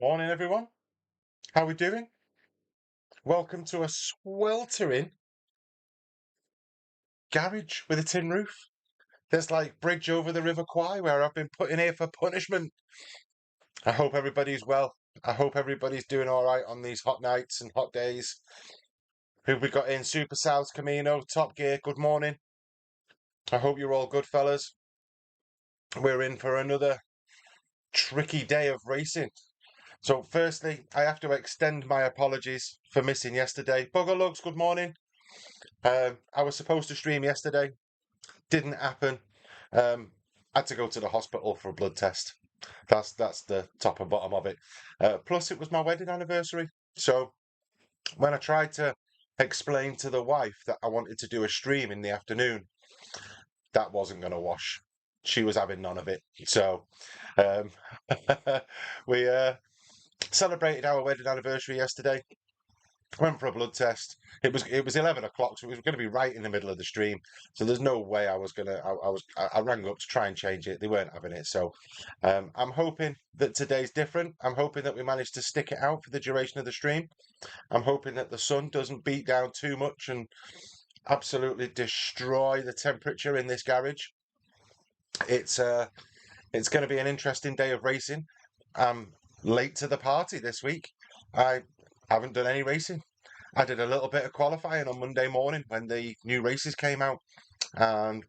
Morning, everyone. How we doing? Welcome to a sweltering garage with a tin roof. There's like bridge over the River Kwai where I've been put in here for punishment. I hope everybody's well. I hope everybody's doing all right on these hot nights and hot days. Who we got in? Super South Camino, Top Gear. Good morning. I hope you're all good, fellas. We're in for another tricky day of racing. So, firstly, I have to extend my apologies for missing yesterday. Bugger Lugs, good morning. I was supposed to stream yesterday, didn't happen. Had to go to the hospital for a blood test. That's the top and bottom of it. Plus, it was my wedding anniversary. So when I tried to explain to the wife that I wanted to do a stream in the afternoon, that wasn't going to wash. She was having none of it. So um, we celebrated our wedding anniversary yesterday. Went for a blood test. It was 11 o'clock, so it was going to be right in the middle of the stream. So there's no way I was gonna. I rang up to try and change it. They weren't having it. So I'm hoping that today's different. I'm hoping that we manage to stick it out for the duration of the stream. I'm hoping that the sun doesn't beat down too much and absolutely destroy the temperature in this garage. It's going to be an interesting day of racing. I'm late to the party this week. I haven't done any racing. I did a little bit of qualifying on Monday morning when the new races came out, and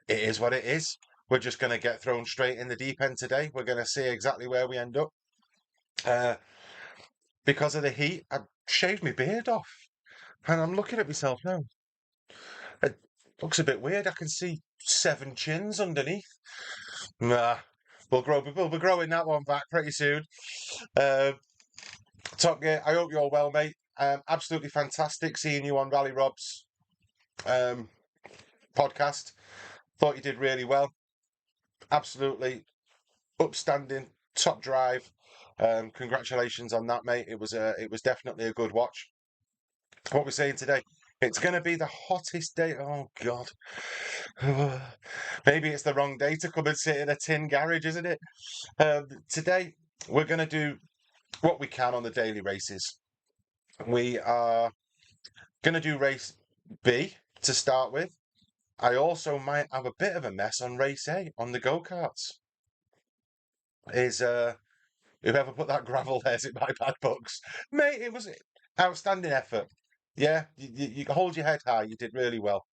it is what it is. We're just going to get thrown straight in the deep end today. We're going to see exactly where we end up. Because of the heat, I shaved my beard off, and I'm looking at myself now. It looks a bit weird. I can see 7 chins underneath. Nah, we'll be growing that one back pretty soon. Top Gear, I hope you're well, mate. Absolutely fantastic seeing you on Rally Rob's podcast. Thought you did really well. Absolutely upstanding, top drive. Congratulations on that, mate. It was definitely a good watch. What we're saying today, it's going to be the hottest day. Oh God, maybe it's the wrong day to come and sit in a tin garage, isn't it? Today we're going to do what we can on the daily races. We are going to do race B to start with. I also might have a bit of a mess on race A on the go-karts. Is whoever put that gravel there's in my bad books. Mate, it was outstanding effort. Yeah, you hold your head high. You did really well.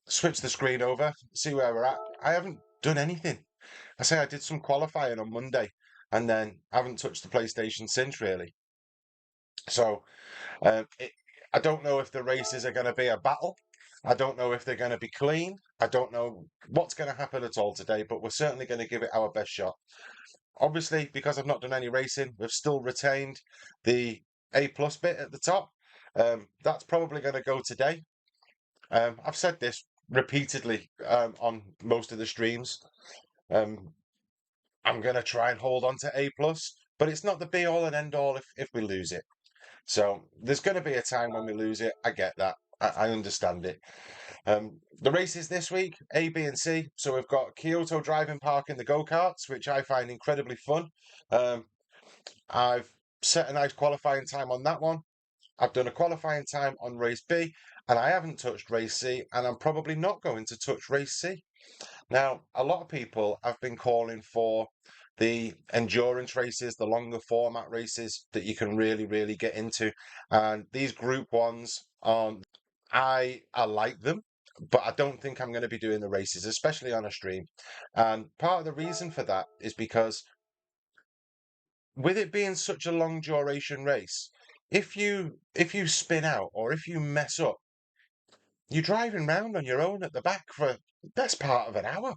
Switch the screen over, see where we're at. I haven't done anything. I say I did some qualifying on Monday and then haven't touched the PlayStation since, really. So I don't know if the races are going to be a battle. I don't know if they're going to be clean. I don't know what's going to happen at all today, but we're certainly going to give it our best shot. Obviously, because I've not done any racing, we've still retained the A plus bit at the top. That's probably going to go today. I've said this repeatedly on most of the streams. I'm going to try and hold on to A plus, but it's not the be all and end all if we lose it. So there's going to be a time when we lose it. I get that. I understand it. The races this week, A, B, and C. So we've got Kyoto Driving Park in the go-karts, which I find incredibly fun. I've set a nice qualifying time on that one. I've done a qualifying time on race B, and I haven't touched race C, and I'm probably not going to touch race C. Now, a lot of people have been calling for the endurance races, the longer format races that you can really, really get into. And these group ones, I like them, but I don't think I'm going to be doing the races, especially on a stream. And part of the reason for that is because with it being such a long duration race, if you spin out or if you mess up, you're driving round on your own at the back for the best part of an hour.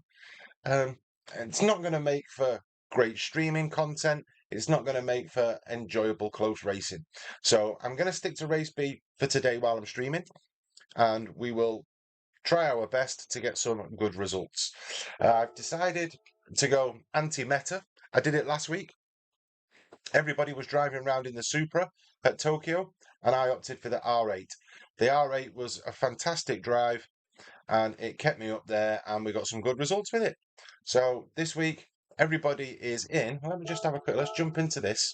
Um, it's not going to make for great streaming content. It's not going to make for enjoyable close racing. So I'm going to stick to race B for today while I'm streaming, and we will try our best to get some good results. I've decided to go anti-meta. I did it last week. Everybody was driving around in the Supra at Tokyo, and I opted for the R8. The R8 was a fantastic drive, and it kept me up there, and we got some good results with it. So this week, everybody is in. Let me just have a quick, let's jump into this.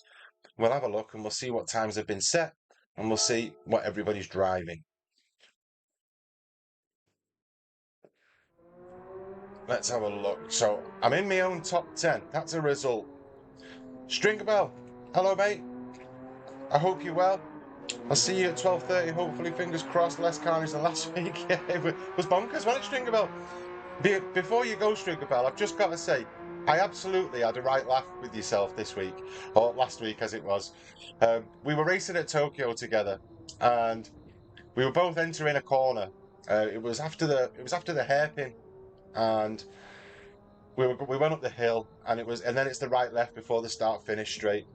We'll have a look, and we'll see what times have been set, and we'll see what everybody's driving. Let's have a look. So I'm in my own top 10. That's a result. Stringer Bell, hello mate. I hope you're well. I'll see you at 12:30. Hopefully, fingers crossed. Less carnage than last week. Yeah, it was bonkers, wasn't it, Stringer Bell? Before you go, Stringer Bell, I've just got to say, I absolutely had a right laugh with yourself this week, or last week as it was. We were racing at Tokyo together, and we were both entering a corner. It was after the hairpin, and we went up the hill, and then it's the right left before the start finish straight.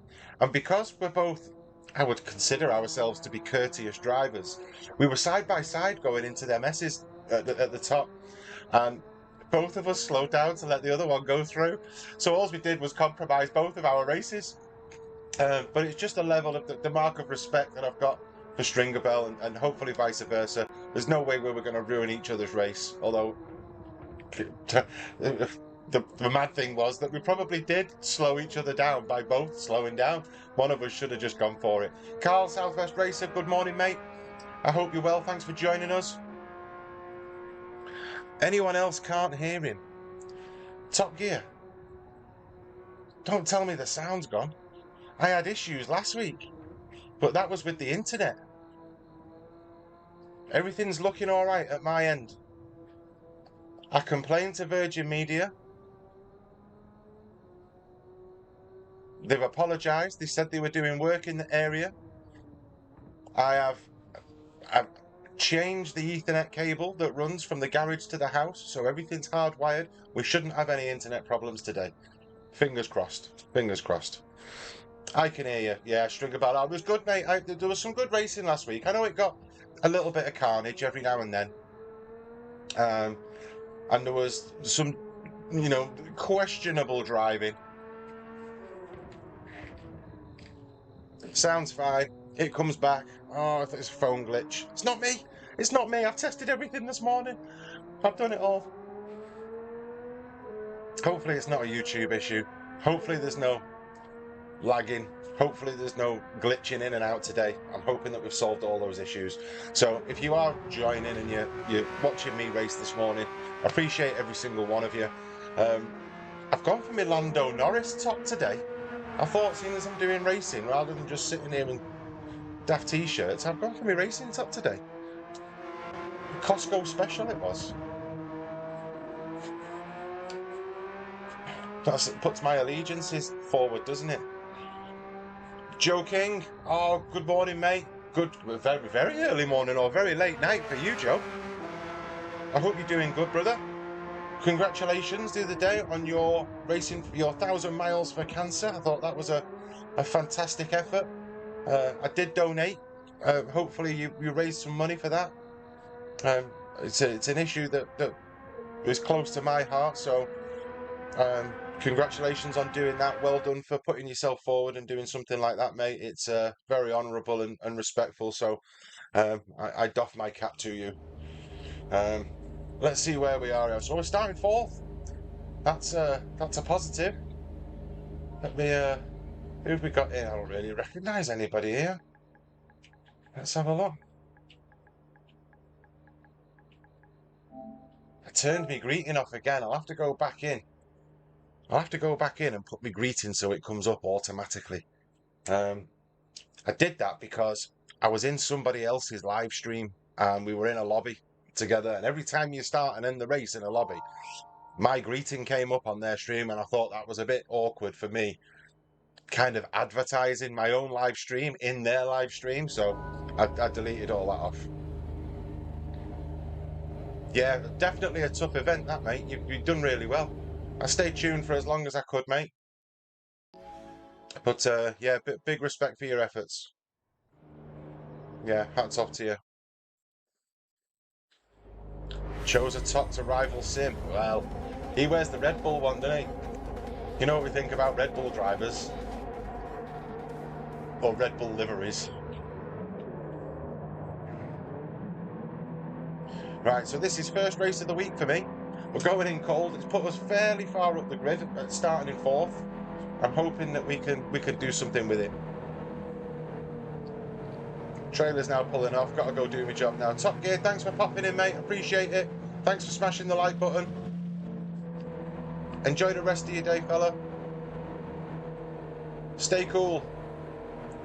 And because we're both, I would consider ourselves to be courteous drivers, we were side by side going into their messes at the top, and both of us slowed down to let the other one go through. So all we did was compromise both of our races. But it's just a level of the mark of respect that I've got for Stringer Bell, and hopefully vice versa. There's no way we were going to ruin each other's race, although the mad thing was that we probably did slow each other down by both slowing down. One of us should have just gone for it. Carl, Southwest Racer, good morning, mate. I hope you're well. Thanks for joining us. Anyone else can't hear him? Top Gear. Don't tell me the sound's gone. I had issues last week, but that was with the internet. Everything's looking all right at my end. I complained to Virgin Media. They've apologised. They said they were doing work in the area. I've changed the Ethernet cable that runs from the garage to the house, so everything's hardwired. We shouldn't have any internet problems today. Fingers crossed. Fingers crossed. I can hear you. Yeah, Stringer Bell. It was good, mate. There was some good racing last week. I know it got a little bit of carnage every now and then. And there was some, questionable driving. Sounds fine. It comes back. Oh, I think it's a phone glitch. It's not me. It's not me. I've tested everything this morning. I've done it all. Hopefully it's not a YouTube issue. Hopefully there's no lagging. Hopefully there's no glitching in and out today. I'm hoping that we've solved all those issues. So if you are joining and you're watching me race this morning, I appreciate every single one of you. I've gone for my Lando Norris top today. I thought, seeing as I'm doing racing, rather than just sitting here in daft t-shirts, I've gone for my racing top today. Costco special it was. That puts my allegiances forward, doesn't it? Joe King, oh, good morning, mate. Good, very, very early morning or very late night for you, Joe. I hope you're doing good, brother. Congratulations the other day on your racing for your 1,000 miles for cancer. I thought that was a fantastic effort. I did donate. Hopefully you raised some money for that. It's an issue that is close to my heart, so congratulations on doing that. Well done for putting yourself forward and doing something like that, mate. It's very honourable and respectful, so I doff my cap to you. Let's see where we are. So we're starting fourth. That's a positive. Let me Who've we got here? I don't really recognise anybody here. Let's have a look. I turned my greeting off again. I'll have to go back in. I'll have to go back in and put my greeting so it comes up automatically. I did that because I was in somebody else's live stream and we were in a lobby together. And every time you start and end the race in a lobby, my greeting came up on their stream, and I thought that was a bit awkward for me, kind of advertising my own live stream in their live stream. So I deleted all that off. Yeah, definitely a tough event, that, mate. You've done really well. I stayed tuned for as long as I could, mate. But yeah, big respect for your efforts. Yeah, hats off to you. Chose a top to rival Sim. Well, he wears the Red Bull one, doesn't he? You know what we think about Red Bull drivers? Or Red Bull liveries. Right, so this is first race of the week for me. We're going in cold. It's put us fairly far up the grid, starting in fourth. I'm hoping that we can do something with it. Trailer's now pulling off. Got to go do my job now. Top Gear, thanks for popping in, mate. Appreciate it. Thanks for smashing the like button. Enjoy the rest of your day, fella. Stay cool.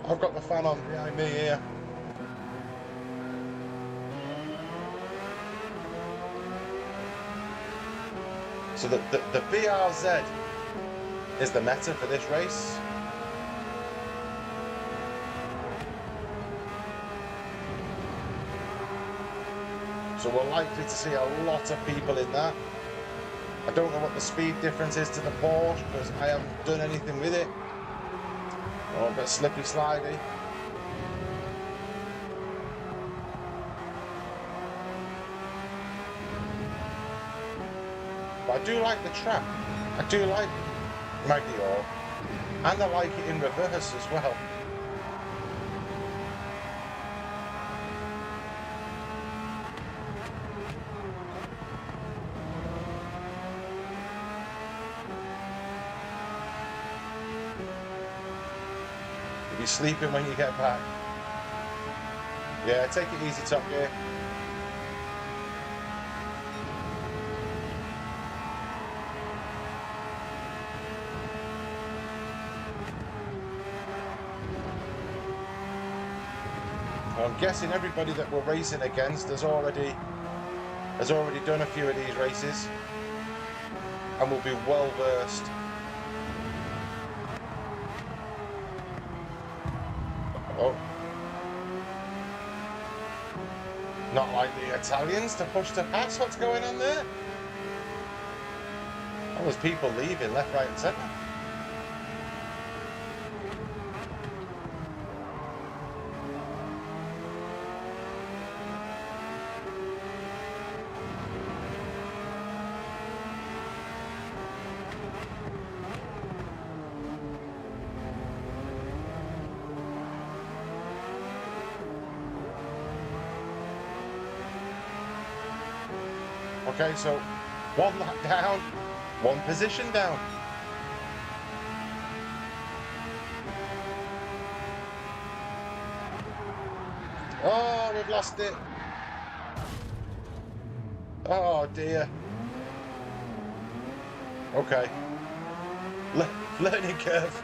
I've got the fan on behind me here. So the BRZ is the meta for this race. So we're likely to see a lot of people in that. I don't know what the speed difference is to the Porsche because I haven't done anything with it. Oh, a bit slippy slidey. But I do like the track. I do like Magyar, and I like it in reverse as well. You'll be sleeping when you get back. Yeah, take it easy, Top Gear. I'm guessing everybody that we're racing against has already done a few of these races and will be well versed. Oh, not like the Italians to push to pass. What's going on there? Oh, there's people leaving left, right, and centre. Okay, so one lap down, one position down. Oh, we've lost it. Oh dear. Okay. Learning curve.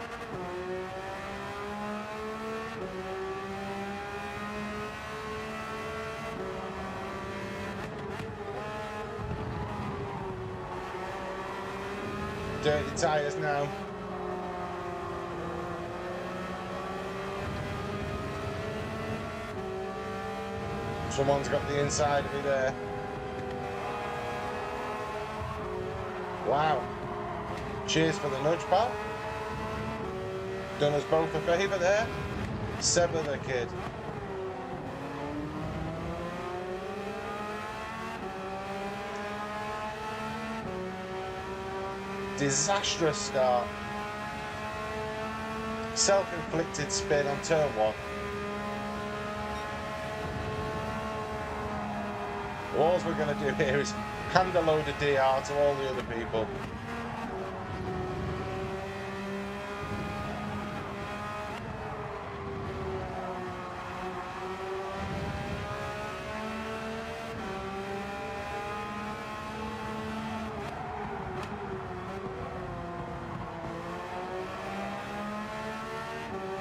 Dirty tyres now. Someone's got the inside of me there. Wow. Cheers for the nudge, pal. Done us both a favour there. Sever the kid. Disastrous start. Self-inflicted spin on turn one. All we're going to do here is hand a load of DR to all the other people.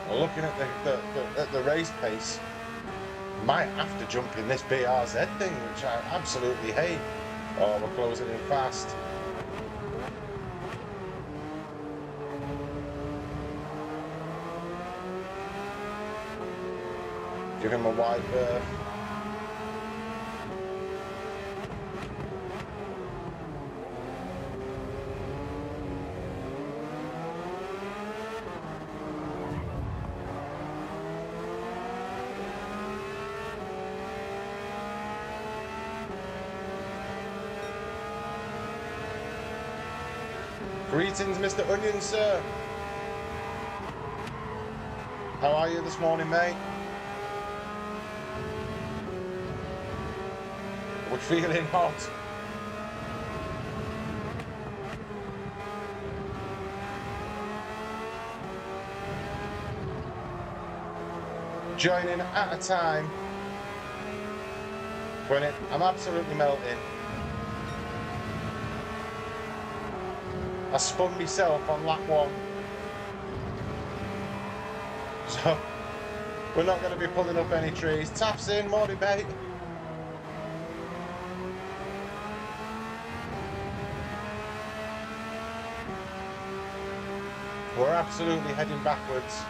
Well, looking at the race pace, might have to jump in this BRZ thing, which I absolutely hate. Oh, we're closing in fast. Give him a wide berth. Greetings, Mr. Onion, sir. How are you this morning, mate? We're feeling hot. Joining at a time when I'm absolutely melting. I spun myself on lap 1. So, we're not going to be pulling up any trees. Taps in, morning mate. We're absolutely heading backwards.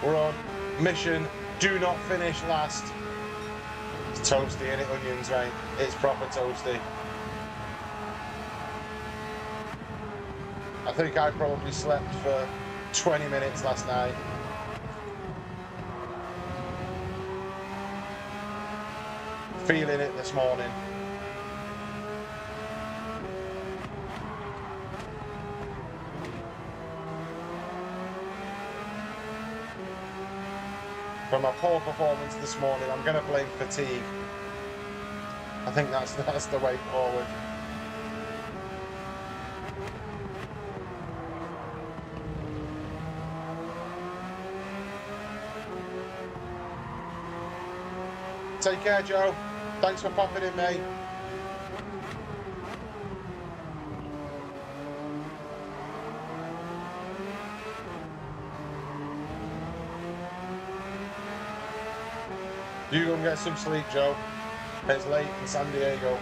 We're on mission, do not finish last. It's toasty, ain't it, onions, mate? It's proper toasty. I think I probably slept for 20 minutes last night. Feeling it this morning. For my poor performance this morning, I'm going to blame fatigue. I think that's the way forward. Take care, Joe. Thanks for popping in, mate. You go and get some sleep, Joe. It's late in San Diego.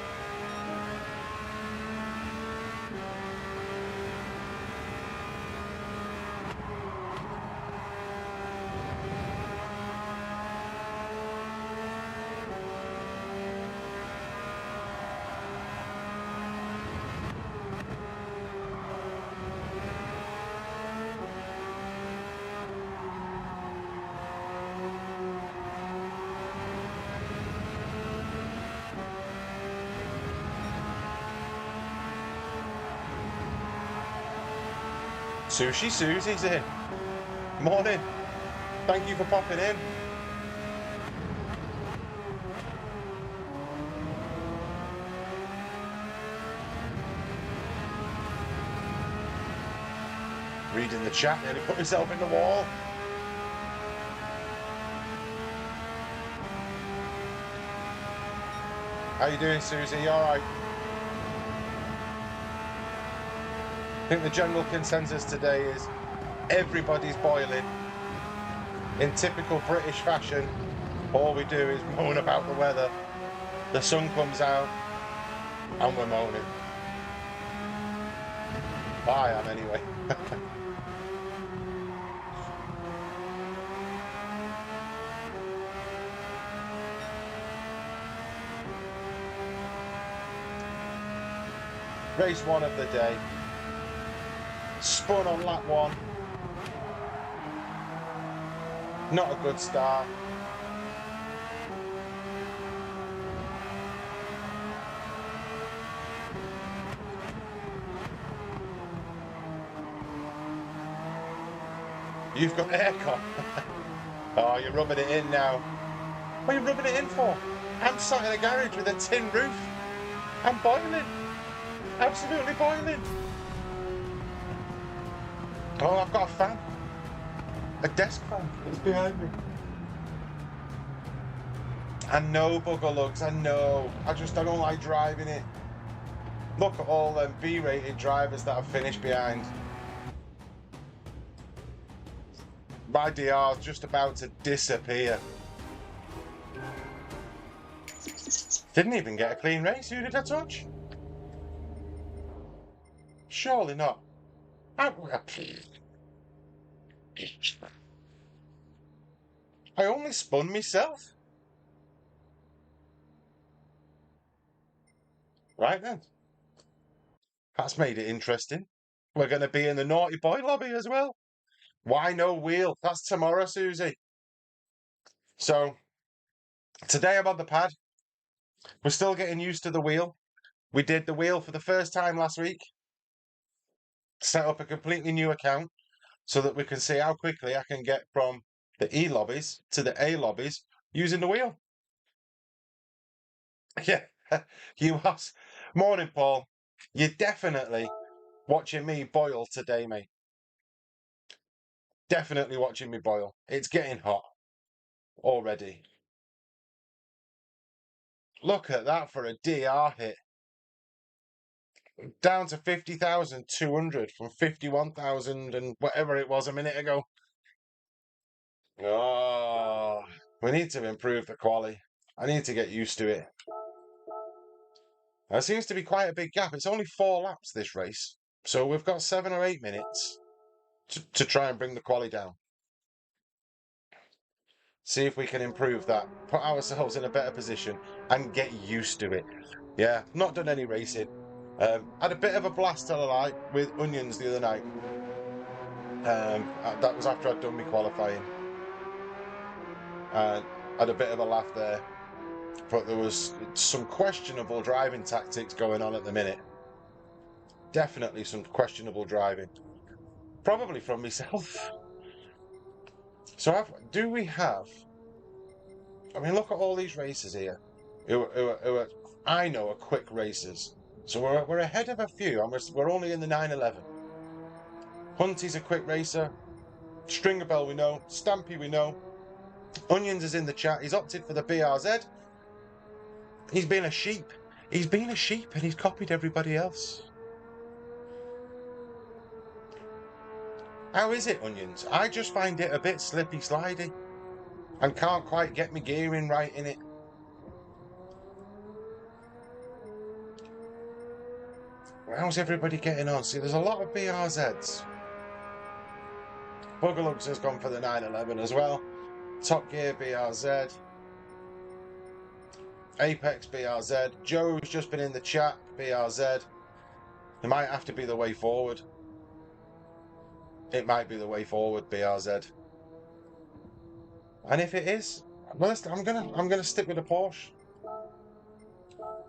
Sushi Susie's in. Morning. Thank you for popping in. Reading the chat, nearly put myself in the wall. How you doing, Susie? You alright? I think the general consensus today is everybody's boiling. In typical British fashion, all we do is moan about the weather. The sun comes out and we're moaning. I am anyway. Race 1 of the day. Spun on lap 1. Not a good start. You've got aircon. Oh, you're rubbing it in now. What are you rubbing it in for? I'm sat in a garage with a tin roof. I'm boiling. Absolutely boiling. Oh, I've got a fan. A desk fan. It's behind me. I know, bugger lugs, I know. I don't like driving it. Look at all them B-rated drivers that I've finished behind. My DR's just about to disappear. Didn't even get a clean race. Who did I touch? Surely not. I only spun myself. Right then. That's made it interesting. We're going to be in the naughty boy lobby as well. Why no wheel? That's tomorrow, Susie. So, today I'm on the pad. We're still getting used to the wheel. We did the wheel for the first time last week. Set up a completely new account so that we can see how quickly I can get from the E lobbies to the A lobbies using the wheel. Yeah, you was. Morning, Paul. You're definitely watching me boil today, mate. Definitely watching me boil. It's getting hot already. Look at that for a DR hit. Down to 50,200 from 51,000 and whatever it was a minute ago. Oh, we need to improve the quali. I need to get used to it. There seems to be quite a big gap. It's only 4 laps this race. So we've got 7 or 8 minutes to try and bring the quali down. See if we can improve that. Put ourselves in a better position and get used to it. Yeah, not done any racing. Had a bit of a blast, tell a lie, with onions the other night. That was after I'd done my qualifying. And had a bit of a laugh there. But there was some questionable driving tactics going on at the minute. Definitely some questionable driving. Probably from myself. So do we have... I mean, look at all these races here. I know are quick races. So we're ahead of a few, and we're only in the 911. Hunty's a quick racer. Stringer Bell we know. Stampy we know. Onions is in the chat. He's opted for the BRZ. He's been a sheep. He's been a sheep and he's copied everybody else. How is it, Onions? I just find it a bit slippy slidey and can't quite get my gearing right in it. How's everybody getting on? See, there's a lot of BRZs. Buggerlugs has gone for the 911 as well. Top Gear BRZ. Apex BRZ. Joe's just been in the chat. BRZ. It might have to be the way forward. It might be the way forward, BRZ. And if it is, well, I'm gonna stick with the Porsche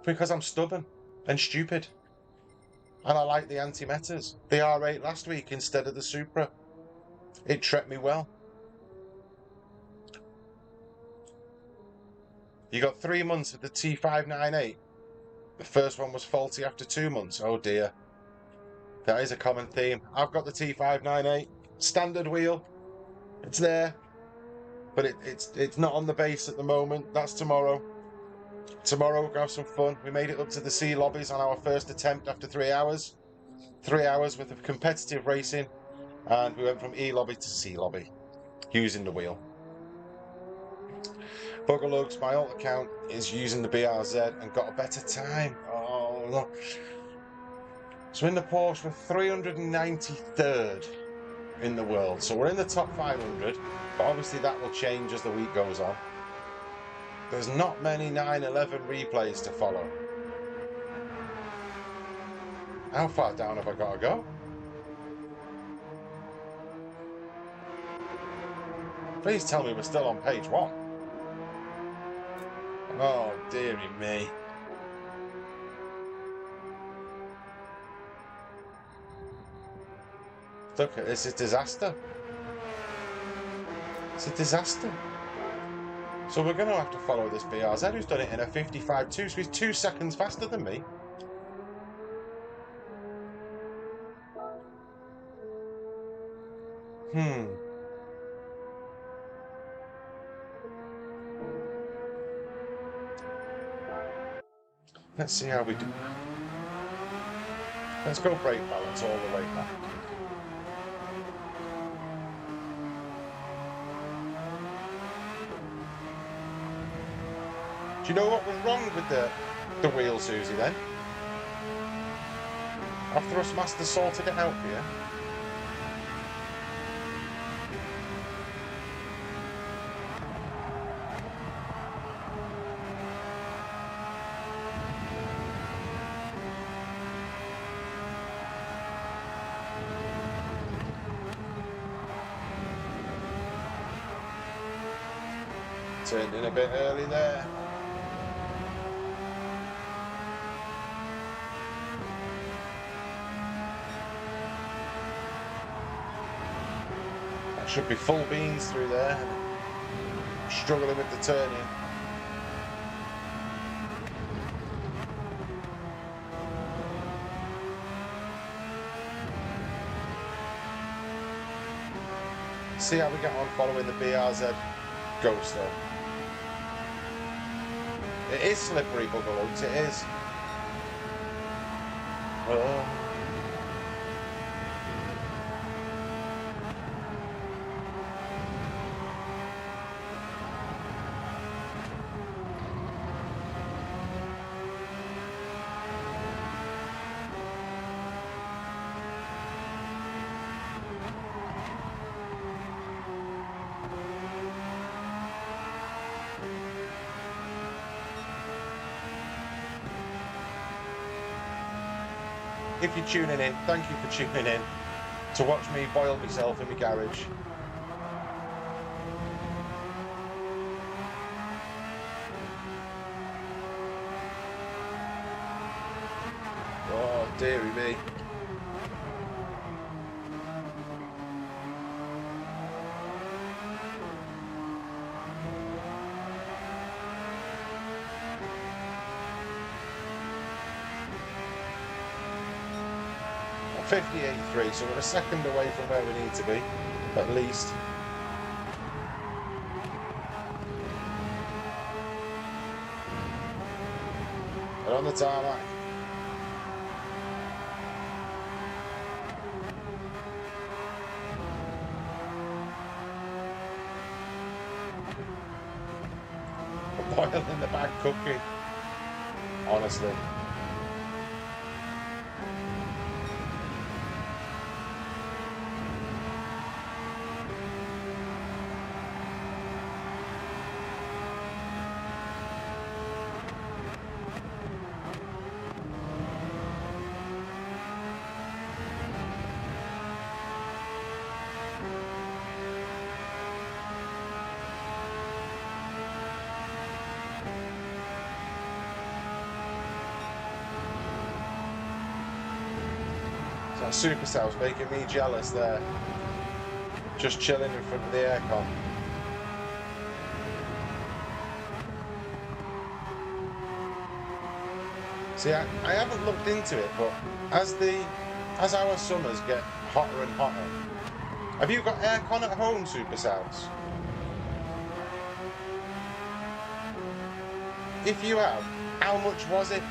because I'm stubborn and stupid, and I like the anti-metas. The R8 last week instead of the Supra. It treated me well. You got 3 months of the T598. The first one was faulty after 2 months. Oh dear. That is a common theme. I've got the T598. Standard wheel. It's there. But it's not on the base at the moment. That's tomorrow. Tomorrow we're going to have some fun. We made it up to the C lobbies on our first attempt after 3 hours. 3 hours worth of competitive racing. And we went from E lobby to C lobby. Using the wheel. Buggerlugs, my alt account, is using the BRZ and got a better time. Oh, look. So in the Porsche, we're 393rd in the world. So we're in the top 500, but obviously that will change as the week goes on. There's not many 911 replays to follow. How far down have I got to go? Please tell me we're still on page 1. Oh, dearie me. Look at this, it's a disaster. It's a disaster. So we're going to have to follow this BRZ who's done it in a 55.2, so he's 2 seconds faster than me. Let's see how we do. Let's go brake balance all the way back. you know what was wrong with the wheel, Susie, then? Our thrustmaster sorted it out for you. Turned in a bit early there. That should be full beans through there. Struggling with the turning. See how we get on following the BRZ Ghost though. It is slippery, buggerloads, it is. Oh. If you're tuning in, thank you for tuning in to watch me boil myself in my garage. Oh, dearie me. .50.83, so we're a second away from where we need to be, at least. And on the tarmac. A boil in the bag cookie. Honestly. That supercel's making me jealous there. Just chilling in front of the aircon. See, I haven't looked into it, but as our summers get hotter and hotter, have you got aircon at home, supercells? If you have, how much was it?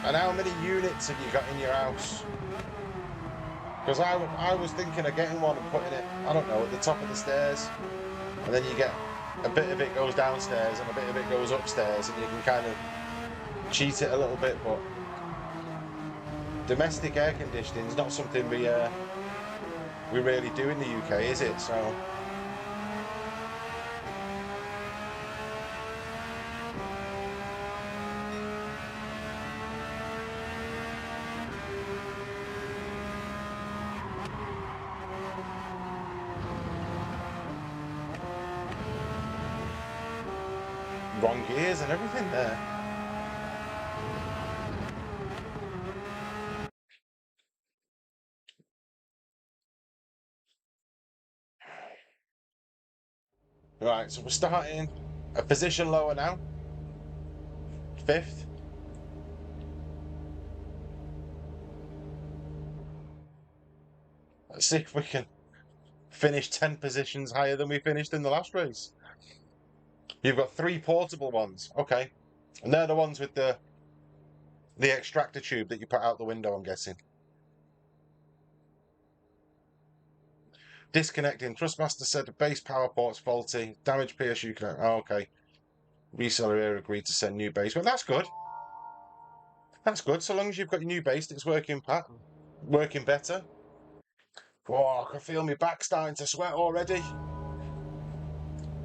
And how many units have you got in your house? Because I was thinking of getting one and putting it, I don't know, at the top of the stairs. And then you get, a bit of it goes downstairs and a bit of it goes upstairs and you can kind of cheat it a little bit, but domestic air conditioning is not something we really do in the UK, is it? So wrong gears and everything there. Right, so we're starting a position lower now. 5th. Let's see if we can finish 10 positions higher than we finished in the last race. You've got 3 portable ones, okay. And they're the ones with the extractor tube that you put out the window, I'm guessing. Disconnecting. Trustmaster said the base power port's faulty. Damaged PSU connect. Oh, okay. Reseller here agreed to send new base. Well, that's good. That's good. So long as you've got your new base, it's working better. Oh, I can feel my back starting to sweat already.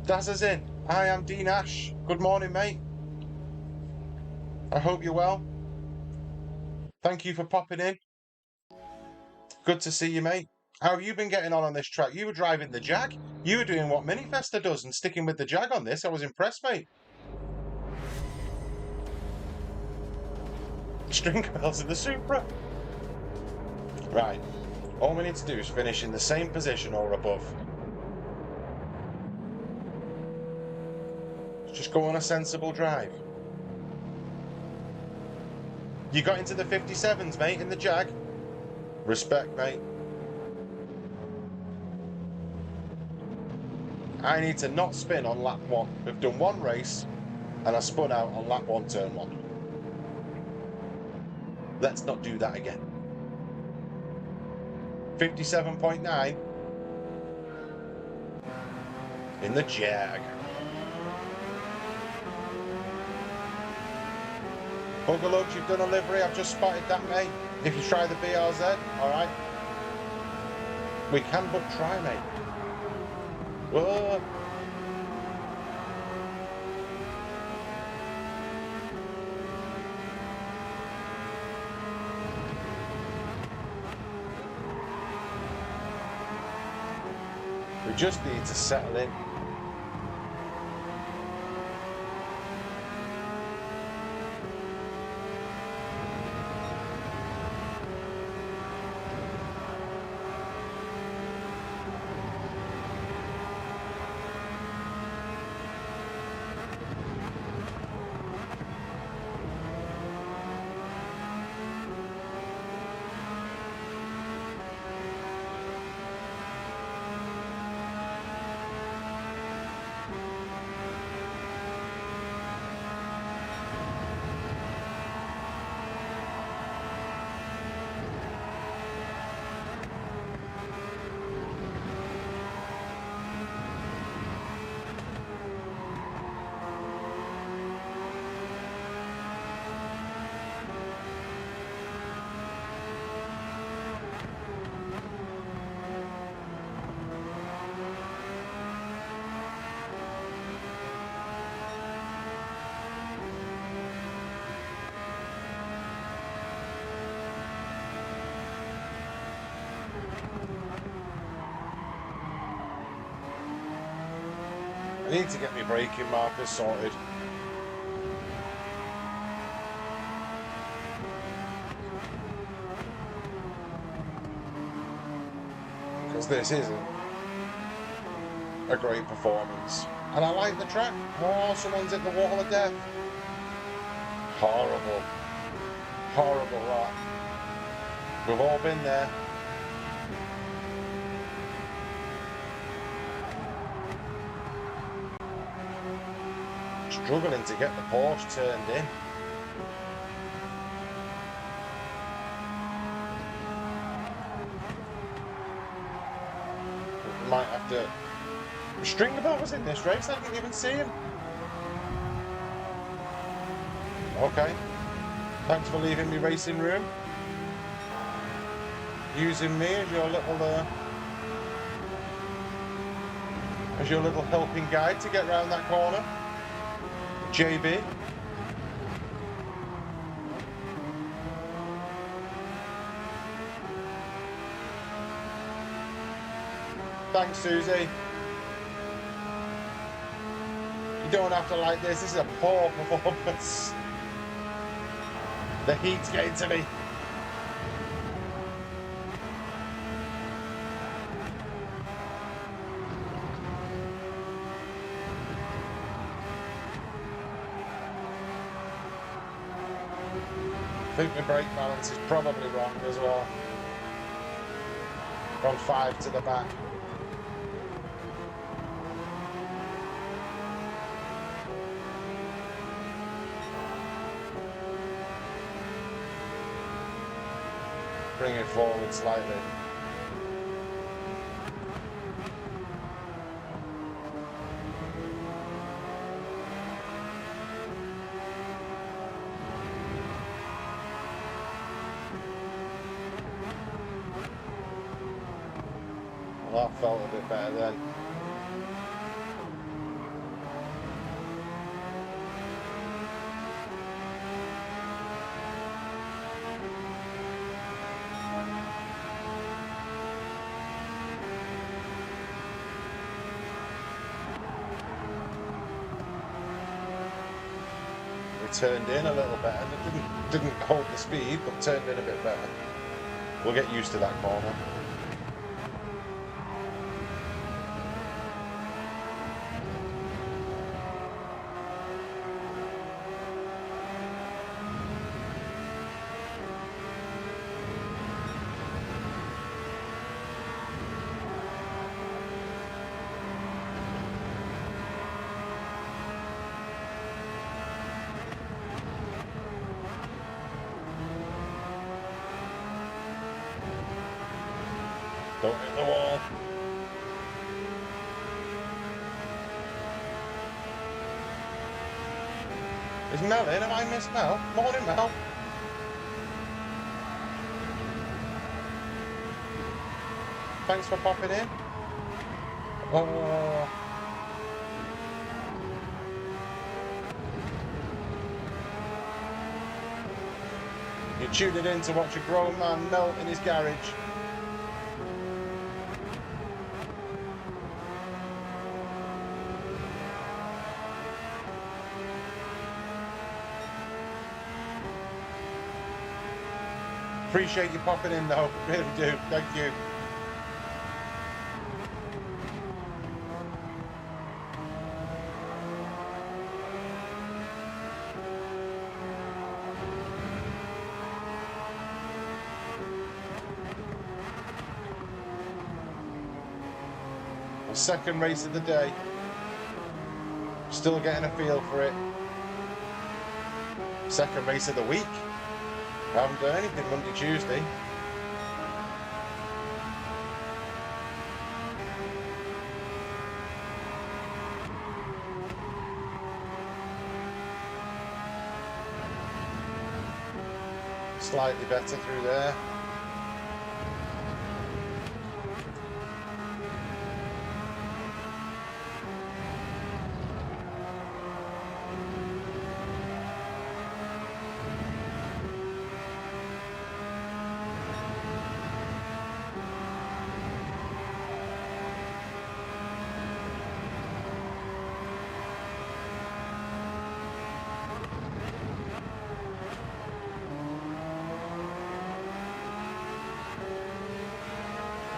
Dazza's in. I am Dean Ash. Good morning, mate. I hope you're well. Thank you for popping in. Good to see you, mate. How have you been getting on this track? You were driving the Jag. You were doing what Minifesta does and sticking with the Jag on this. I was impressed, mate. String bells in the Supra. Right. All we need to do is finish in the same position or above. Just go on a sensible drive. You got into the 57s, mate, in the Jag. Respect, mate. I need to not spin on lap 1. We've done one race, and I spun out on lap 1, turn 1. Let's not do that again. 57.9 in the Jag. Buggerlugs, you've done a livery. I've just spotted that, mate. If you try the BRZ, alright. We can but try, mate. Whoa. We just need to settle in. I need to get my braking markers sorted. Because this isn't a great performance. And I like the track. Oh, someone's hit the wall of death. Horrible. Horrible that. We've all been there. Struggling to get the Porsche turned in. We might have to... Stringerbell was in this race, I didn't even see him. Okay. Thanks for leaving me racing room. Using me as your little helping guide to get round that corner. JB. Thanks, Susie. You don't have to like this. This is a poor performance. The heat's getting to me. I think my brake balance is probably wrong as well. From 5 to the back. Bring it forward slightly. Well, that felt a bit better then. We turned in a little better. It didn't hold the speed, but turned in a bit better. We'll get used to that corner. Don't hit the wall. Is Mel in? Have I missed Mel? Morning, Mel. Thanks for popping in. Oh. You tuned it in to watch a grown man melt in his garage. Appreciate you popping in though, really do, thank you. The second race of the day. Still getting a feel for it. Second race of the week. I haven't done anything Monday, Tuesday. Slightly better through there.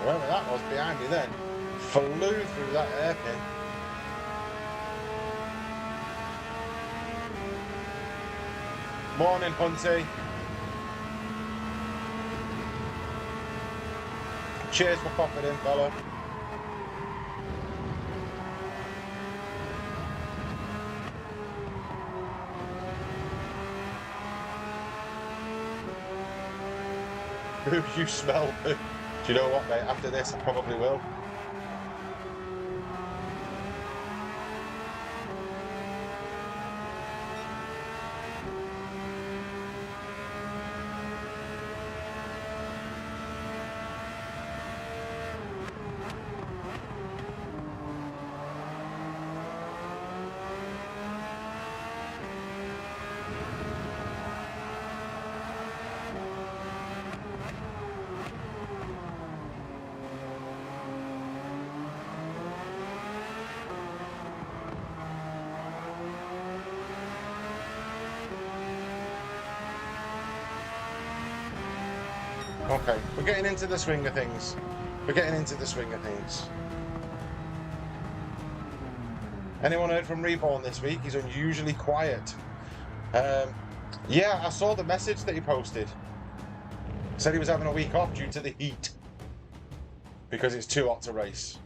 Whoever that was behind me then flew through that hairpin. Morning, Punty. Cheers for popping in, fella. Who you smell? Do you know what, mate? After this, I probably will. Okay, we're getting into the swing of things. We're getting into the swing of things. Anyone heard from Reborn this week? He's unusually quiet. Yeah, I saw the message that he posted. Said he was having a week off due to the heat. Because it's too hot to race.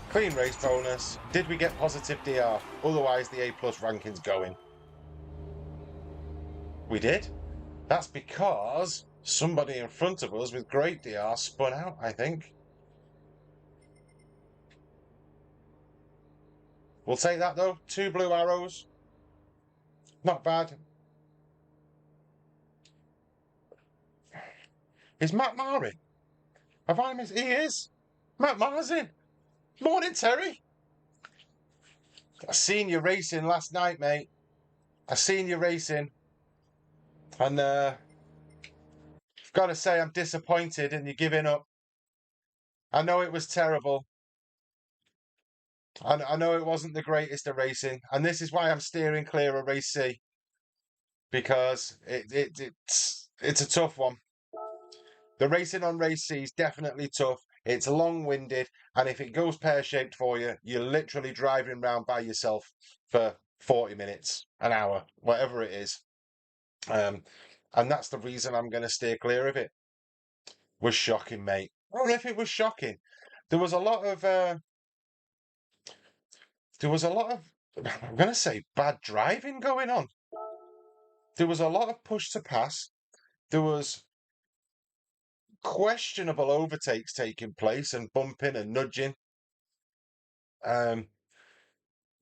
Clean race bonus. Did we get positive DR? Otherwise the A+ ranking's going. We did. That's because somebody in front of us with great DR spun out, I think. We'll take that though. 2 blue arrows. Not bad. Is Matt Marin? Have I missed? He is. Matt Marzin. Morning, Terry. I seen you racing last night, mate. I seen you racing, and got to say I'm disappointed in you giving up. I know it was terrible. I know it wasn't the greatest of racing, and this is why I'm steering clear of race C because it's a tough one. The racing on race C is definitely tough. It's long-winded, and if it goes pear-shaped for you, you're literally driving around by yourself for 40 minutes, an hour, whatever it is. Um, and that's the reason I'm going to steer clear of it. Was shocking, mate. I don't know if it was shocking. There was a lot of I'm going to say bad driving going on. There was a lot of push to pass. There was questionable overtakes taking place and bumping and nudging. Um,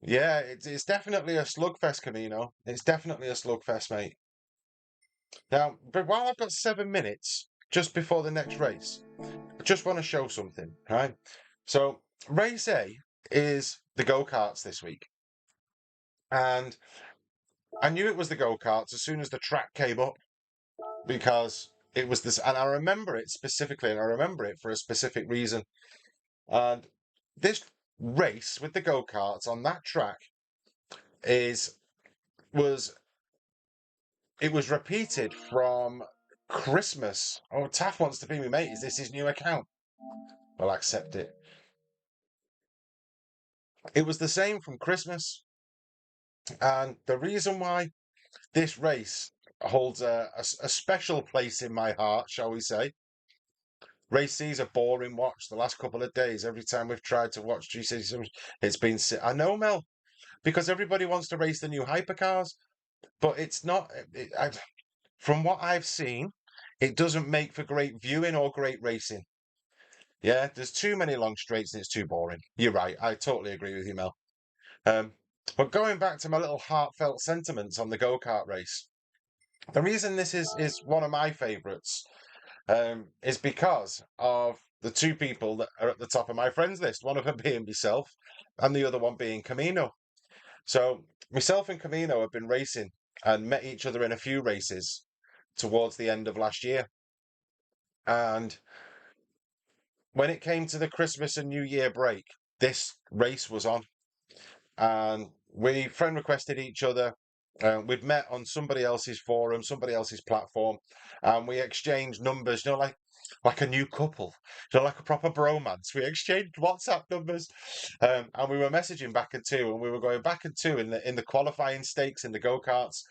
yeah, it's definitely a slugfest, Camino. It's definitely a slugfest, mate. Now, but while I've got 7 minutes just before the next race, I just want to show something, right? So, race A is the go-karts this week. And I knew it was the go-karts as soon as the track came up because it was this, and I remember it specifically, and I remember it for a specific reason. And this race with the go-karts on that track is was it was repeated from Christmas. Oh, Taff wants to be my mate. Is this his new account? I'll accept it. It was the same from Christmas. And the reason why this race holds a special place in my heart, shall we say. Race C's a boring watch. The last couple of days, every time we've tried to watch GC, it's been. I know, Mel, because everybody wants to race the new hypercars, but it's not. From what I've seen, it doesn't make for great viewing or great racing. Yeah, there's too many long straights and it's too boring. You're right. I totally agree with you, Mel. Um, but going back to my little heartfelt sentiments on the go-kart race, the reason this is one of my favourites is because of the two people that are at the top of my friends list. One of them being myself, and the other one being Camino. So myself and Camino have been racing and met each other in a few races towards the end of last year. And when it came to the Christmas and New Year break, this race was on. And we friend requested each other. We'd met on somebody else's forum, somebody else's platform, and we exchanged numbers. Like a new couple, like a proper bromance. We exchanged WhatsApp numbers, and we were messaging back and two, and we were going back and two in the qualifying stakes in the go karts,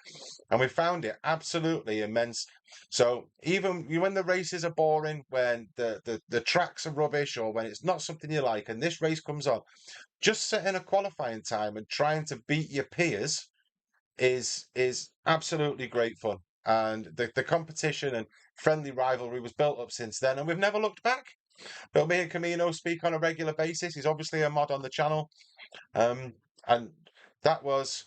and we found it absolutely immense. So even when the races are boring, when the tracks are rubbish, or when it's not something you like, and this race comes on, just setting a qualifying time and trying to beat your peers is absolutely great fun. And the competition and friendly rivalry was built up since then, and we've never looked back. But me and Camino speak on a regular basis. He's obviously a mod on the channel, and that was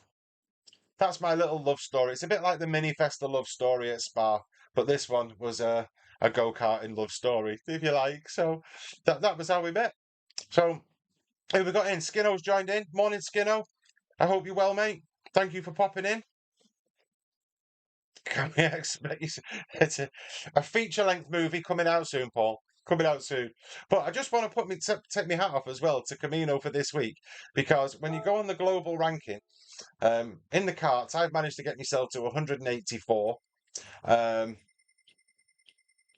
that's my little love story. It's a bit like the Mini Festa love story at Spa, but this one was a go-karting love story, if you like. So that was how we met. So who we got in? Skinno's joined in. Morning, Skinno. I hope you're well, mate. Thank you for popping in. Can we expect it's a feature-length movie coming out soon, Paul? Coming out soon. But I just want to take my hat off as well to Camino for this week because when you go on the global ranking, in the carts, I've managed to get myself to 184.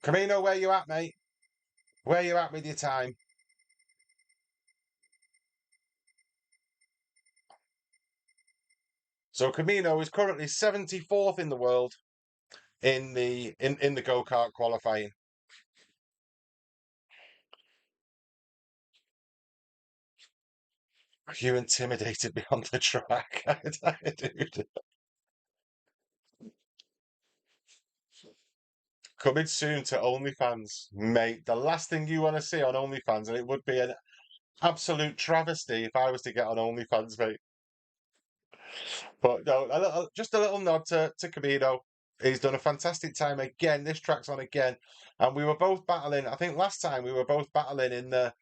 Camino, where you at, mate? Where you at with your time? So Camino is currently 74th in the world in the go-kart qualifying. You intimidated me on the track, dude. Coming soon to OnlyFans, mate. The last thing you want to see on OnlyFans, and it would be an absolute travesty if I was to get on OnlyFans, mate. But no, just a little nod to Camino. He's done a fantastic time again. This track's on again, and we were both battling. I think last time we were both battling in the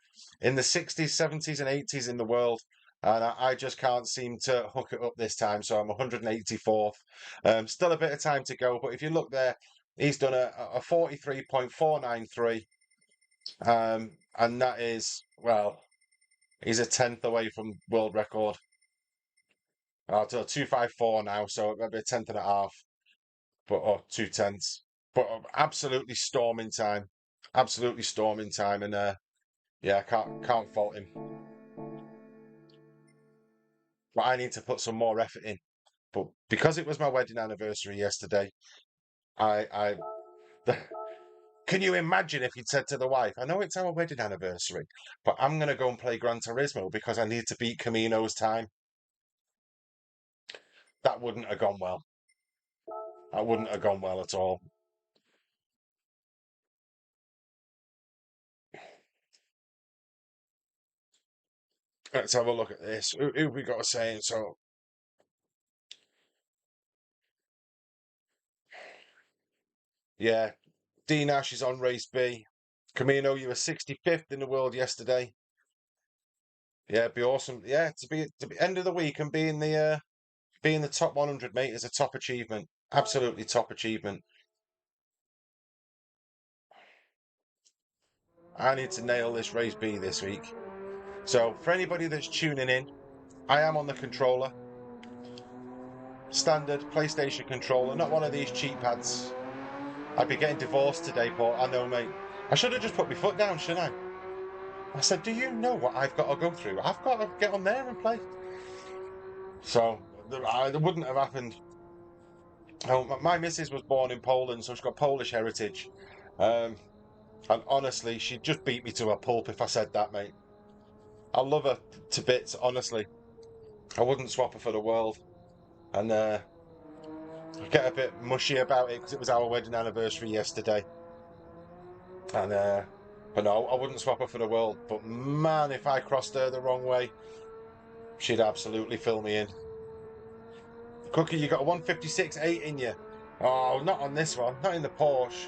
60s, 70s, and 80s in the world. And I just can't seem to hook it up this time. So I'm 184th. Still a bit of time to go. But if you look there, he's done a 43.493. And that is, well, he's a tenth away from world record. To 254 now, so maybe a tenth and a half, but or 2/10. But absolutely storming time, absolutely storming time, and yeah, can't fault him. But I need to put some more effort in. But because it was my wedding anniversary yesterday, I can you imagine if he'd said to the wife, I know it's our wedding anniversary, but I'm going to go and play Gran Turismo because I need to beat Camino's time. That wouldn't have gone well. That wouldn't have gone well at all. Let's have a look at this. Who we got saying? So, yeah, D Nash is on race B. Camino, you were 65th in the world yesterday. Yeah, it'd be awesome. Yeah, to be end of the week and be in the top 100, mate, is a top achievement. Absolutely top achievement. I need to nail this race B this week. So, for anybody that's tuning in, I am on the controller. Standard PlayStation controller, not one of these cheap pads. I'd be getting divorced today, Paul. I know, mate. I should have just put my foot down, shouldn't I? I said, do you know what I've got to go through? I've got to get on there and play. So, it wouldn't have happened. Oh, my missus was born in Poland, so she's got Polish heritage. Um, and honestly, she'd just beat me to a pulp if I said that, mate. I love her to bits, honestly. I wouldn't swap her for the world. And I get a bit mushy about it because it was our wedding anniversary yesterday. And but no, I wouldn't swap her for the world. But man, if I crossed her the wrong way, she'd absolutely fill me in. Cookie, you got a 156.8 in you. Oh, not on this one. Not in the Porsche.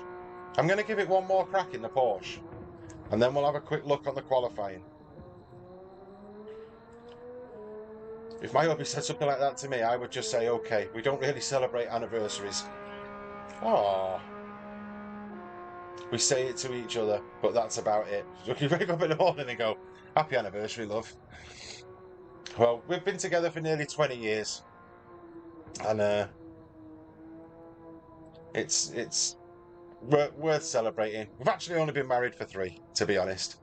I'm going to give it one more crack in the Porsche. And then we'll have a quick look on the qualifying. If my hubby said something like that to me, I would just say, okay, we don't really celebrate anniversaries. Oh, we say it to each other, but that's about it. So you wake up in the morning and go, happy anniversary, love. Well, we've been together for nearly 20 years. And it's worth celebrating. We've actually only been married for 3, to be honest.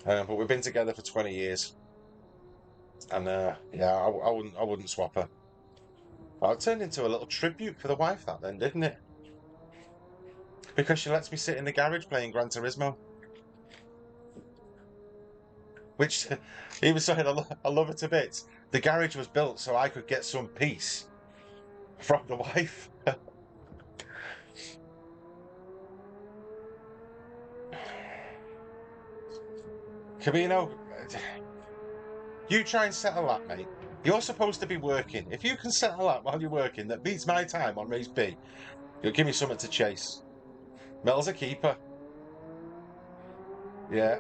But we've been together for 20 years. And yeah, I wouldn't swap her. Well, it turned into a little tribute for the wife, that then, didn't it? Because she lets me sit in the garage playing Gran Turismo. Which, he was saying, I love it to bits. The garage was built so I could get some peace from the wife. Camino, you try and settle that, mate. You're supposed to be working. If you can settle that while you're working, that beats my time on race B. You'll give me something to chase. Mel's a keeper. Yeah.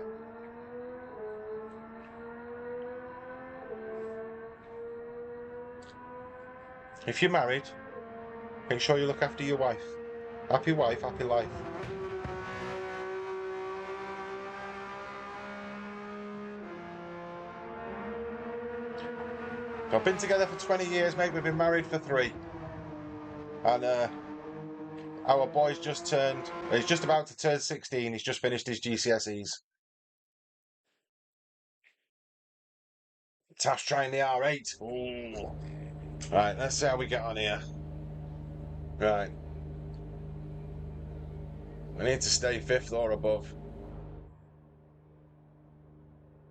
If you're married, make sure you look after your wife, happy life. I've been together for 20 years, mate. We've been married for 3. And our boy's he's just about to turn 16. He's just finished his GCSEs. Tash trying the R8. Ooh. Right, let's see how we get on here. Right. We need to stay 5th or above.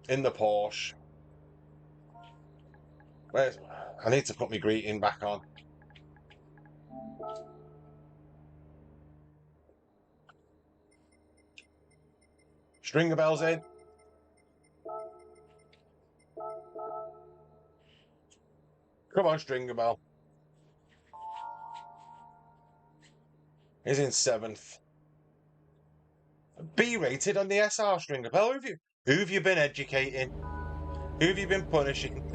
In the Porsche. Where's... I need to put my greeting back on. Stringer bells in. Come on, Stringer bell. He's in 7th. B rated on the SR stringer bell. Who've you been educating? Who've you been punishing?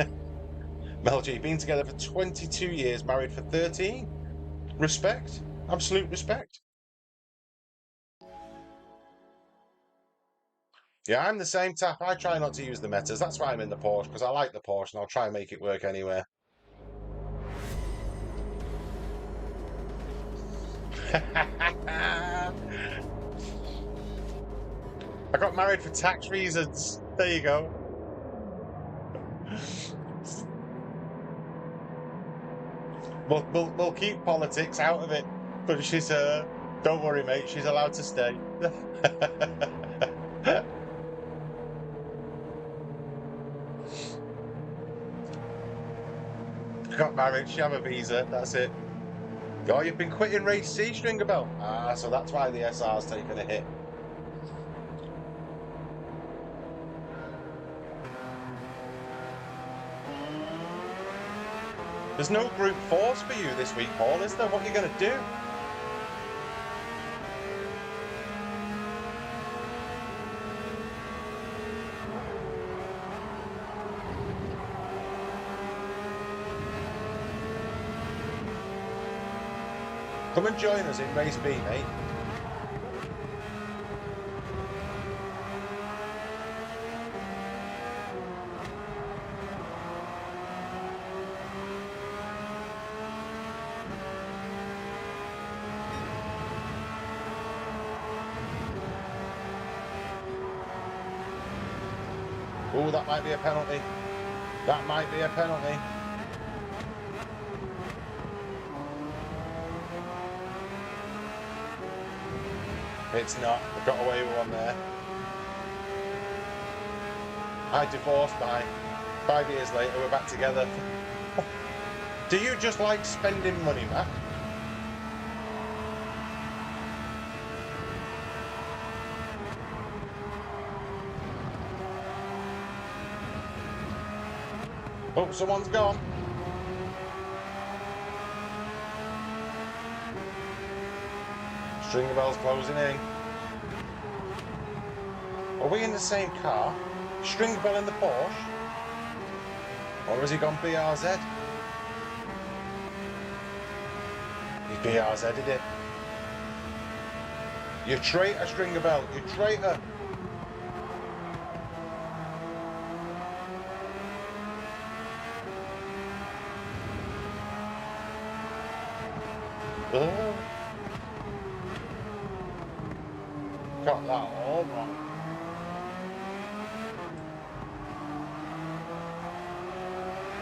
Mel G, been together for 22 years, married for 13. Respect. Absolute respect. Yeah, I'm the same tap. I try not to use the metas. That's why I'm in the Porsche, because I like the Porsche and I'll try and make it work anywhere. I got married for tax reasons. There you go. We'll keep politics out of it. But she's don't worry, mate. She's allowed to stay. Got married. She have a visa. That's it. Oh, you've been quitting race C, Stringer Bell. Ah, so that's why the SR's taken a hit. There's no group force for you this week, Paul, is there? What are you going to do? Come and join us in race B, mate. Oh, that might be a penalty. That might be a penalty. It's not. I got away with one there. I divorced by 5 years later. We're back together. Do you just like spending money, Matt? Oh, someone's gone. Stringer Bell's closing in. Are we in the same car? Stringer Bell in the Porsche? Or has he gone BRZ? He's BRZ'd it. You traitor, Stringer Bell. You traitor. Oh. Got that all wrong.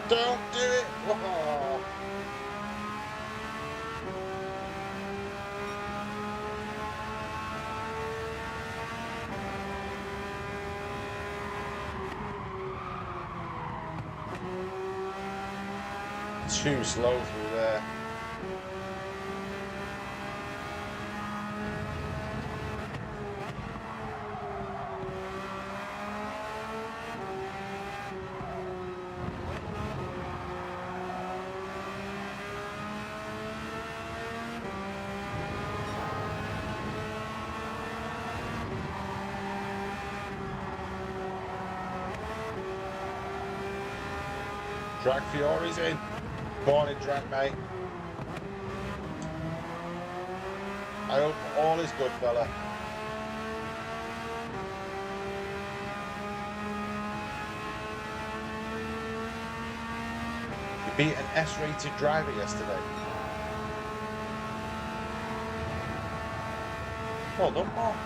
Don't do it! Oh. Too slow through there. Drag Fiore's in. Morning, Drag, mate. I hope all is good, fella. You beat an S-rated driver yesterday. Well done, Paul.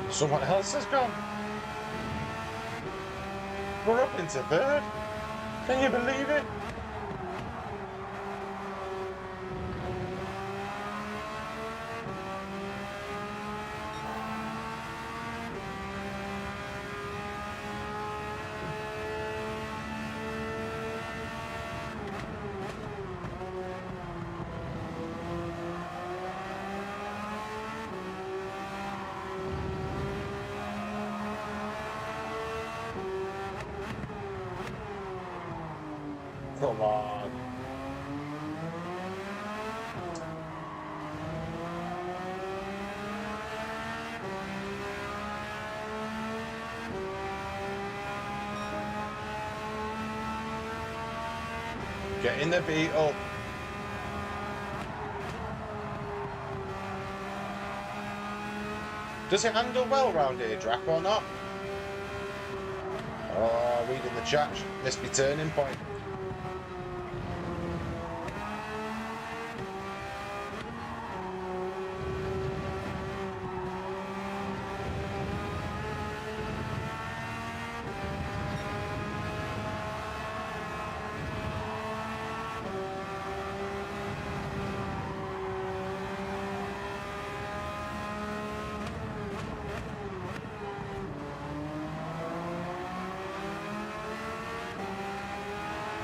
Someone else has gone. We're up into 3rd. Can you believe it? Come on. Get in the Beetle. Does it handle well round here, Drac, or not? Oh, reading the chat. Missed me turning point.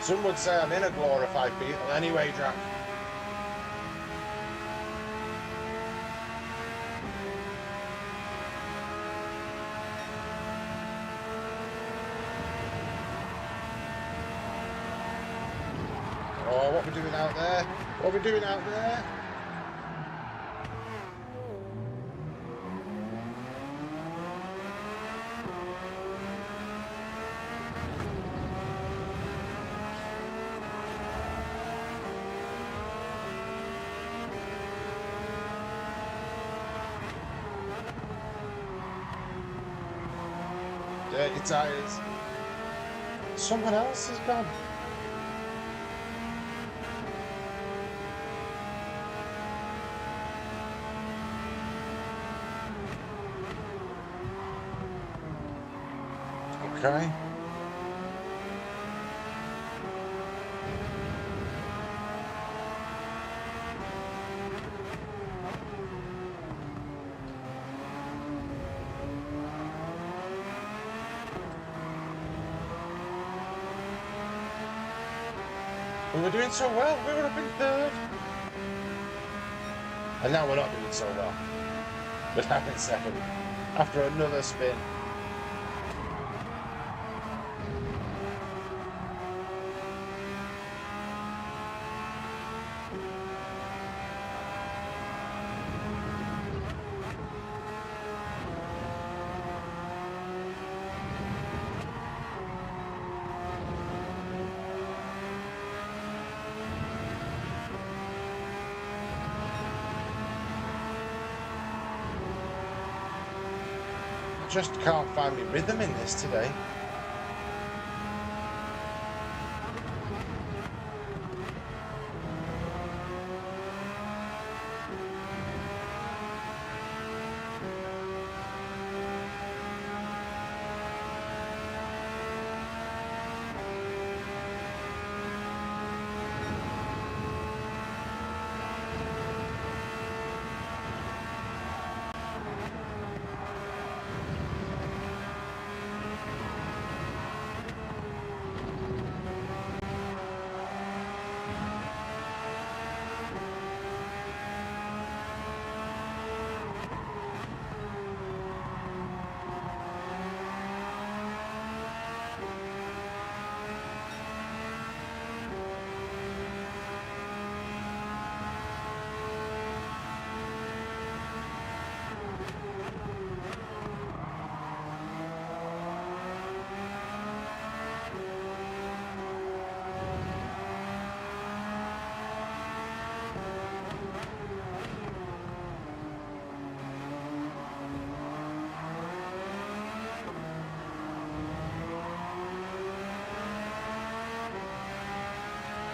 Some would say I'm in a glorified Beetle anyway, Drac. Oh, what we're doing out there? What we're doing out there? Dirty tyres. Someone else has gone. Okay. We were doing so well. We were up in third. And now we're not doing so well. We're down in second. After another spin. Just can't find me rhythm in this today.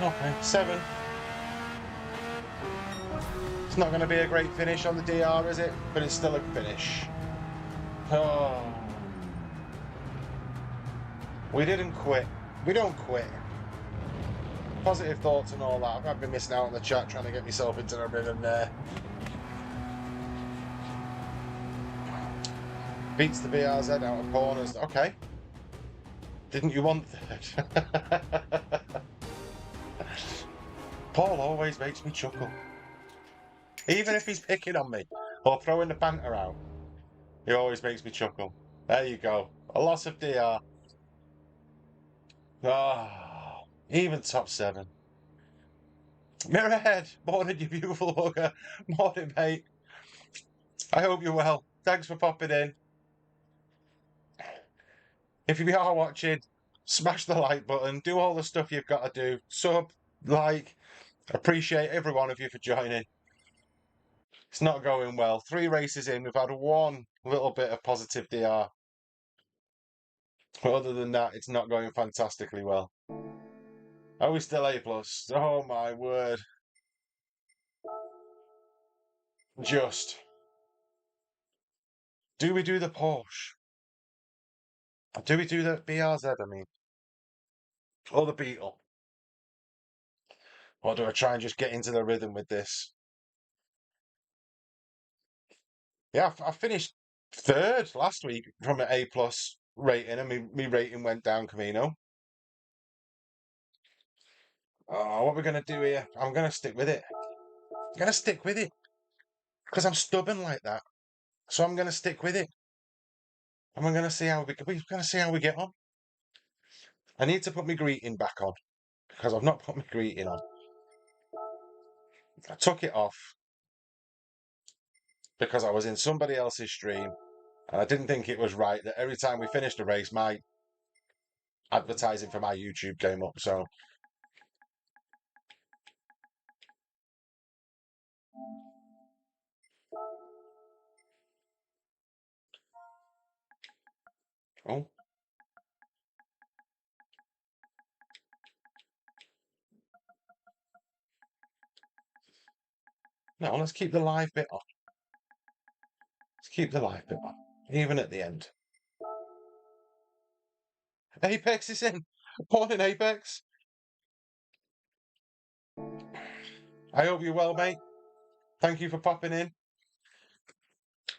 Okay, 7. It's not going to be a great finish on the DR, is it? But it's still a finish. Oh. We didn't quit. We don't quit. Positive thoughts and all that. I've been missing out on the chat trying to get myself into the rhythm there. Beats the BRZ out of corners. Okay. Didn't you want that? Paul always makes me chuckle. Even if he's picking on me or throwing the banter out, he always makes me chuckle. There you go. A loss of DR. Ah. Even top 7. Mirrorhead, morning, you beautiful hugger. Morning, mate. I hope you're well. Thanks for popping in. If you are watching, smash the like button. Do all the stuff you've got to do. Sub, like. Appreciate every one of you for joining. It's not going well. 3 races in, we've had one little bit of positive DR. But other than that, it's not going fantastically well. Are we still A+? Oh my word. Just. Do we do the Porsche? Do we do the BRZ, I mean? Or the Beetle? Or do I try and just get into the rhythm with this? Yeah, I finished 3rd last week from an A+ rating, and my rating went down, Camino. Oh, what we're going to do here? I'm going to stick with it. I'm going to stick with it. Because I'm stubborn like that. So I'm going to stick with it. And we're going to see how we're going to see how we get on. I need to put my greeting back on. Because I've not put my greeting on. I took it off. Because I was in somebody else's stream. And I didn't think it was right that every time we finished a race, my advertising for my YouTube came up. So oh. No, let's keep the live bit on. Let's keep the live bit on. Even at the end. Apex is in. Morning, Apex. I hope you're well, mate. Thank you for popping in.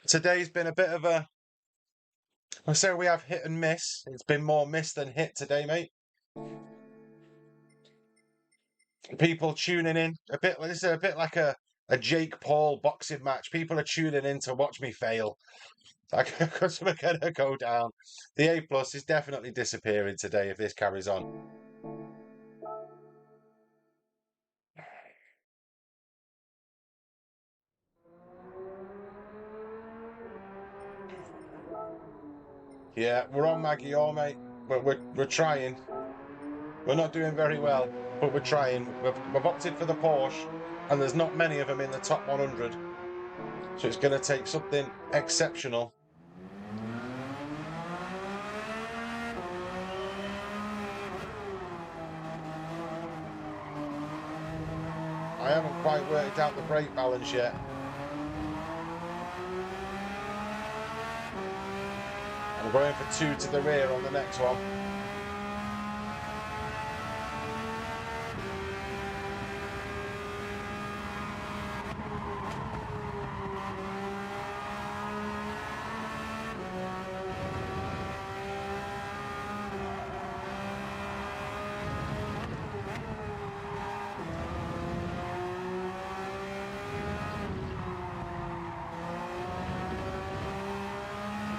Today's been a bit of a... I say we have hit and miss. It's been more miss than hit today, mate. People tuning in. This is a bit like a Jake Paul boxing match. People are tuning in to watch me fail. Because we're going to go down. The A+ is definitely disappearing today if this carries on. Yeah, we're on Maggie Orr, mate. We're trying. We're not doing very well, but we're trying. We've opted for the Porsche, and there's not many of them in the top 100. So it's going to take something exceptional. I haven't quite worked out the brake balance yet. I'm going for 2 to the rear on the next one.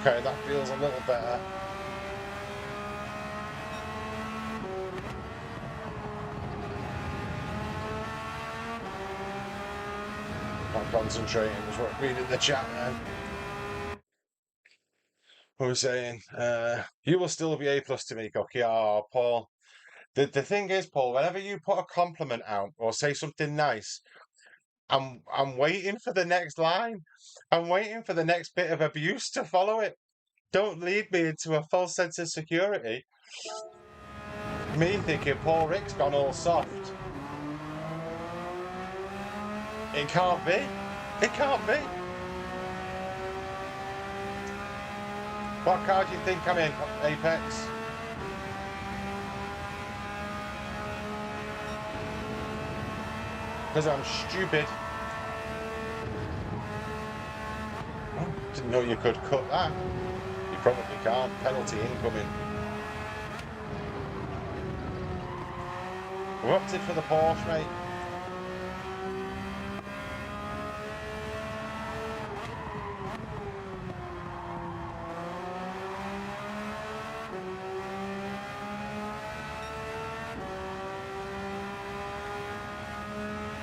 Okay, that feels a little better. Not concentrating, was reading the chat then. Who was saying, you will still be A+ to me, Cocky. Oh, Paul. The thing is, Paul, whenever you put a compliment out or say something nice, I'm waiting for the next line. I'm waiting for the next bit of abuse to follow it. Don't lead me into a false sense of security. Me thinking Paul Rick's gone all soft. It can't be. It can't be. What car do you think I'm in, Apex? Because I'm stupid. Oh, didn't know you could cut that. You probably can't. Penalty incoming. We're opted for the Porsche, mate.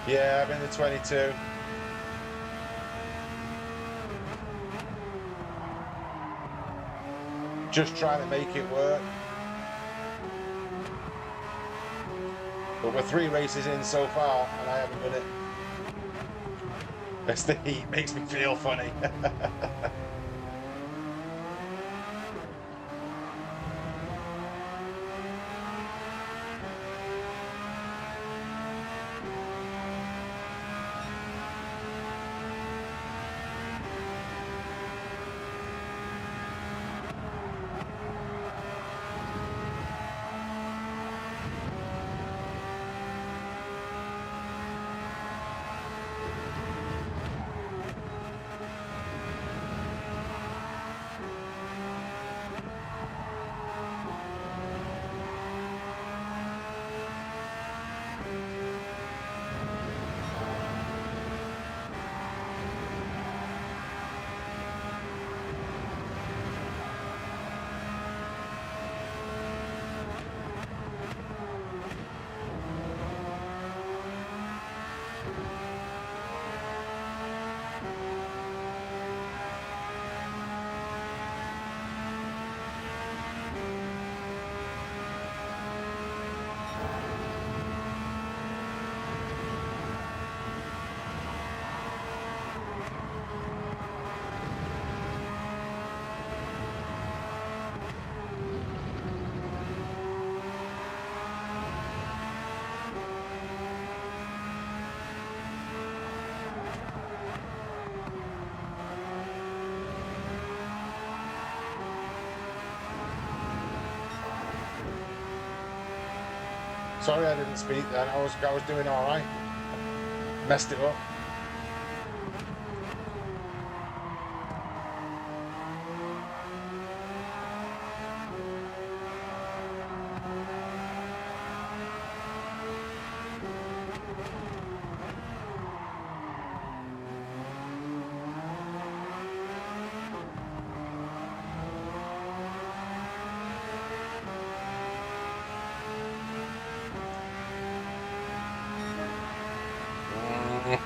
Yeah, I'm in the 22. Just trying to make it work. But we're 3 races in so far, and I haven't done it. It's the heat, makes me feel funny. Sorry I didn't speak then. I was doing all right. Messed it up. Mm,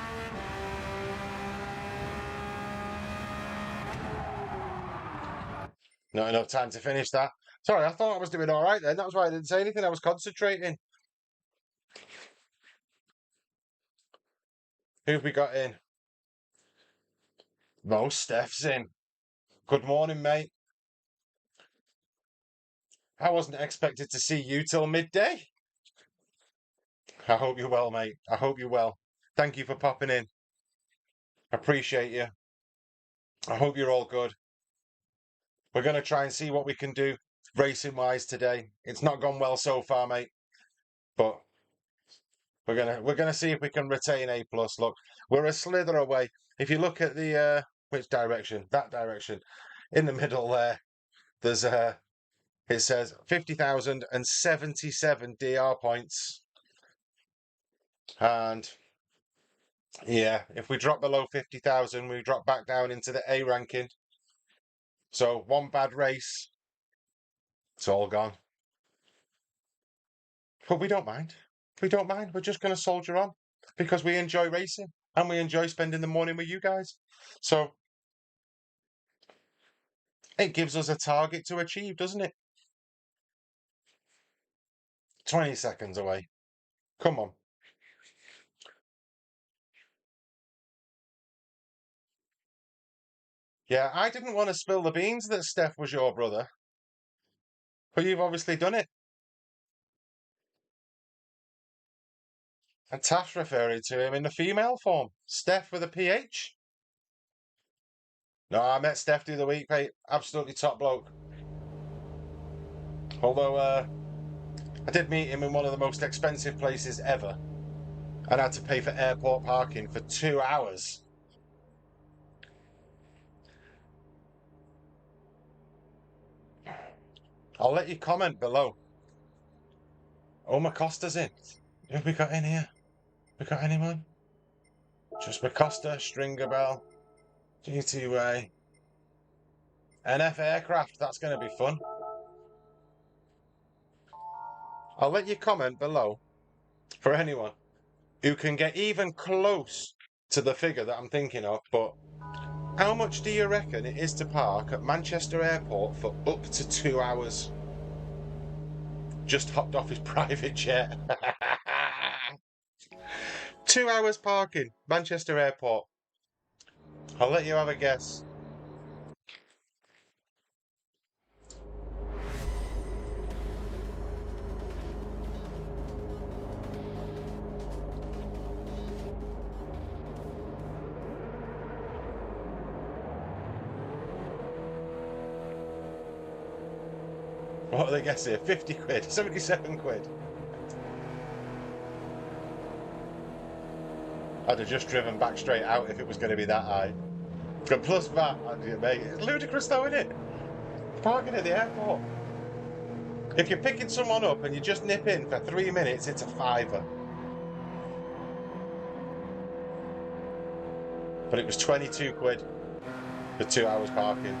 Not enough time to finish that. Sorry, I thought I was doing all right then. That was why I didn't say anything. I was concentrating. Who've we got in? Mo Steph's in. Good morning, mate. I wasn't expected to see you till midday. I hope you're well, mate. I hope you're well. Thank you for popping in. Appreciate you. I hope you're all good. We're going to try and see what we can do racing wise today. It's not gone well so far, mate, but we're gonna see if we can retain A plus. Look, we're a slither away. If you look at the which direction? That direction. In the middle there, there's it says 50,077 DR points. And yeah, if we drop below 50,000, we drop back down into the A ranking. So one bad race, it's all gone. But we don't mind. We don't mind. We're just going to soldier on because we enjoy racing and we enjoy spending the morning with you guys. So it gives us a target to achieve, doesn't it? 20 seconds away. Come on. Yeah, I didn't want to spill the beans that Steph was your brother, but you've obviously done it. And Taff's referring to him in the female form. Steph with a PH. No, I met Steph the other week, mate. Absolutely top bloke. Although I did meet him in one of the most expensive places ever and had to pay for airport parking for 2 hours. I'll let you comment below. Oh, Costa's in. Who have we got in here? We got anyone? Just Costa, Stringer Bell, GTWay, NF Aircraft. That's going to be fun. I'll let you comment below for anyone. who can get even close to the figure that I'm thinking of, but how much do you reckon it is to park at Manchester Airport for up to 2 hours? Just hopped off his private jet. 2 hours parking, Manchester Airport. I'll let you have a guess. What do they guess here? 50 quid, 77 quid. I'd have just driven back straight out if it was going to be that high. But plus that, mate, it's ludicrous though, isn't it? Parking at the airport. If you're picking someone up and you just nip in for 3 minutes, it's a fiver. But it was 22 quid for 2 hours parking.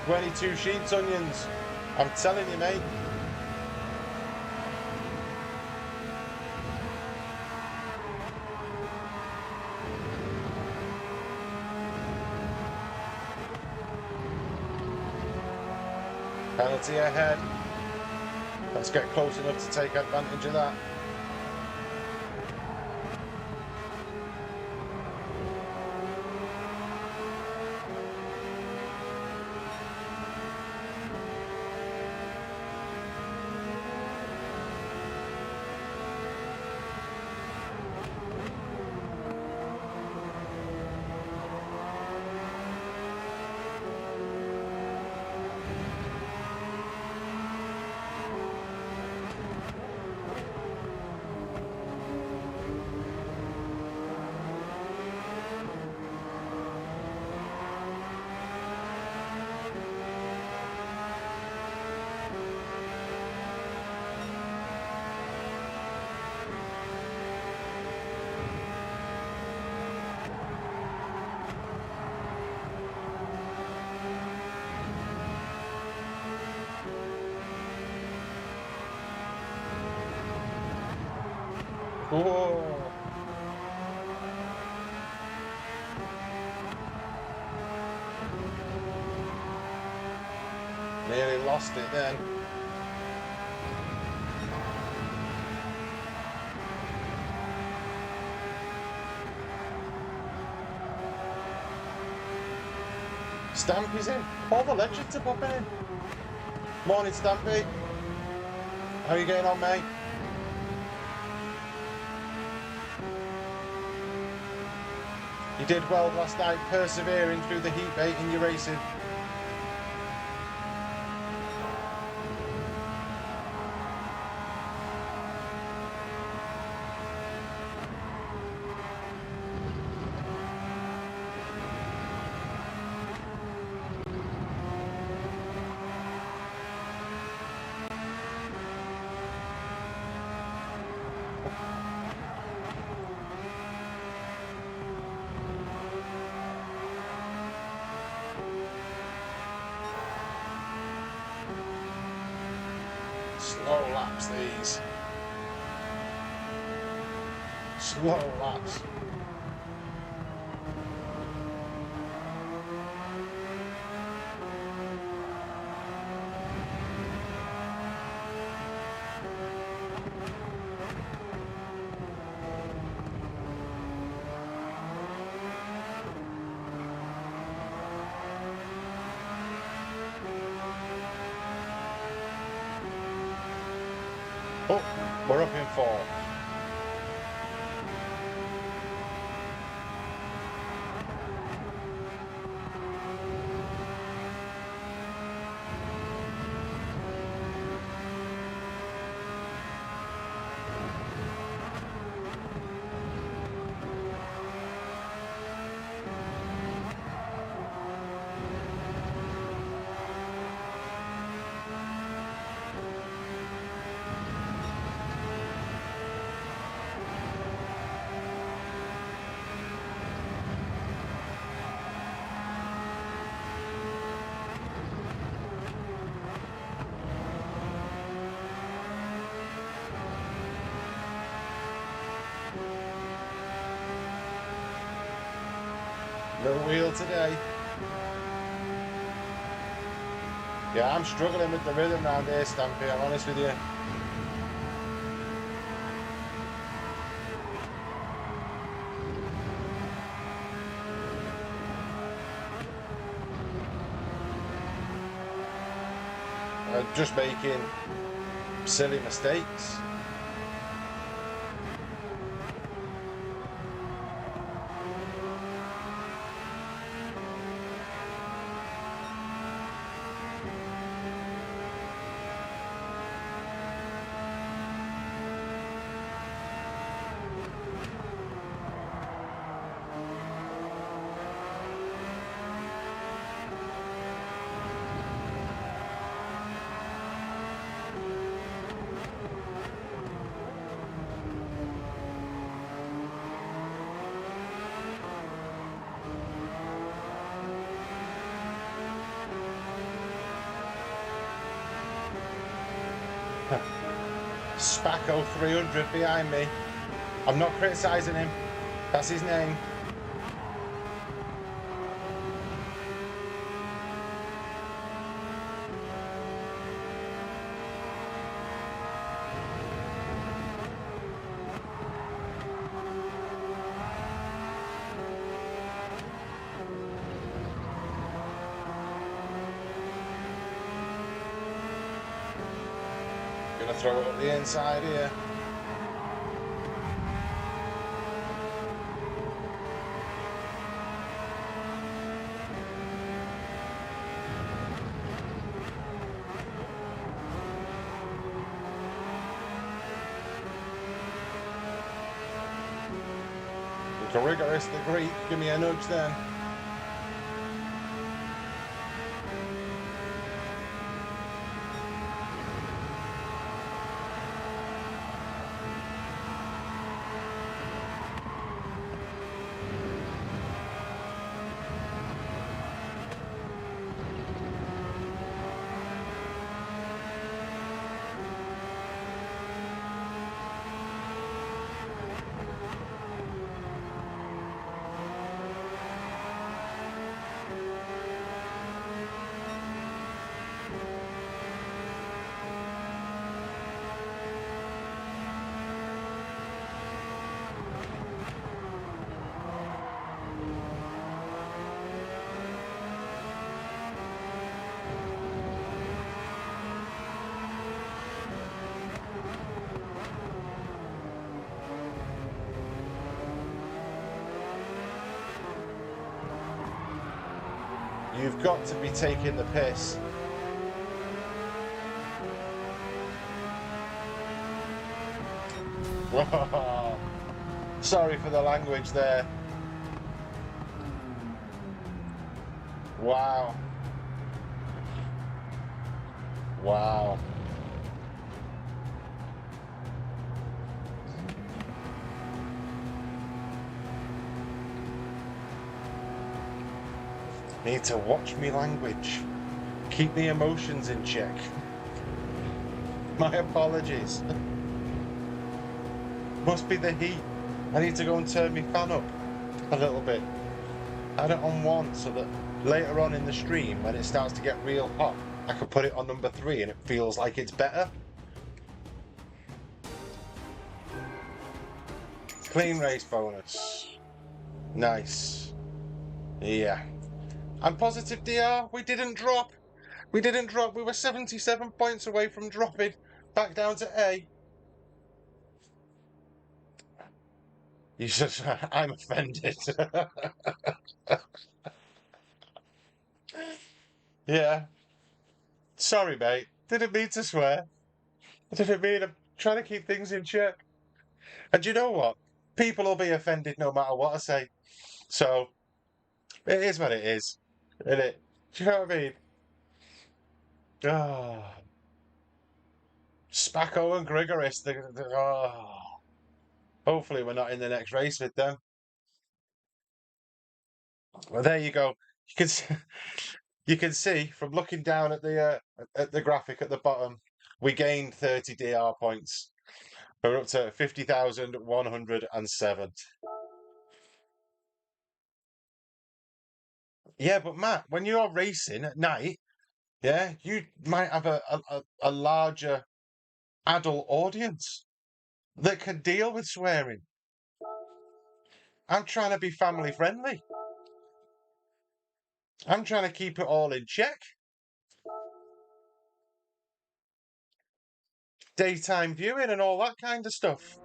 "22 sheets, onions. I'm telling you, mate." Penalty ahead. Let's get close enough to take advantage of that. Whoa. Nearly lost it then. Stampy's in. All the legends are popping in. Morning, Stampy. How are you getting on, mate? You did well last night, persevering through the heat, mate, in your racing. Slow laps, these. Slow laps. 4. No wheel today. Yeah, I'm struggling with the rhythm around here, Stampy, I'm honest with you. I'm just making silly mistakes. Spacco 300 behind me. I'm not criticising him. That's his name. Gonna throw it up the inside here. Rigorous the Greek, give me a nudge then. You've got to be taking the piss. Sorry for the language there. Wow. Wow. Need to watch me language. Keep the emotions in check. My apologies. Must be the heat. I need to go and turn my fan up a little bit. Add it on 1 so that later on in the stream, when it starts to get real hot, I can put it on number 3 and it feels like it's better. Clean race bonus. Nice. Yeah. I'm positive, DR, we didn't drop. We didn't drop. We were 77 points away from dropping back down to A. You just, I'm offended. Yeah. Sorry, mate. Didn't mean to swear. I didn't mean. I'm trying to keep things in check. And you know what? People will be offended no matter what I say. So it is what it is. Isn't it? Do you know what I mean? Ah, Spacco and Grigoris. Hopefully we're not in the next race with them. Well, there you go. You can you can see from looking down at the graphic at the bottom, we gained 30 DR points. We're up to 50,107. Yeah, but Matt, when you're racing at night, yeah, you might have a larger adult audience that can deal with swearing. I'm trying to be family friendly. I'm trying to keep it all in check. Daytime viewing and all that kind of stuff.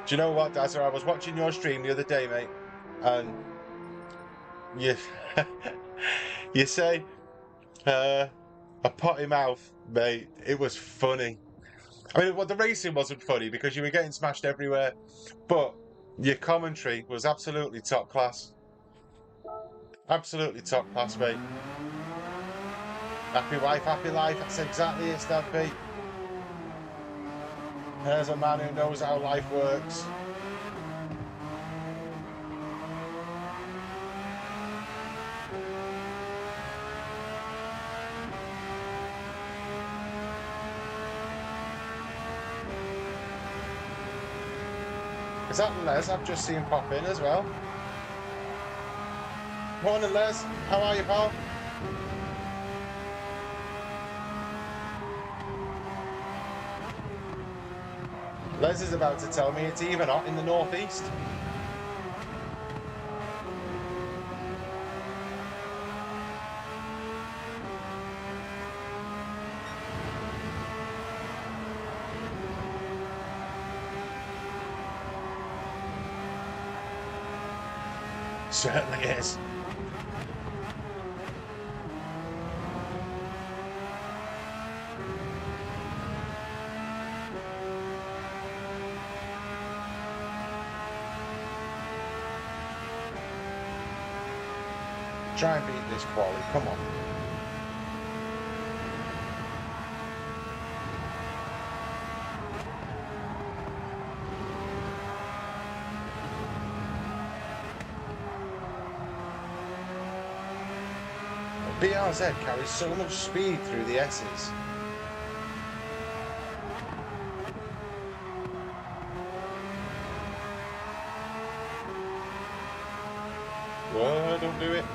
Do you know what, Dazza? I was watching your stream the other day, mate, and you you say a potty mouth, mate. It was funny. I mean, well, the racing wasn't funny because you were getting smashed everywhere, but your commentary was absolutely top class. Absolutely top class, mate. Happy wife, happy life. That's exactly it, Stampy. There's a man who knows how life works. Is that Les? I've just seen pop in as well. Morning, Les. How are you, pal? Les is about to tell me it's even hot in the northeast. Certainly is. Try and beat this quali. Come on. BRZ carries so much speed through the S's. Whoa, don't do it.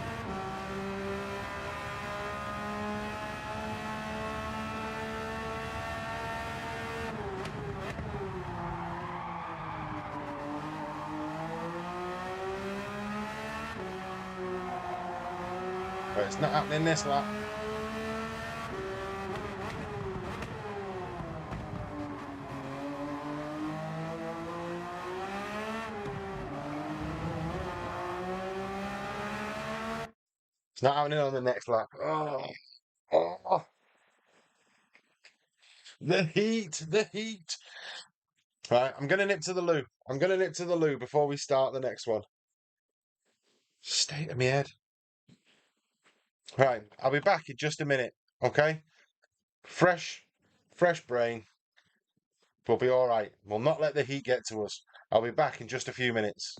But it's not happening this lap. It's not happening on the next lap. Oh, the heat, the heat. Right, I'm going to nip to the loo. I'm going to nip to the loo before we start the next one. State of my head. Right, I'll be back in just a minute, okay? Fresh brain. We'll be all right. We'll not let the heat get to us. I'll be back in just a few minutes.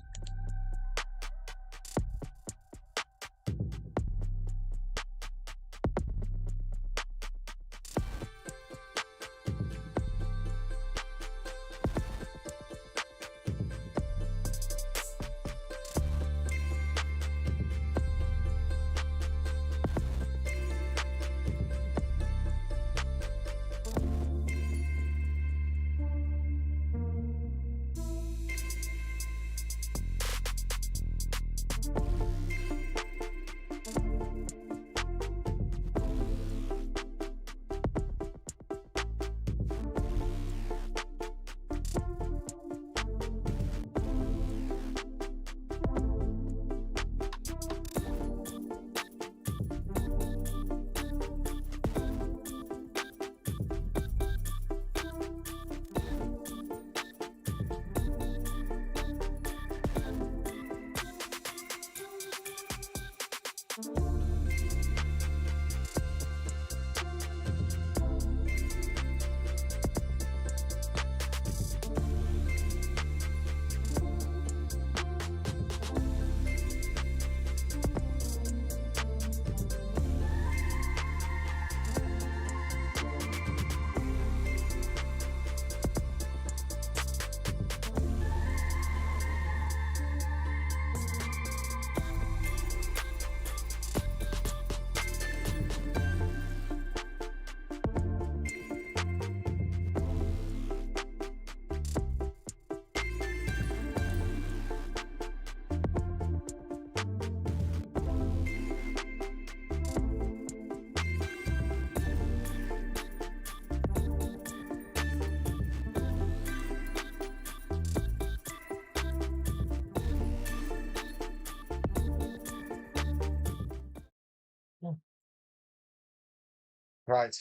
Right,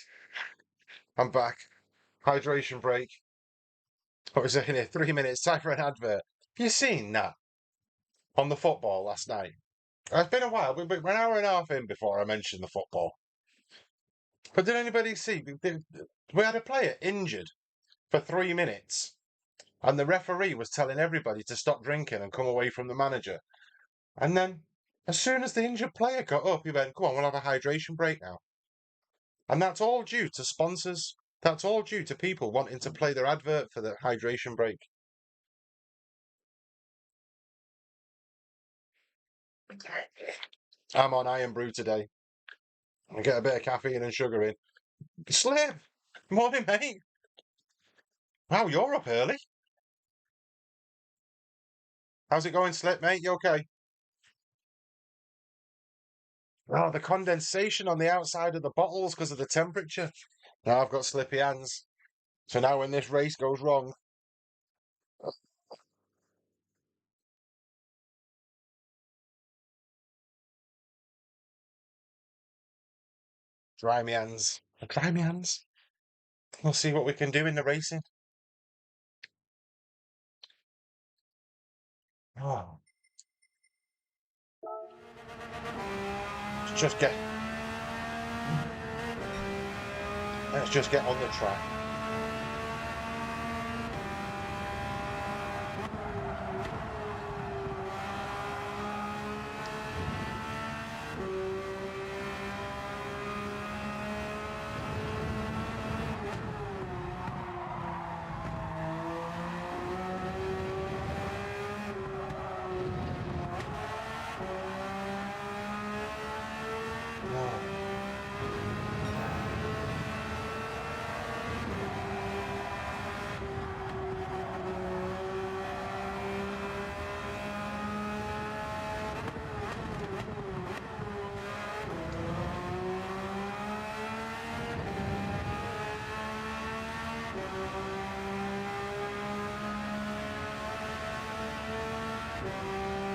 I'm back. Hydration break. What was it in here? 3 minutes. Time for an advert. Have you seen that on the football last night? It's been a while. We're an hour and a half in before I mentioned the football. But did anybody see? We had a player injured for 3 minutes, and the referee was telling everybody to stop drinking and come away from the manager. And then, as soon as the injured player got up, he went, "Come on, we'll have a hydration break now." And that's all due to sponsors. That's all due to people wanting to play their advert for the hydration break. I'm on Iron Brew today. I get a bit of caffeine and sugar in. Slip! Morning, mate. Wow, you're up early. How's it going, Slip, mate? You okay? Oh, the condensation on the outside of the bottles because of the temperature. Now I've got slippy hands. So now when this race goes wrong, dry me hands. Dry me hands. We'll see what we can do in the racing. Oh, let's just get let's just get on the track. Oh.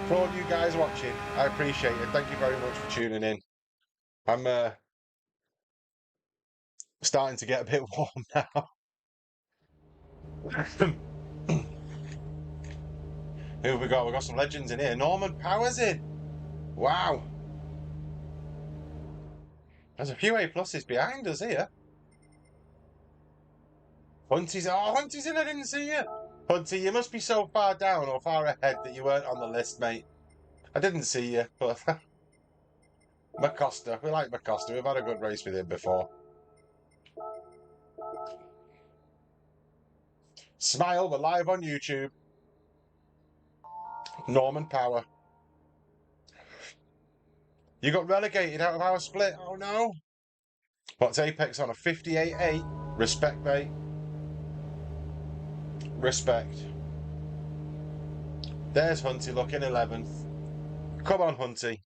For all you guys watching, I appreciate it. Thank you very much for tuning in. I'm starting to get a bit warm now. Who have we got? We've got some legends in here. Norman Power's in. Wow. There's a few A pluses behind us here. Hunty's in, I didn't see you. Hunty, you must be so far down or far ahead that you weren't on the list, mate. I didn't see you, but Macosta, we like Macosta. We've had a good race with him before. Smile, we're live on YouTube. Norman Power. You got relegated out of our split. Oh no. What's Apex on a 58-8? Respect, mate. Respect. There's Hunty looking 11th. Come on, Hunty.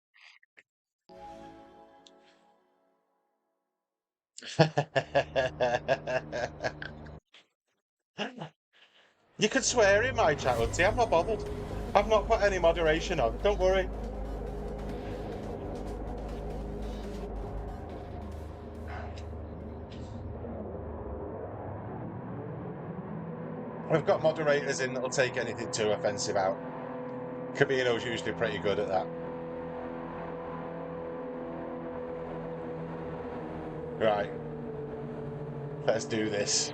You could swear in my chat, Hunty. I'm not bothered. I've not put any moderation on. Don't worry. We've got moderators in that'll take anything too offensive out. Camino's usually pretty good at that. Right. Let's do this.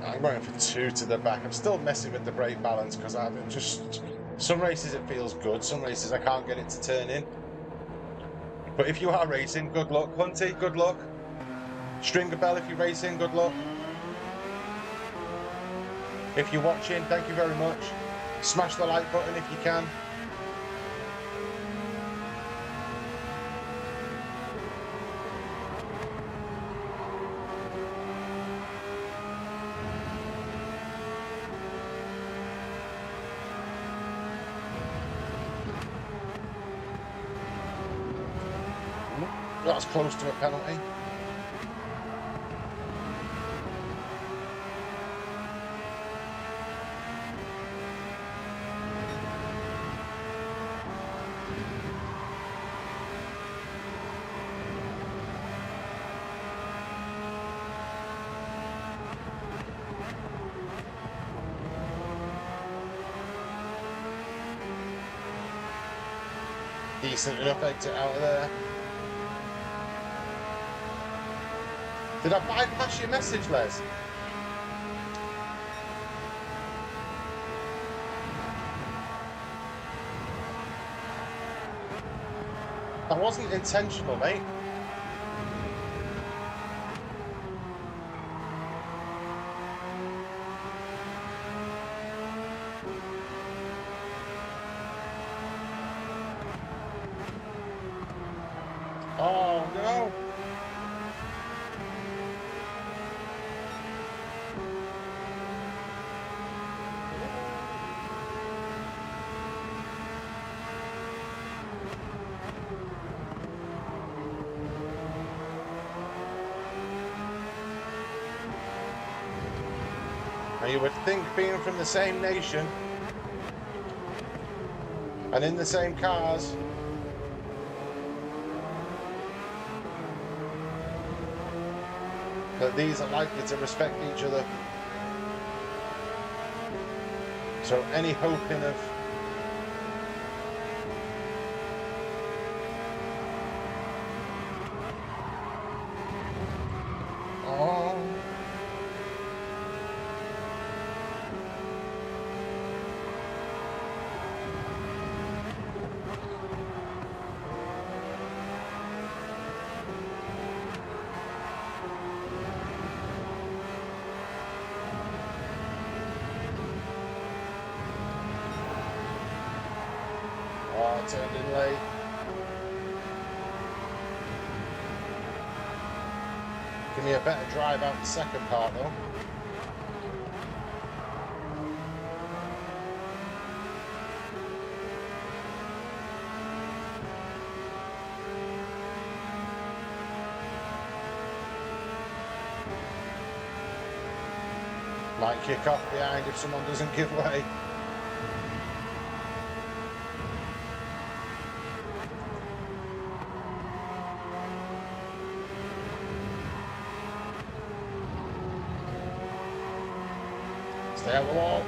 I'm going for 2 to the back. I'm still messing with the brake balance because I'm just... Some races it feels good, some races I can't get it to turn in. But if you are racing, good luck. Hunty, good luck. Stringer Bell, if you're racing, good luck. If you're watching, thank you very much. Smash the like button if you can. That's close to a penalty. decent enough exit out of there. Did I bypass your message, Les? That wasn't intentional, mate. Oh, no. Now you would think, being from the same nation and in the same cars, that these are likely to respect each other. So any hoping of oh, I turned in late. Give me a better drive out the second part though. Might kick off behind if someone doesn't give way. Stay out the wall.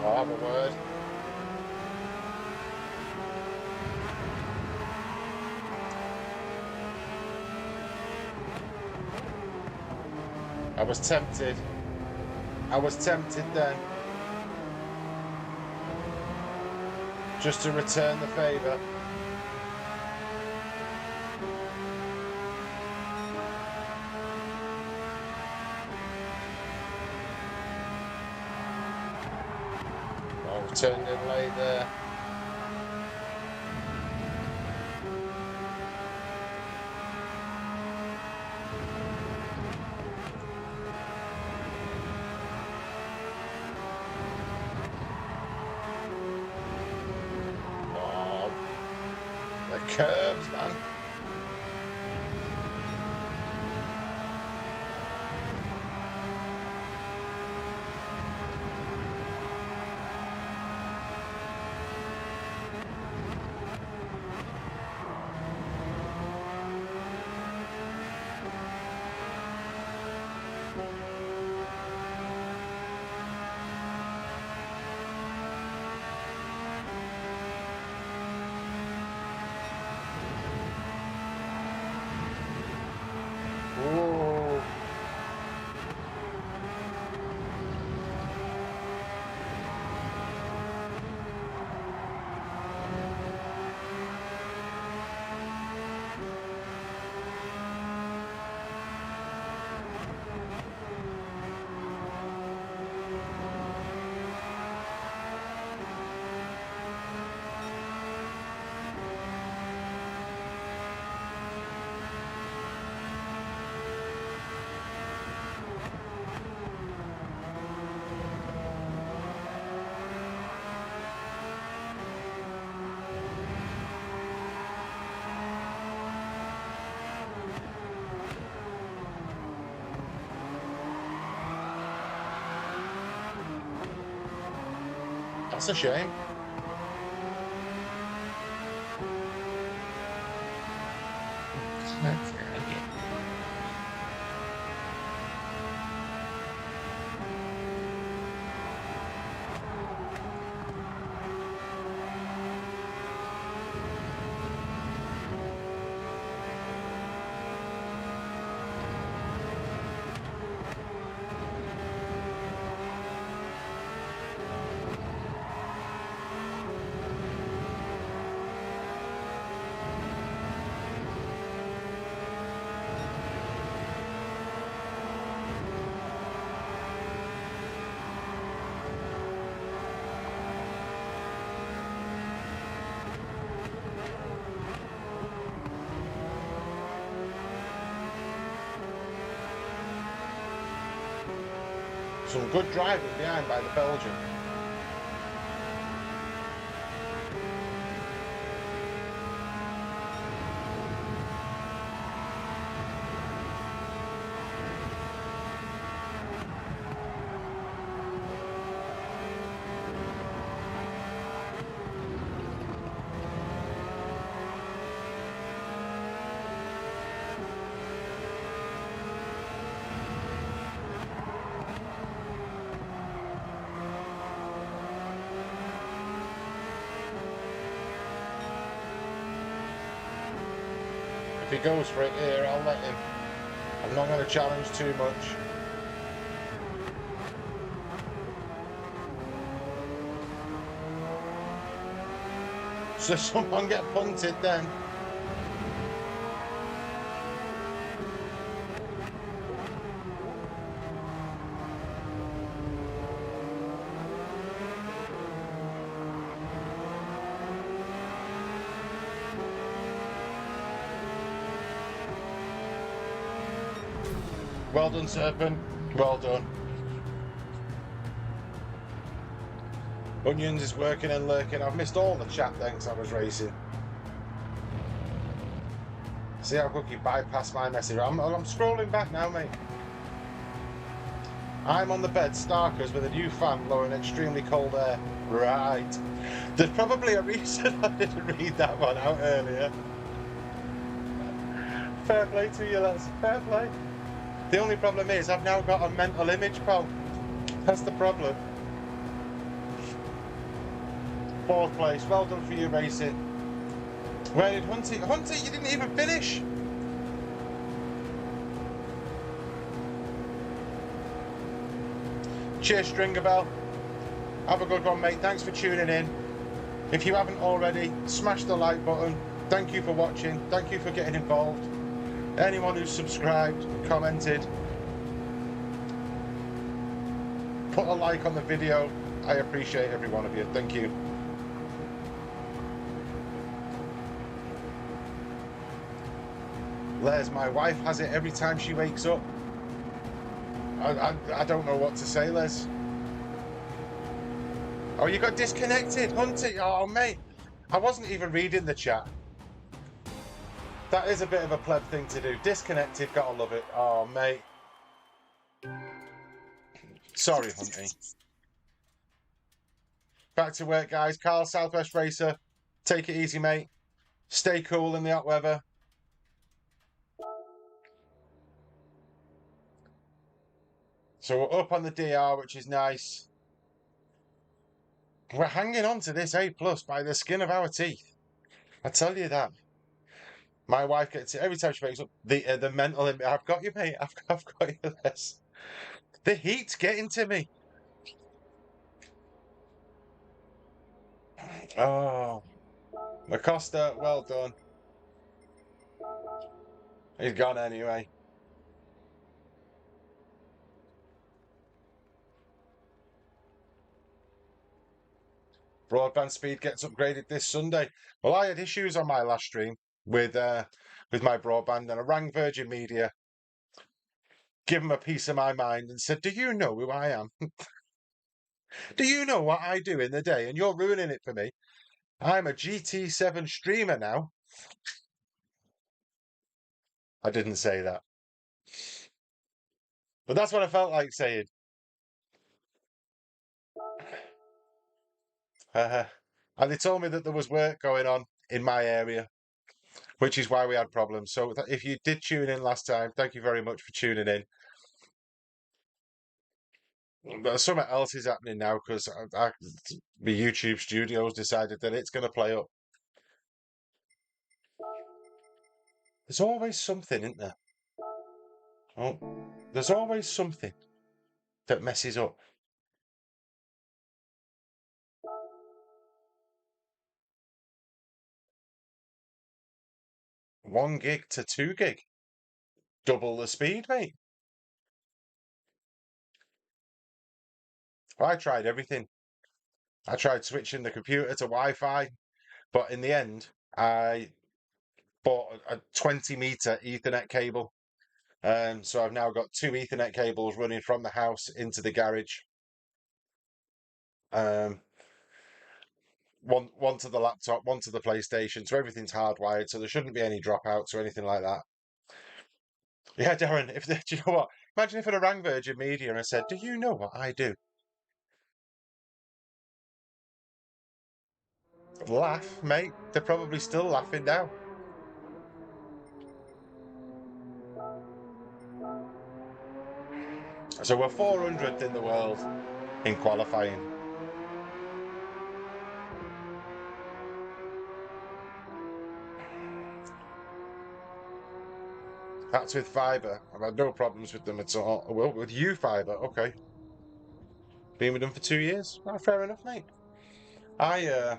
I'll have a word. I was tempted. I was tempted then. Just to return the favour. I turned in late there. Curbs, man. That's a shame. Some good driving behind by the Belgian. If he goes for it here, I'll let him. I'm not going to challenge too much. So someone get punted then. Well done, Serpent. Well done. Onions is working and lurking. I've missed all the chat then because I was racing. See how quick you bypassed my message. I'm scrolling back now, mate. I'm on the bed, Starkers, with a new fan blowing extremely cold air. Right. There's probably a reason I didn't read that one out earlier. Fair play to you, lads. Fair play. The only problem is I've now got a mental image, pal. That's the problem. 4th place. Well done for you, racing. Where did Hunty? Hunty, you didn't even finish. Cheers, Stringer Bell. Have a good one, mate. Thanks for tuning in. If you haven't already, smash the like button. Thank you for watching. Thank you for getting involved. Anyone who's subscribed, commented, put a like on the video. I appreciate every one of you. Thank you. Les, my wife has it every time she wakes up. I don't know what to say, Les. Oh, you got disconnected, Hunty. Oh, mate. I wasn't even reading the chat. That is a bit of a pleb thing to do. Disconnected, gotta love it. Oh, mate. Sorry, Hunty. Back to work, guys. Carl, Southwest Racer. Take it easy, mate. Stay cool in the hot weather. So we're up on the DR, which is nice. We're hanging on to this A+ by the skin of our teeth. I tell you that. My wife gets it every time she wakes up. The mental. I've got you, mate. I've got you. Les. The heat's getting to me. Oh, Acosta, well done. He's gone anyway. Broadband speed gets upgraded this Sunday. Well, I had issues on my last stream with my broadband, and I rang Virgin Media, give them a piece of my mind, and said, "Do you know who I am? Do you know what I do in the day? And you're ruining it for me. I'm a GT7 streamer now." I didn't say that, but that's what I felt like saying. Uh, and they told me that there was work going on in my area, which is why we had problems. So if you did tune in last time, thank you very much for tuning in. But something else is happening now because the YouTube studios decided that it's going to play up. There's always something, isn't there? Oh, there's always something that messes up. 1 gig to 2 gig, double the speed, mate. I tried everything. I tried switching the computer to Wi-Fi, but in the end, I bought a 20-meter Ethernet cable. So I've now got 2 Ethernet cables running from the house into the garage. Um, one to the laptop, one to the PlayStation, so everything's hardwired, so there shouldn't be any dropouts or anything like that. Yeah, Darren, do you know what? Imagine if I'd have rang Virgin Media and I said, "Do you know what I do?" Laugh, mate. They're probably still laughing now. So we're 400th in the world in qualifying. That's with fibre. I've had no problems with them at all. Well, with you fibre, okay. Been with them for 2 years. Oh, fair enough, mate. I uh,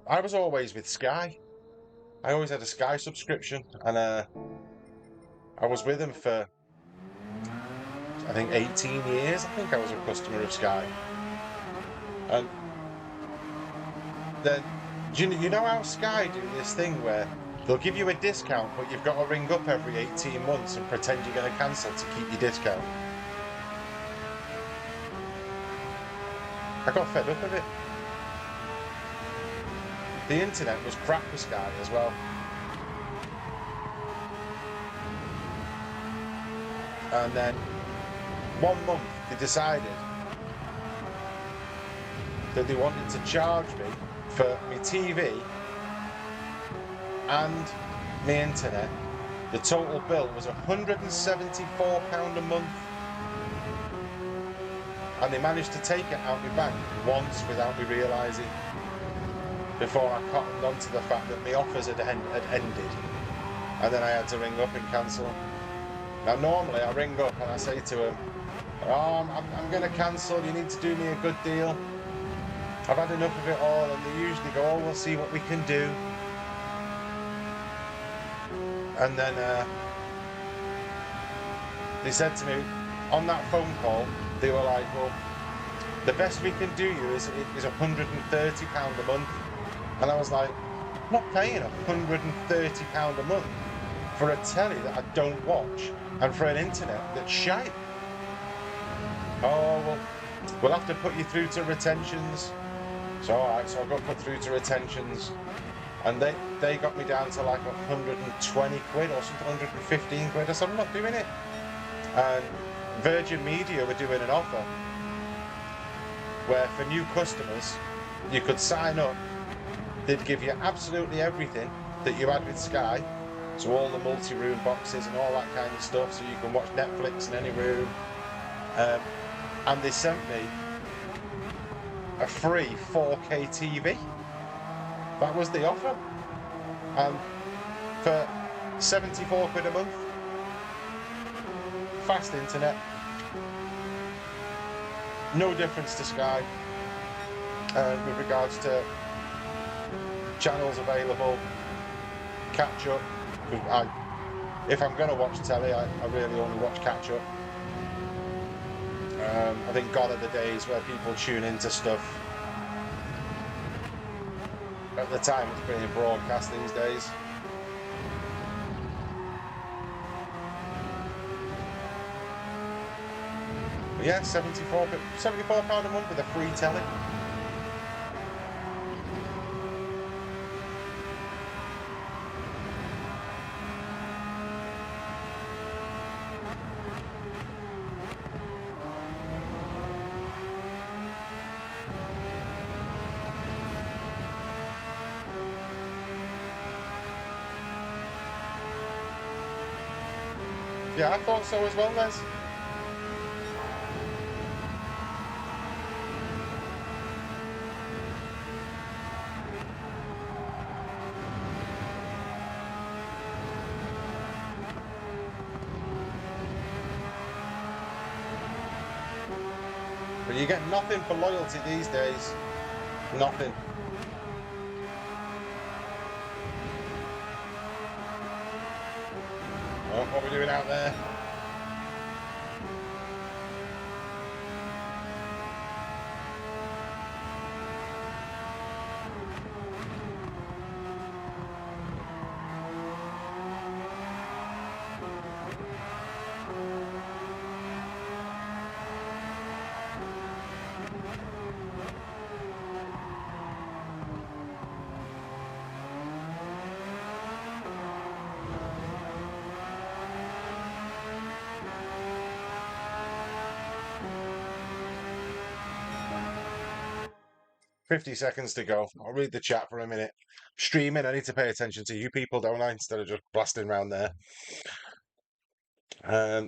I was always with Sky. I always had a Sky subscription, and I was with them for I think 18 years. I think I was a customer of Sky, and then you know how Sky do this thing where they'll give you a discount, but you've got to ring up every 18 months and pretend you're going to cancel to keep your discount. I got fed up of it. The internet was crap for Sky as well. And then 1 month they decided that they wanted to charge me for my TV and my internet. The total bill was £174 a month. And they managed to take it out of my bank once without me realising, before I cottoned on to the fact that my offers had ended. And then I had to ring up and cancel. Now normally I ring up and I say to them, "Oh, I'm going to cancel, you need to do me a good deal. I've had enough of it all," and they usually go, "Oh, we'll see what we can do." And then they said to me on that phone call, they were like, "Well, the best we can do you is £130 a month." And I was like, "I'm not paying £130 a month for a telly that I don't watch and for an internet that's shite." "Oh, well, we'll have to put you through to retentions." So alright, so I got put through to retentions, and they got me down to like 120 quid or something, 115 quid. I said, "I'm not doing it." And Virgin Media were doing an offer where for new customers you could sign up, they'd give you absolutely everything that you had with Sky, so all the multi-room boxes and all that kind of stuff, so you can watch Netflix in any room, and they sent me a free 4K TV. That was the offer, and for 74 quid a month, fast internet, no difference to Sky with regards to channels available, catch up. If I'm going to watch telly, I really only watch catch up. I think gone are the days where people tune into stuff at the time it's being broadcast these days. But yeah, £74 a month with a free telly. Yeah, I thought so as well, Les. But you get nothing for loyalty these days. Nothing. Oh, what are we doing out there? $50 to go. I'll read the chat for a minute. Streaming, I need to pay attention to you people, don't I? Instead of just blasting around there.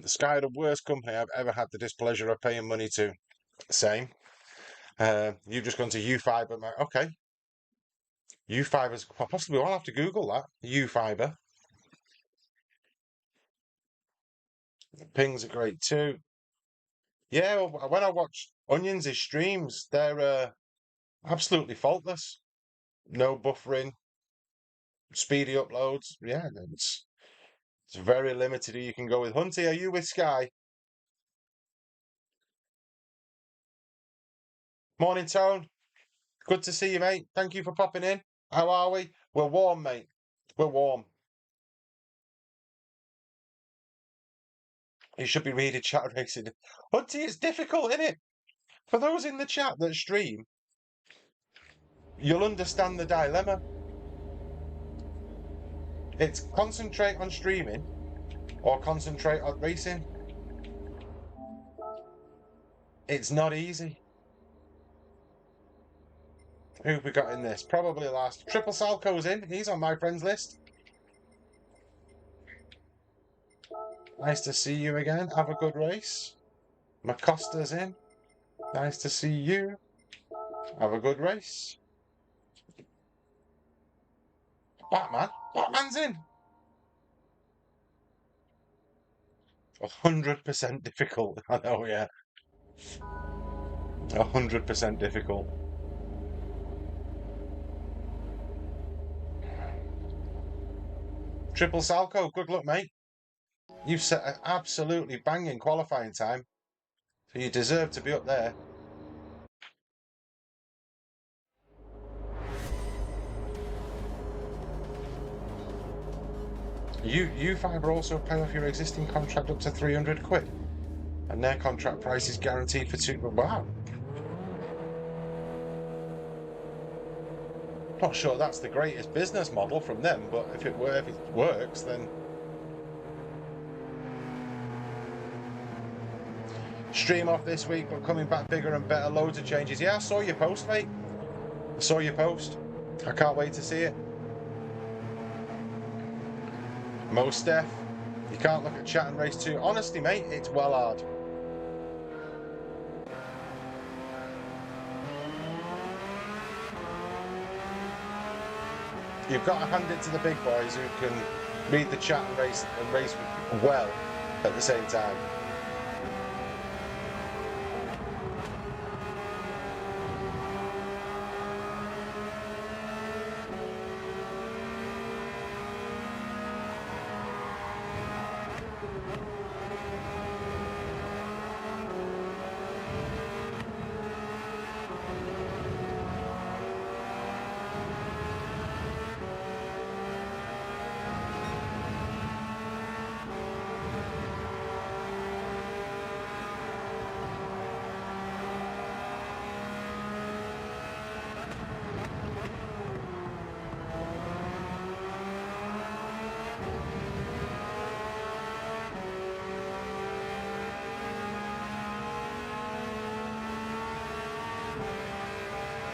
Sky, the worst company I've ever had the displeasure of paying money to. Same. You've just gone to U-Fiber. Okay. U-Fiber's possibly. I'll have to Google that. U-Fiber. Pings are great too. Yeah, well, when I watch Onions' streams, they're absolutely faultless. No buffering, speedy uploads. Yeah, it's very limited who you can go with. Hunty, are you with Sky? Morning, Tone. Good to see you, mate. Thank you for popping in. How are we? We're warm, mate. We're warm. You should be reading chat racing. Hunty, it's difficult, isn't it? For those in the chat that stream, you'll understand the dilemma. It's concentrate on streaming or concentrate on racing. It's not easy. Who have we got in this? Probably last. Triple Salco's in. He's on my friends list. Nice to see you again. Have a good race. Macosta's in. Nice to see you. Have a good race. Batman. Batman's in. 100% difficult. I know, yeah. 100% difficult. Triple Salco, good luck, mate. You've set an absolutely banging qualifying time, so you deserve to be up there. U-Fiber also pay off your existing contract up to 300 quid, and their contract price is guaranteed for 2. Wow. Not sure that's the greatest business model from them, but if it works, then stream off this week, but coming back bigger and better. Loads of changes. Yeah, I saw your post, mate. I saw your post. I can't wait to see it. Most Steph, you can't look at chat and race too. Honestly, mate, it's well hard. You've got to hand it to the big boys who can read the chat and race well at the same time.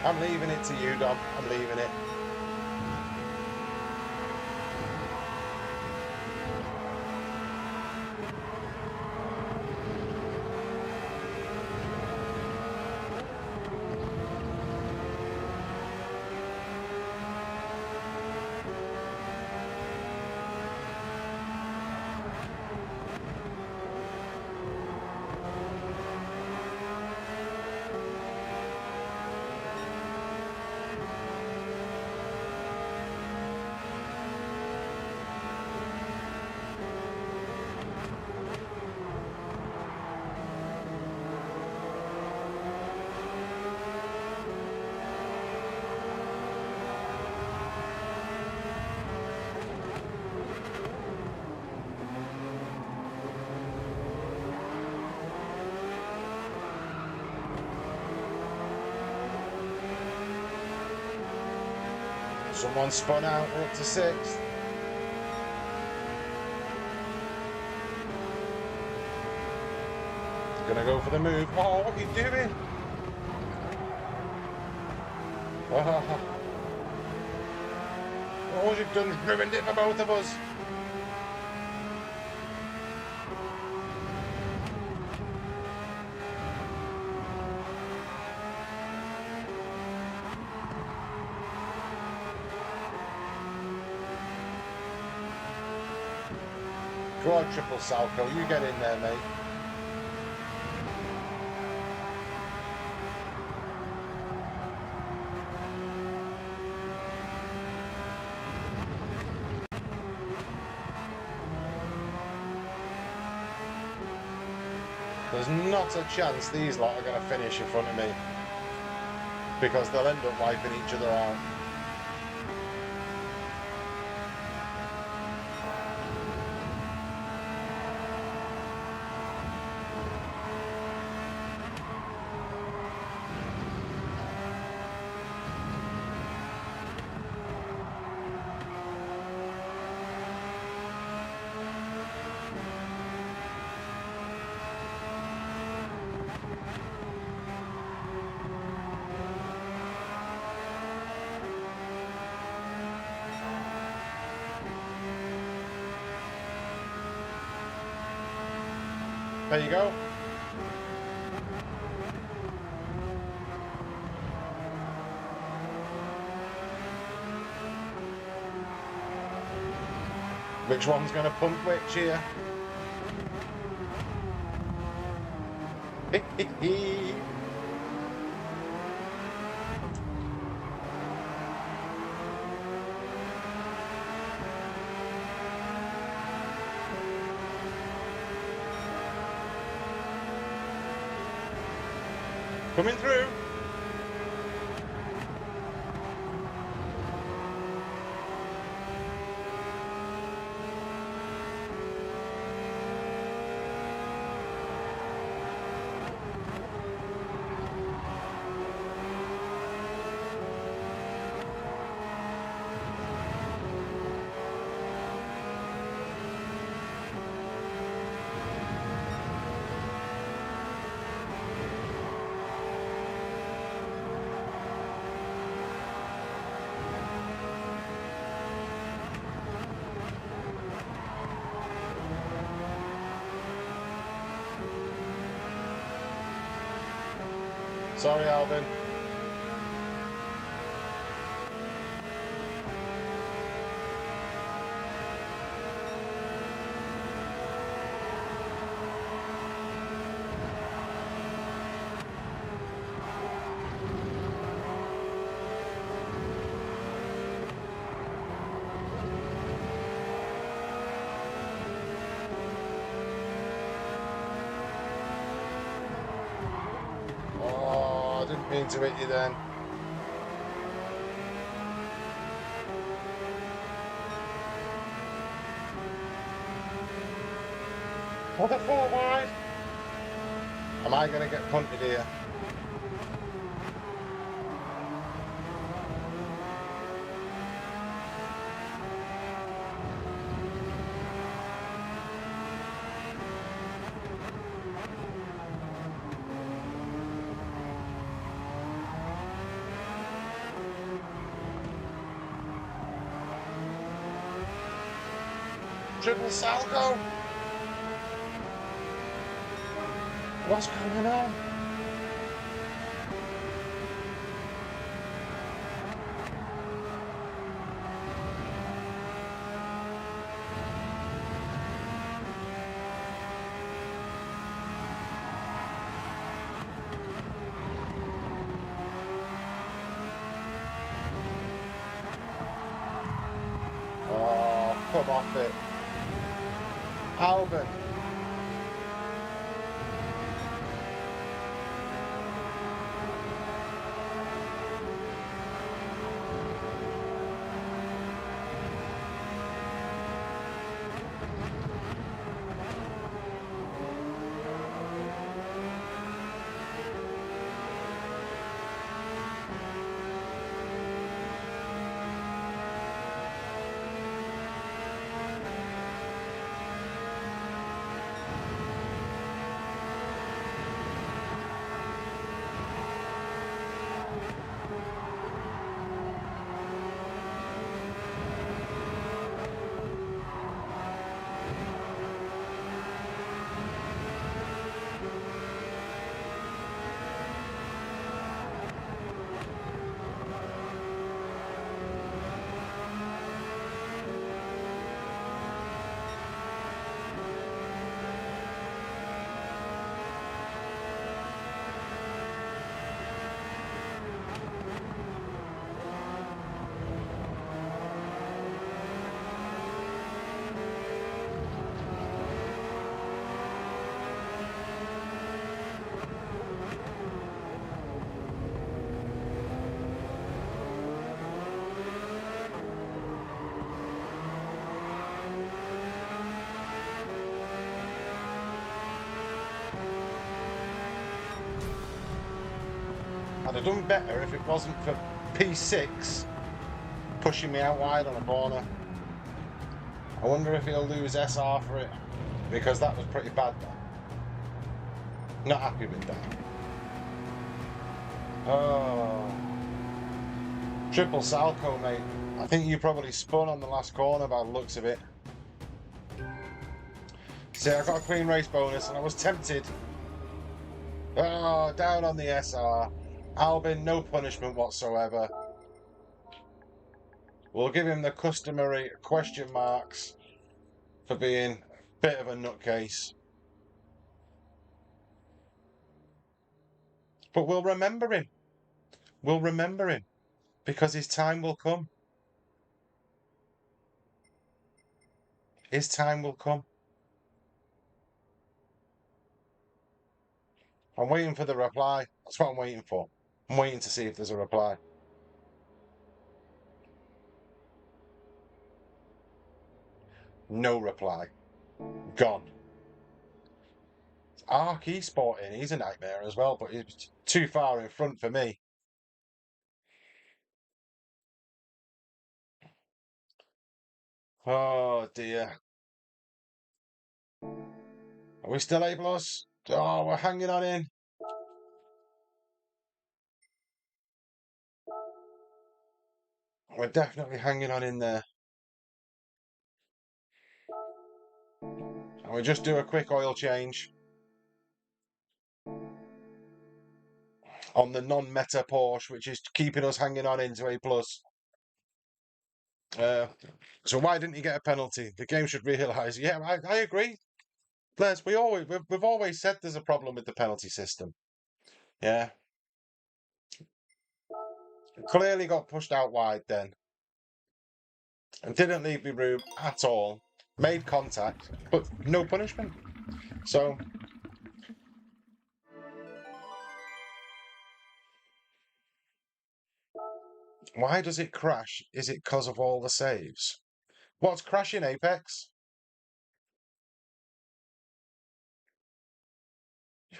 I'm leaving it to you, Dom. I'm leaving it. Someone spun out. We're up to 6th. Gonna go for the move. Oh, what are you doing? Oh, all you've done is ruined it for both of us. Go on, Triple Salco. You get in there, mate. There's not a chance these lot are going to finish in front of me, because they'll end up wiping each other out. There you go. Which one's going to punt which here? Coming through. Sorry, Alvin. Didn't mean to hit you then. What the 4 wide? Am I going to get punted here? Triple Salco! What's going on? Oh, come off it. Alvin. I'd have done better if it wasn't for P6 pushing me out wide on a corner. I wonder if he'll lose SR for it, because that was pretty bad then. Not happy with that. Oh. Triple Salco, mate. I think you probably spun on the last corner by the looks of it. See, I got a clean race bonus and I was tempted. Oh, down on the SR. Albin, no punishment whatsoever. We'll give him the customary question marks for being a bit of a nutcase. But we'll remember him. We'll remember him. Because his time will come. His time will come. I'm waiting for the reply. That's what I'm waiting for. I'm waiting to see if there's a reply. No reply. Gone. Arc Esporting, he's a nightmare as well, but he's too far in front for me. Oh dear. Are we still A plus? Oh, we're hanging on in. We're definitely hanging on in there. And we just do a quick oil change on the non-meta Porsche, which is keeping us hanging on into A plus. So why didn't he get a penalty? The game should realise. Yeah, I agree. Les, we've always said there's a problem with the penalty system. Yeah. Clearly got pushed out wide then. And didn't leave me room at all. Made contact, but no punishment. So why does it crash? Is it because of all the saves? What's crashing, Apex?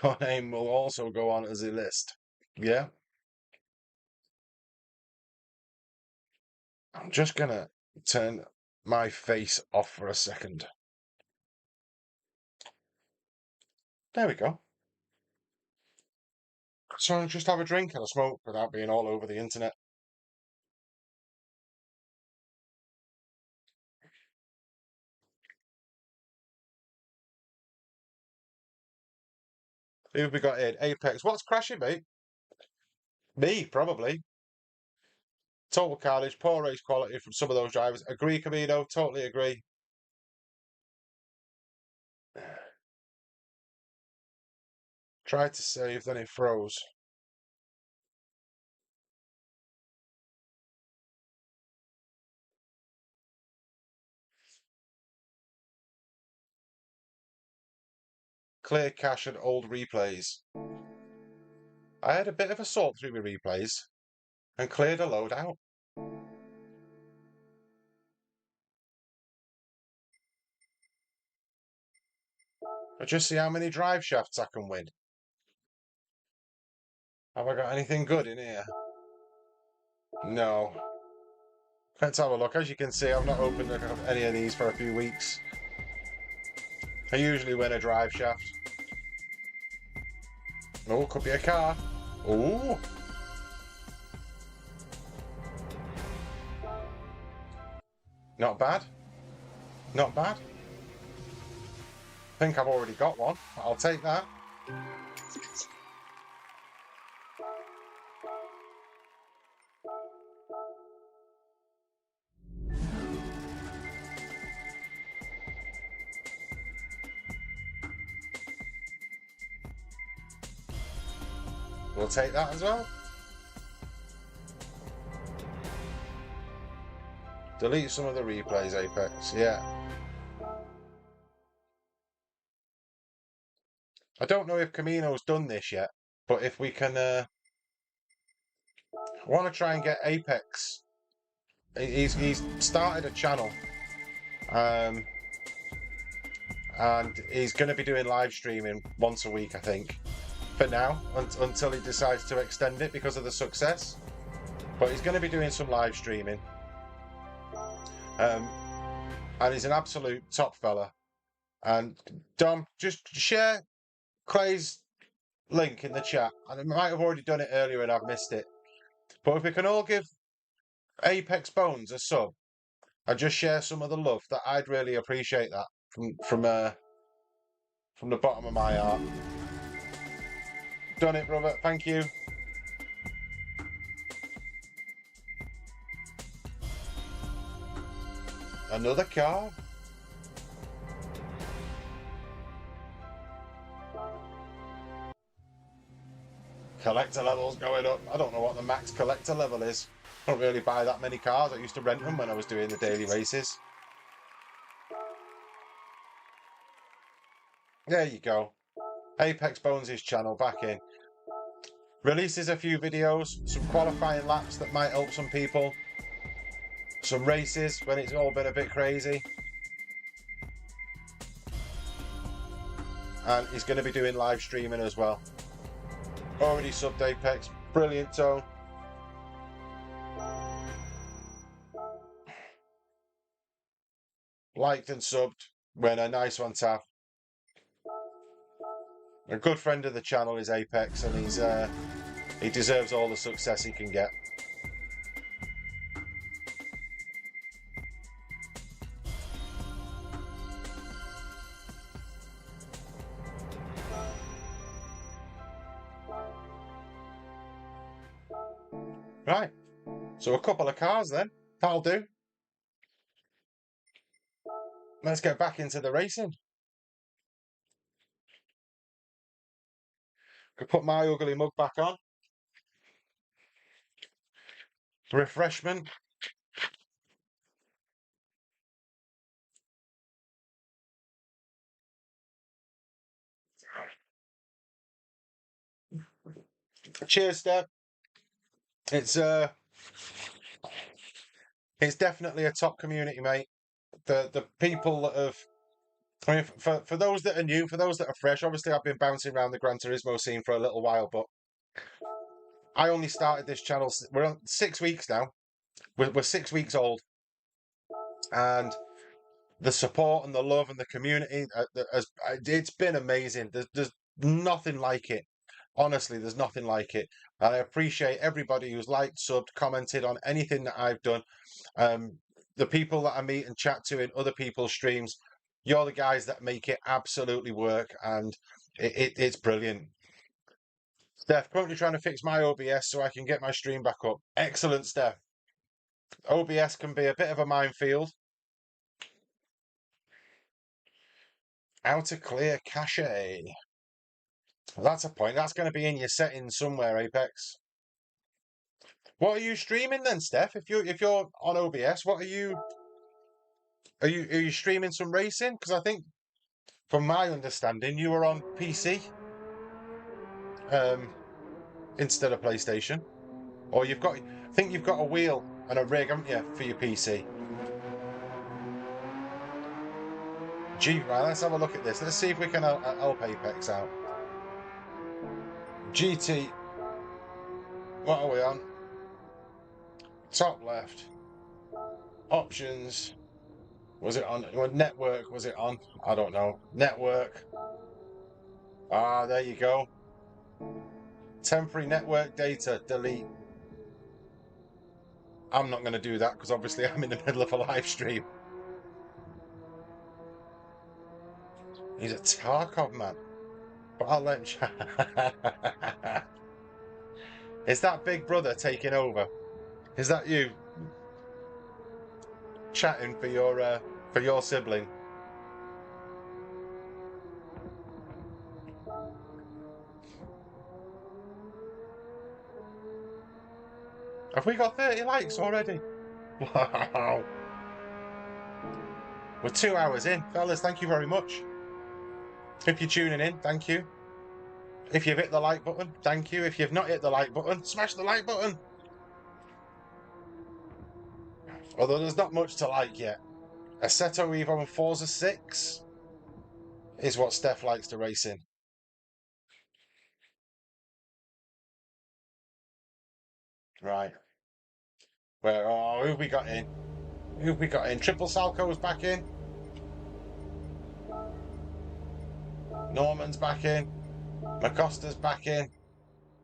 Your name will also go on as a list. Yeah. I'm just gonna turn my face off for a second. There we go. So just have a drink and a smoke without being all over the internet. Who have we got in? Apex. What's crashing, mate? Me, probably. Total carnage, poor race quality from some of those drivers. Agree, Camino. Totally agree. Tried to save, then it froze. Clear cache and old replays. I had a bit of a sort through my replays and cleared a load out. I just see how many drive shafts I can win. Have I got anything good in here? No. Let's have a look. As you can see, I've not opened any of these for a few weeks. I usually win a drive shaft. Oh, could be a car. Oh. Not bad. Not bad. I think I've already got one. I'll take that. We'll take that as well. Delete some of the replays, Apex. Yeah. I don't know if Camino's done this yet, but if we can... I want to try and get Apex. He's started a channel. And he's going to be doing live streaming once a week, I think. for now until he decides to extend it because of the success. But he's going to be doing some live streaming. And he's an absolute top fella. And Dom, just share Clay's link in the chat. And I might have already done it earlier and I've missed it. But if we can all give Apex Bones a sub and just share some of the love, that I'd really appreciate that from the bottom of my heart. Done it, brother. Thank you. Another car. Collector levels going up. I don't know what the max collector level is. I don't really buy that many cars. I used to rent them when I was doing the daily races. There you go. Apex Bones' channel back in. Releases a few videos, some qualifying laps that might help some people. Some races when it's all been a bit crazy. And he's going to be doing live streaming as well. Already subbed Apex. Brilliant, Tone. Liked and subbed. When a nice one, Taff. A good friend of the channel is Apex, and he deserves all the success he can get. Right, so a couple of cars then. That'll do. Let's get back into the racing. Could put my ugly mug back on. Refreshment. Cheers, Steph. It's definitely a top community, mate. The people that have, I mean, for those that are new, for those that are fresh, obviously I've been bouncing around the Gran Turismo scene for a little while, but I only started this channel, we're on 6 weeks now. We're 6 weeks old. And the support and the love and the community, it's been amazing. There's nothing like it. Honestly, there's nothing like it. And I appreciate everybody who's liked, subbed, commented on anything that I've done. The people that I meet and chat to in other people's streams, you're the guys that make it absolutely work, and it's brilliant. Steph, currently trying to fix my OBS so I can get my stream back up. Excellent, Steph. OBS can be a bit of a minefield. How to clear cache. Well, that's a point. That's going to be in your settings somewhere, Apex. What are you streaming then, Steph? If you're on OBS, what are you? Are you streaming some racing? Because I think, from my understanding, you were on PC instead of PlayStation, or you've got. I think you've got a wheel and a rig, haven't you, for your PC? Right, let's have a look at this. Let's see if we can help Apex out. GT. What are we on? Top left. Options. Was it on? What network was it on? I don't know. Network. Ah, there you go. Temporary network data. Delete. I'm not going to do that because obviously I'm in the middle of a live stream. He's a Tarkov man. But I'll let him. Is that Big Brother taking over? Is that you chatting for your sibling? Have we got 30 likes already? Wow. We're 2 hours in. Fellas, thank you very much. If you're tuning in, thank you. If you've hit the like button, thank you. If you've not hit the like button, smash the like button. Although there's not much to like yet. Assetto Evo and Forza 6 is what Steph likes to race in. Right. Where? Oh, who've we got in? Who've we got in? Triple Salco's back in. Norman's back in. McCosta's back in.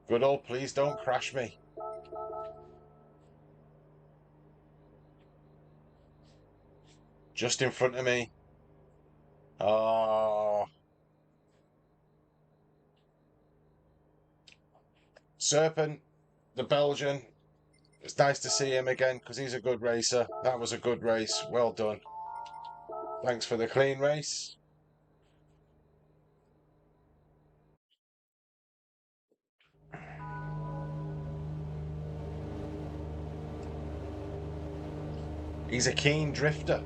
Good old, please don't crash me. Just in front of me. Oh, Serpent, the Belgian. It's nice to see him again because he's a good racer. That was a good race. Well done. Thanks for the clean race. He's a keen drifter.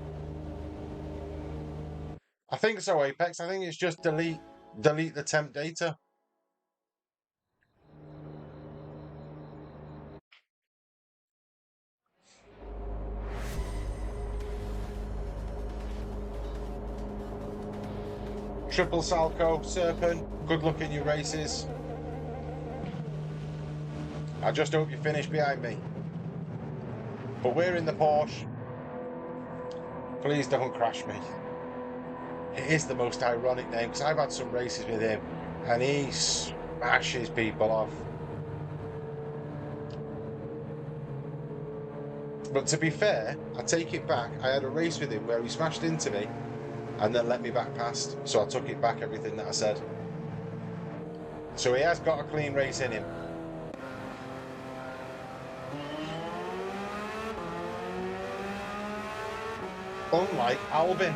I think so, Apex. I think it's just delete the temp data. Triple Salco, Serpent, good luck in your races. I just hope you finish behind me. But we're in the Porsche. Please don't crash me. It is the most ironic name because I've had some races with him and he smashes people off. But to be fair, I take it back. I had a race with him where he smashed into me and then let me back past. So I took it back, everything that I said. So he has got a clean race in him. Unlike Albin.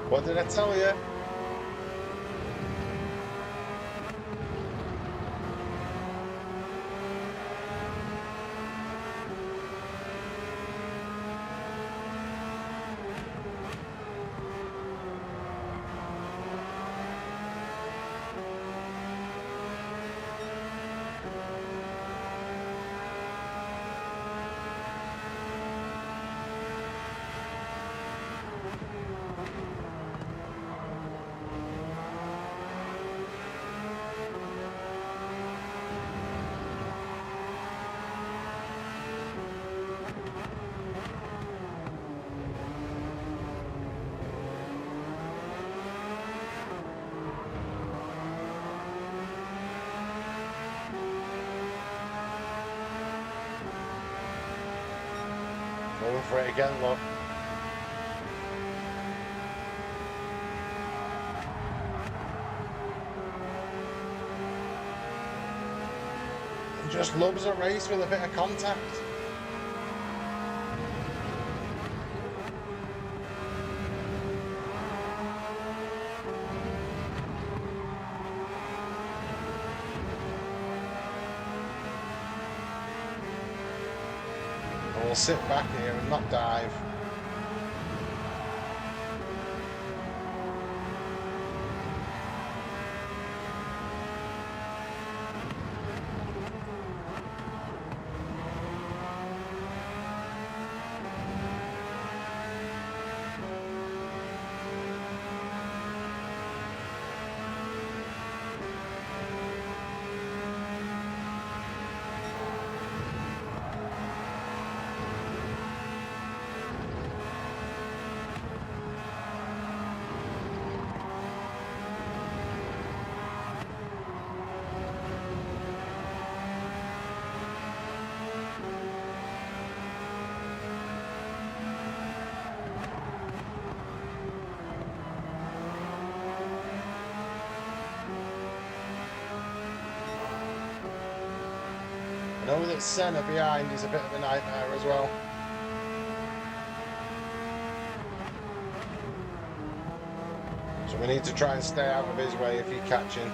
What did I tell you? Going for it again, look. He just loves a race with a bit of contact. And we'll sit back here and not dive. know that Senna behind is a bit of a nightmare as well. So we need to try and stay out of his way if he's catching.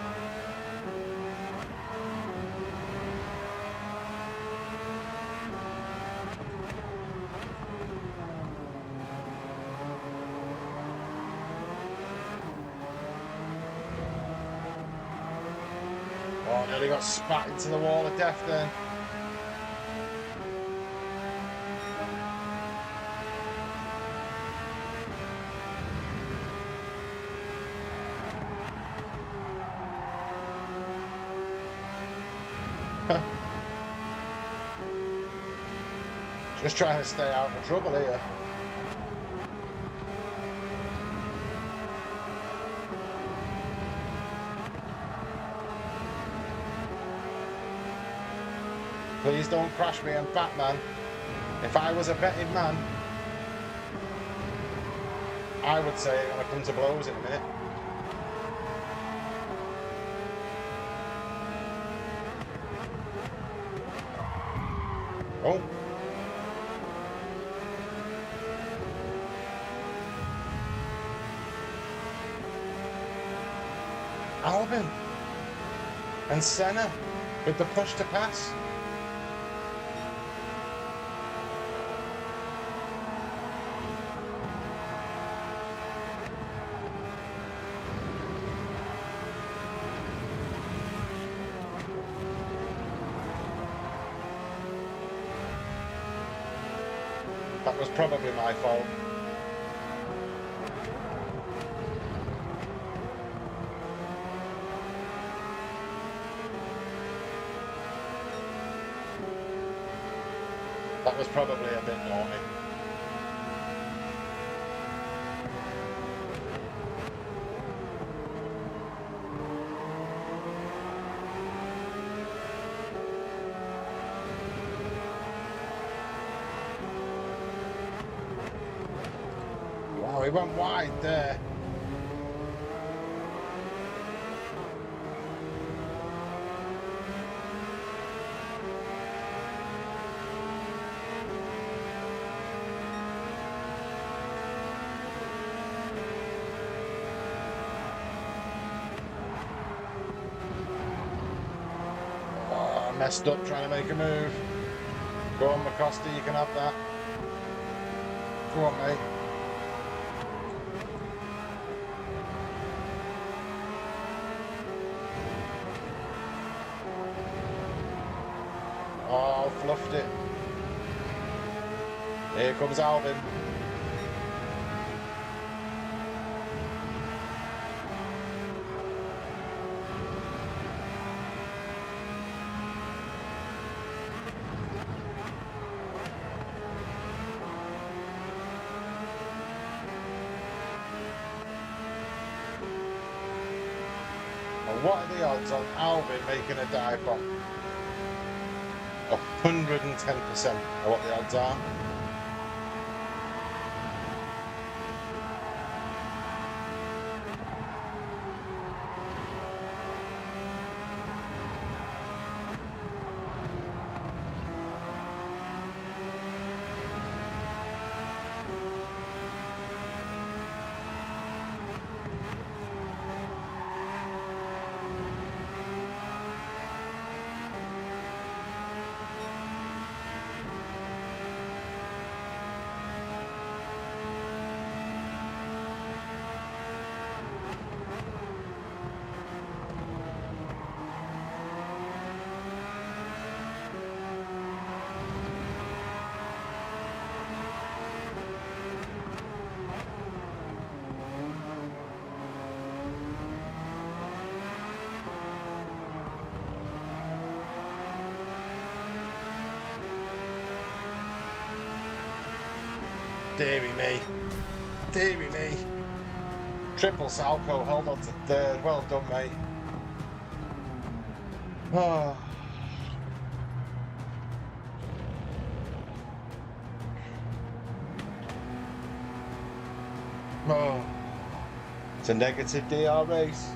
Oh, nearly got spat into the wall of death then. Just trying to stay out of trouble here. Please don't crash me, I'm Batman. If I was a betting man, I would say I'm going to come to blows in a minute. Oh. Albin and Senna with the push to pass. That was probably my fault. That was probably a bit naughty. Wow, he went wide there. Messed up trying to make a move. Go on, McCosta, you can have that. Go on, mate. Oh, fluffed it. Here comes Alvin. What are the odds on Alvin making a dive bomb? 110% are what the odds are. Deary me. Deary me. Triple Salco, held on to third. Well done, mate. Oh. Oh. It's a negative DR race.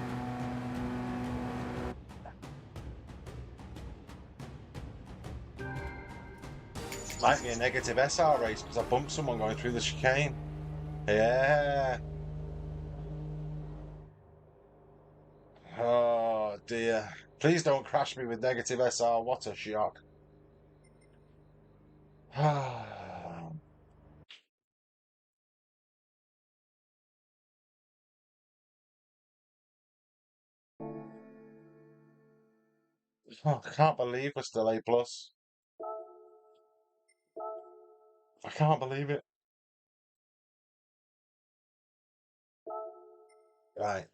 Might be a negative SR race because I bumped someone going through the chicane. Yeah. Oh dear. Please don't crash me with negative SR. What a shock. Oh, I can't believe we're still A plus. I can't believe it. Right.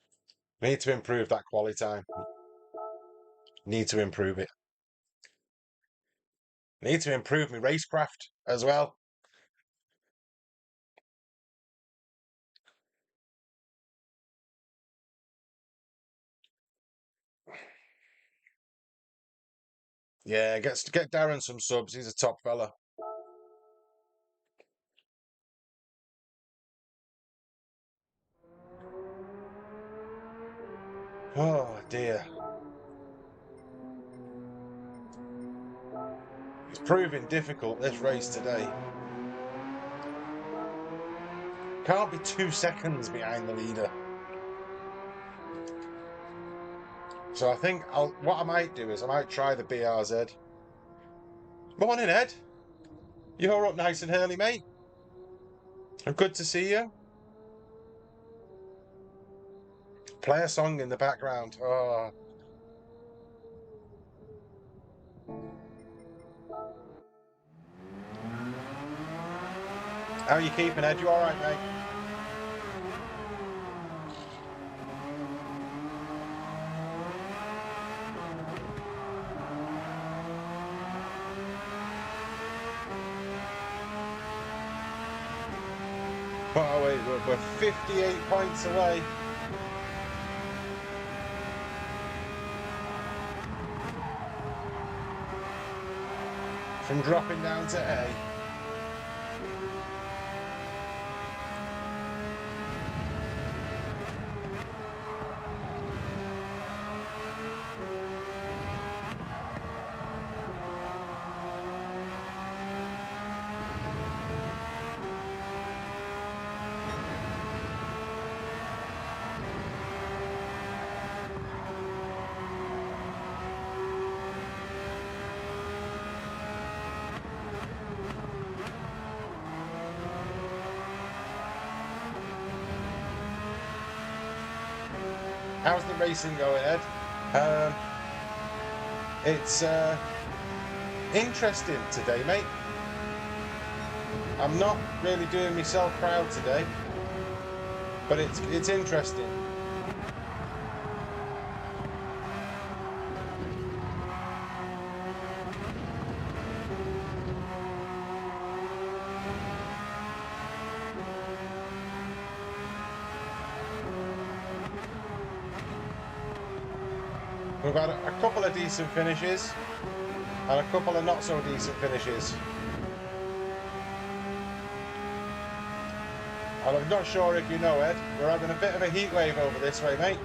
Need to improve that quality time. Need to improve it. Need to improve my racecraft as well. Yeah, get Darren some subs. He's a top fella. Oh dear. It's proving difficult this race today. Can't be 2 seconds behind the leader. So I think what I might do is I might try the BRZ. Morning, Ed. You're up nice and early, mate. Good to see you. Play a song in the background. Oh. How are you keeping, Ed? You all right, mate? Oh, wait, we're 58 points away. From dropping down to A. How's the racing going, Ed? It's interesting today, mate. I'm not really doing myself proud today, but it's interesting. We've had a couple of decent finishes and a couple of not so decent finishes. And I'm not sure if you know, Ed, we're having a bit of a heat wave over this way, mate.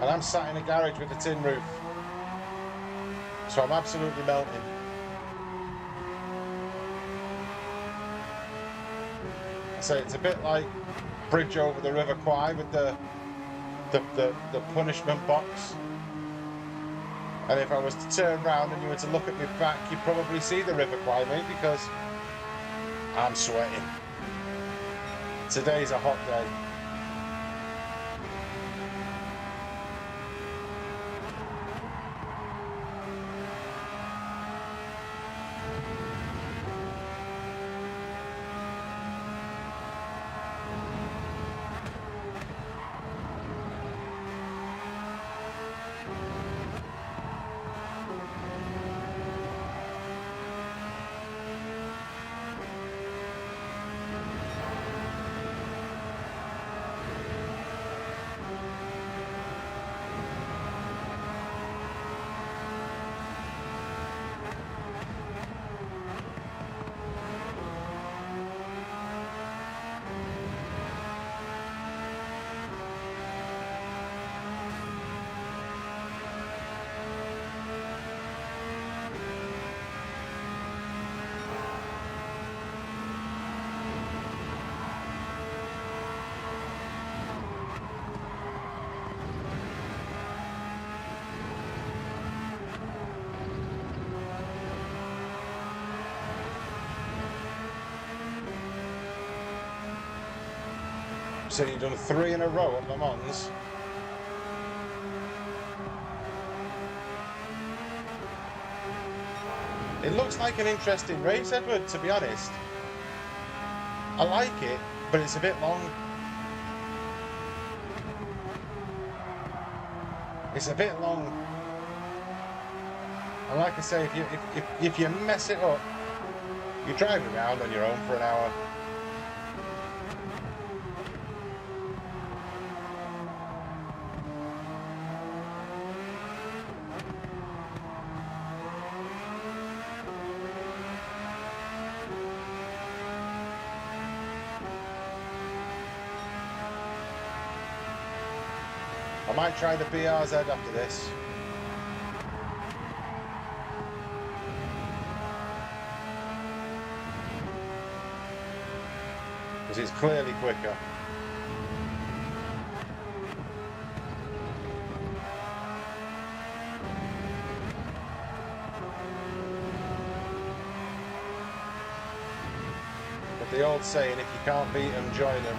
And I'm sat in a garage with a tin roof. So I'm absolutely melting. I say it's a bit like bridge over the River Kwai with the punishment box. And if I was to turn round and you were to look at me back, you'd probably see the River Kwai, mate, because I'm sweating. Today's a hot day. So you've done 3 in a row at Le Mans. It looks like an interesting race, Edward, to be honest. I like it, but it's a bit long. It's a bit long. And like I say, if you mess it up, you drive around on your own for an hour. I might try the BRZ after this. Because it's clearly quicker. But the old saying, if you can't beat them, join them.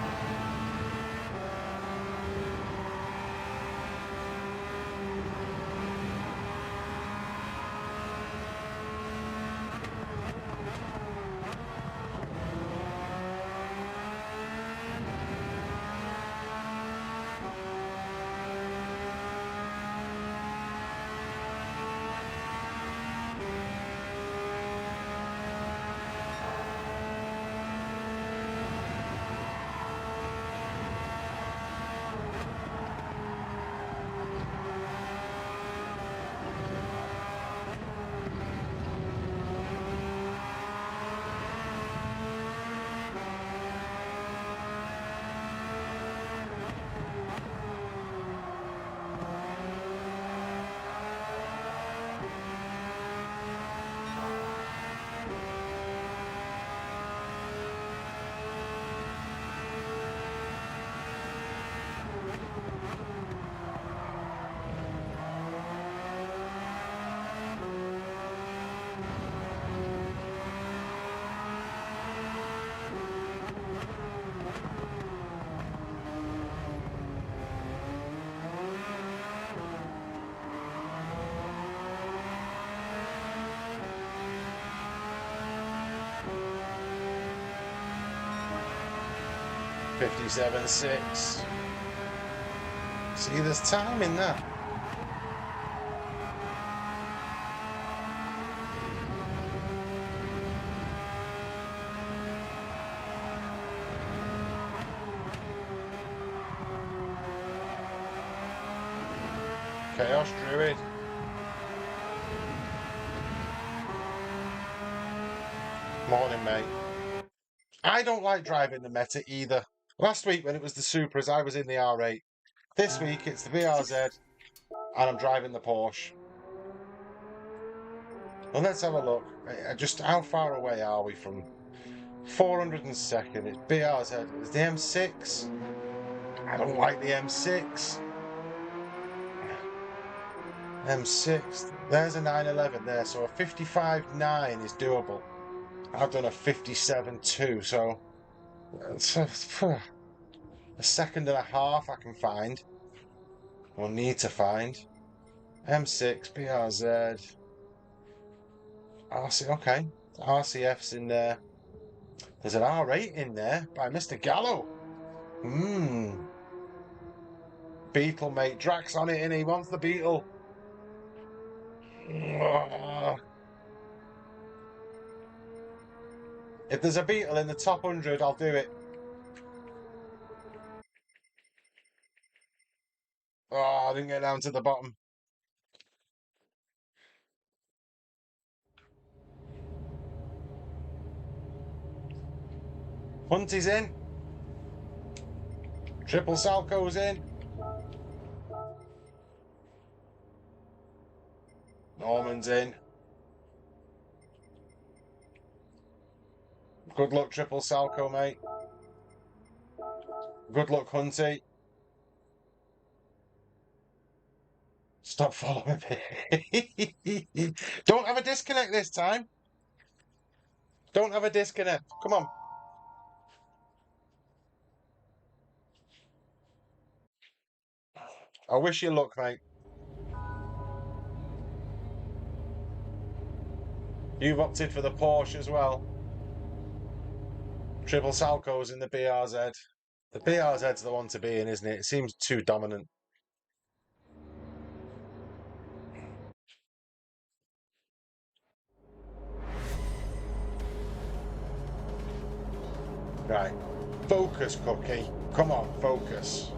.57.6. See, there's time in that. Chaos Druid. Morning, mate. I don't like driving the Meta either. Last week when it was the Supras, I was in the R8. This week it's the BRZ, and I'm driving the Porsche. Well, let's have a look. Just how far away are we from 402nd? It's BRZ. It's the M6. I don't like the M6. M6. There's a 911 there, so a 55.9 is doable. I've done a 57.2, so it's a second and a half I can find, or need to find. M6, BRZ, RC, okay. RCF's in there. There's an R8 in there by Mr. Gallo. Beetle, mate. Drax on it, and he wants the Beetle. If there's a Beetle in the top 100, I'll do it. Oh, I didn't get down to the bottom. Hunty's in. Triple Salco's in. Norman's in. Good luck, Triple Salco, mate. Good luck, Hunty. Stop following me. Don't have a disconnect this time. Don't have a disconnect. Come on. I wish you luck, mate. You've opted for the Porsche as well. Triple Salco's in the BRZ. The BRZ's the one to be in, isn't it? It seems too dominant. Right. Focus, Cookie. Come on, focus.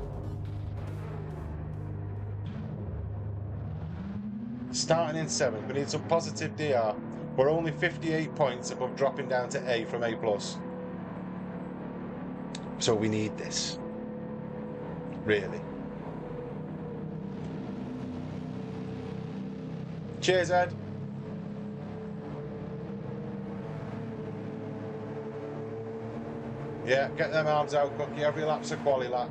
Starting in 7th, we need some positive DR. We're only 58 points above dropping down to A from A+. So we need this. Really. Cheers, Ed. Yeah, get them arms out, Cookie. Every lap's a quali lap.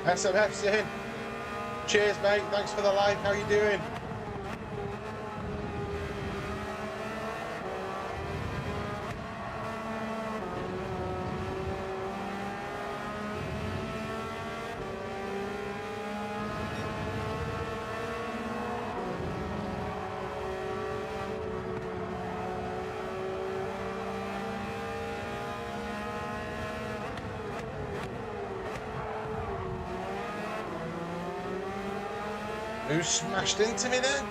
SMF's in. Cheers, mate. Thanks for the like. How you doing? Who smashed into me then?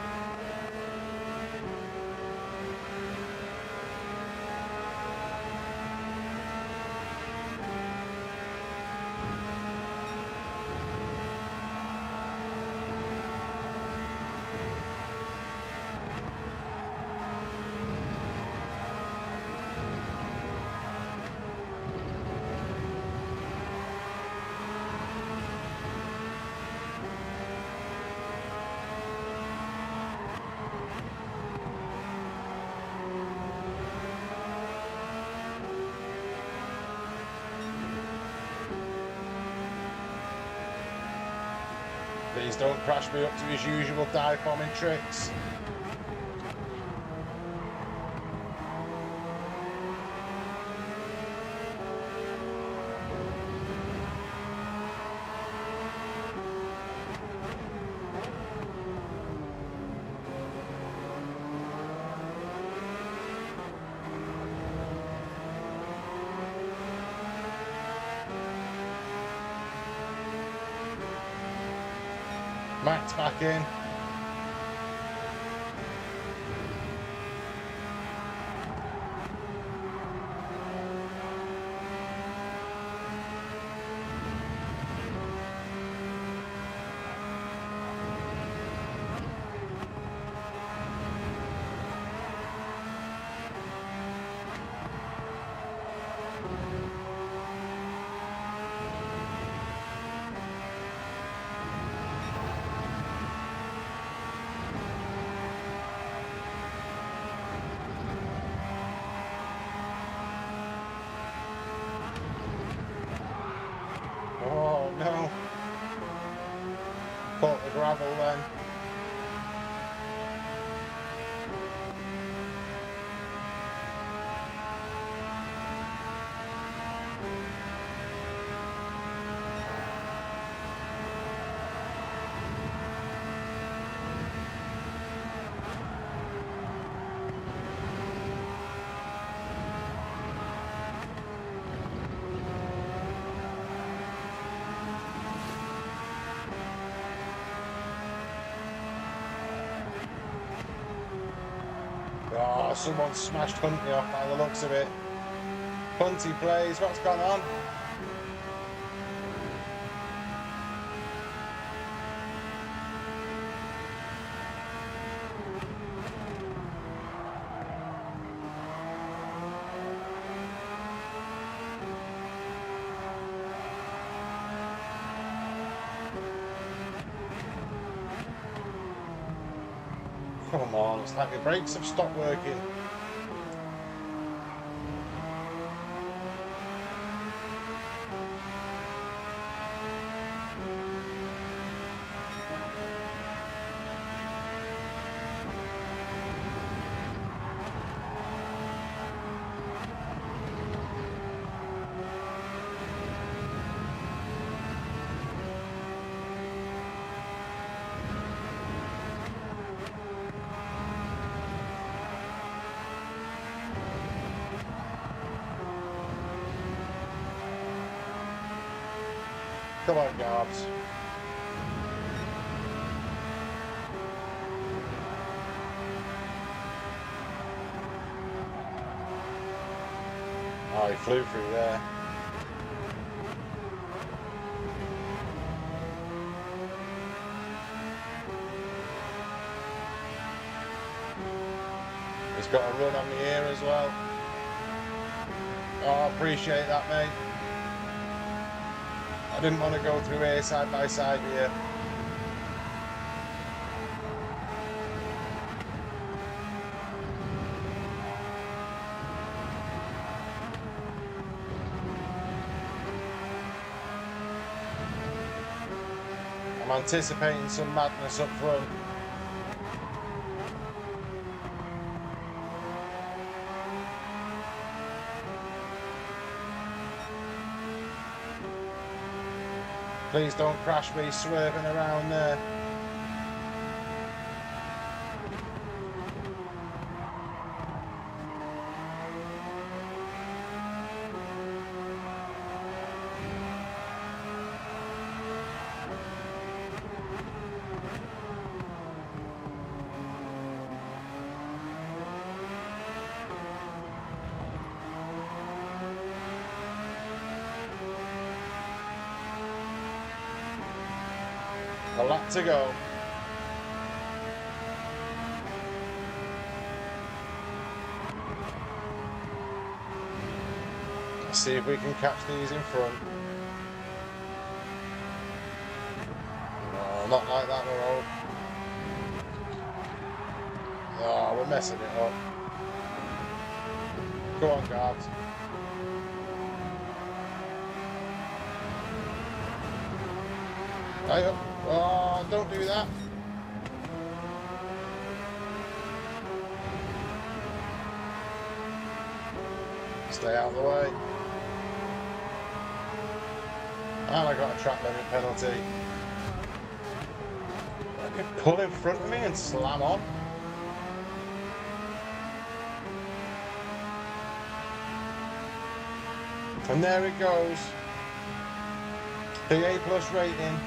Please don't crash me up to his usual dive-bombing tricks. Matt's back in. Oh no. Caught the gravel then. Oh, someone smashed Huntley off by the looks of it. Hunty plays, what's gone on? Come on, it's like my brakes have stopped working. Come on, Garbs. Oh, he flew through there. He's got a run on the ear as well. Oh, I appreciate that, mate. I didn't want to go through here side by side here. I'm anticipating some madness up front. Please don't crash me swerving around there. A lap to go. Let's see if we can catch these in front. No, not like that, we're all. Oh, we're messing it up. Go on, guards. Hey up. Oh, don't do that. Stay out of the way. And I got a track limit penalty. I could pull in front of me and slam on. And there it goes. The A+ rating.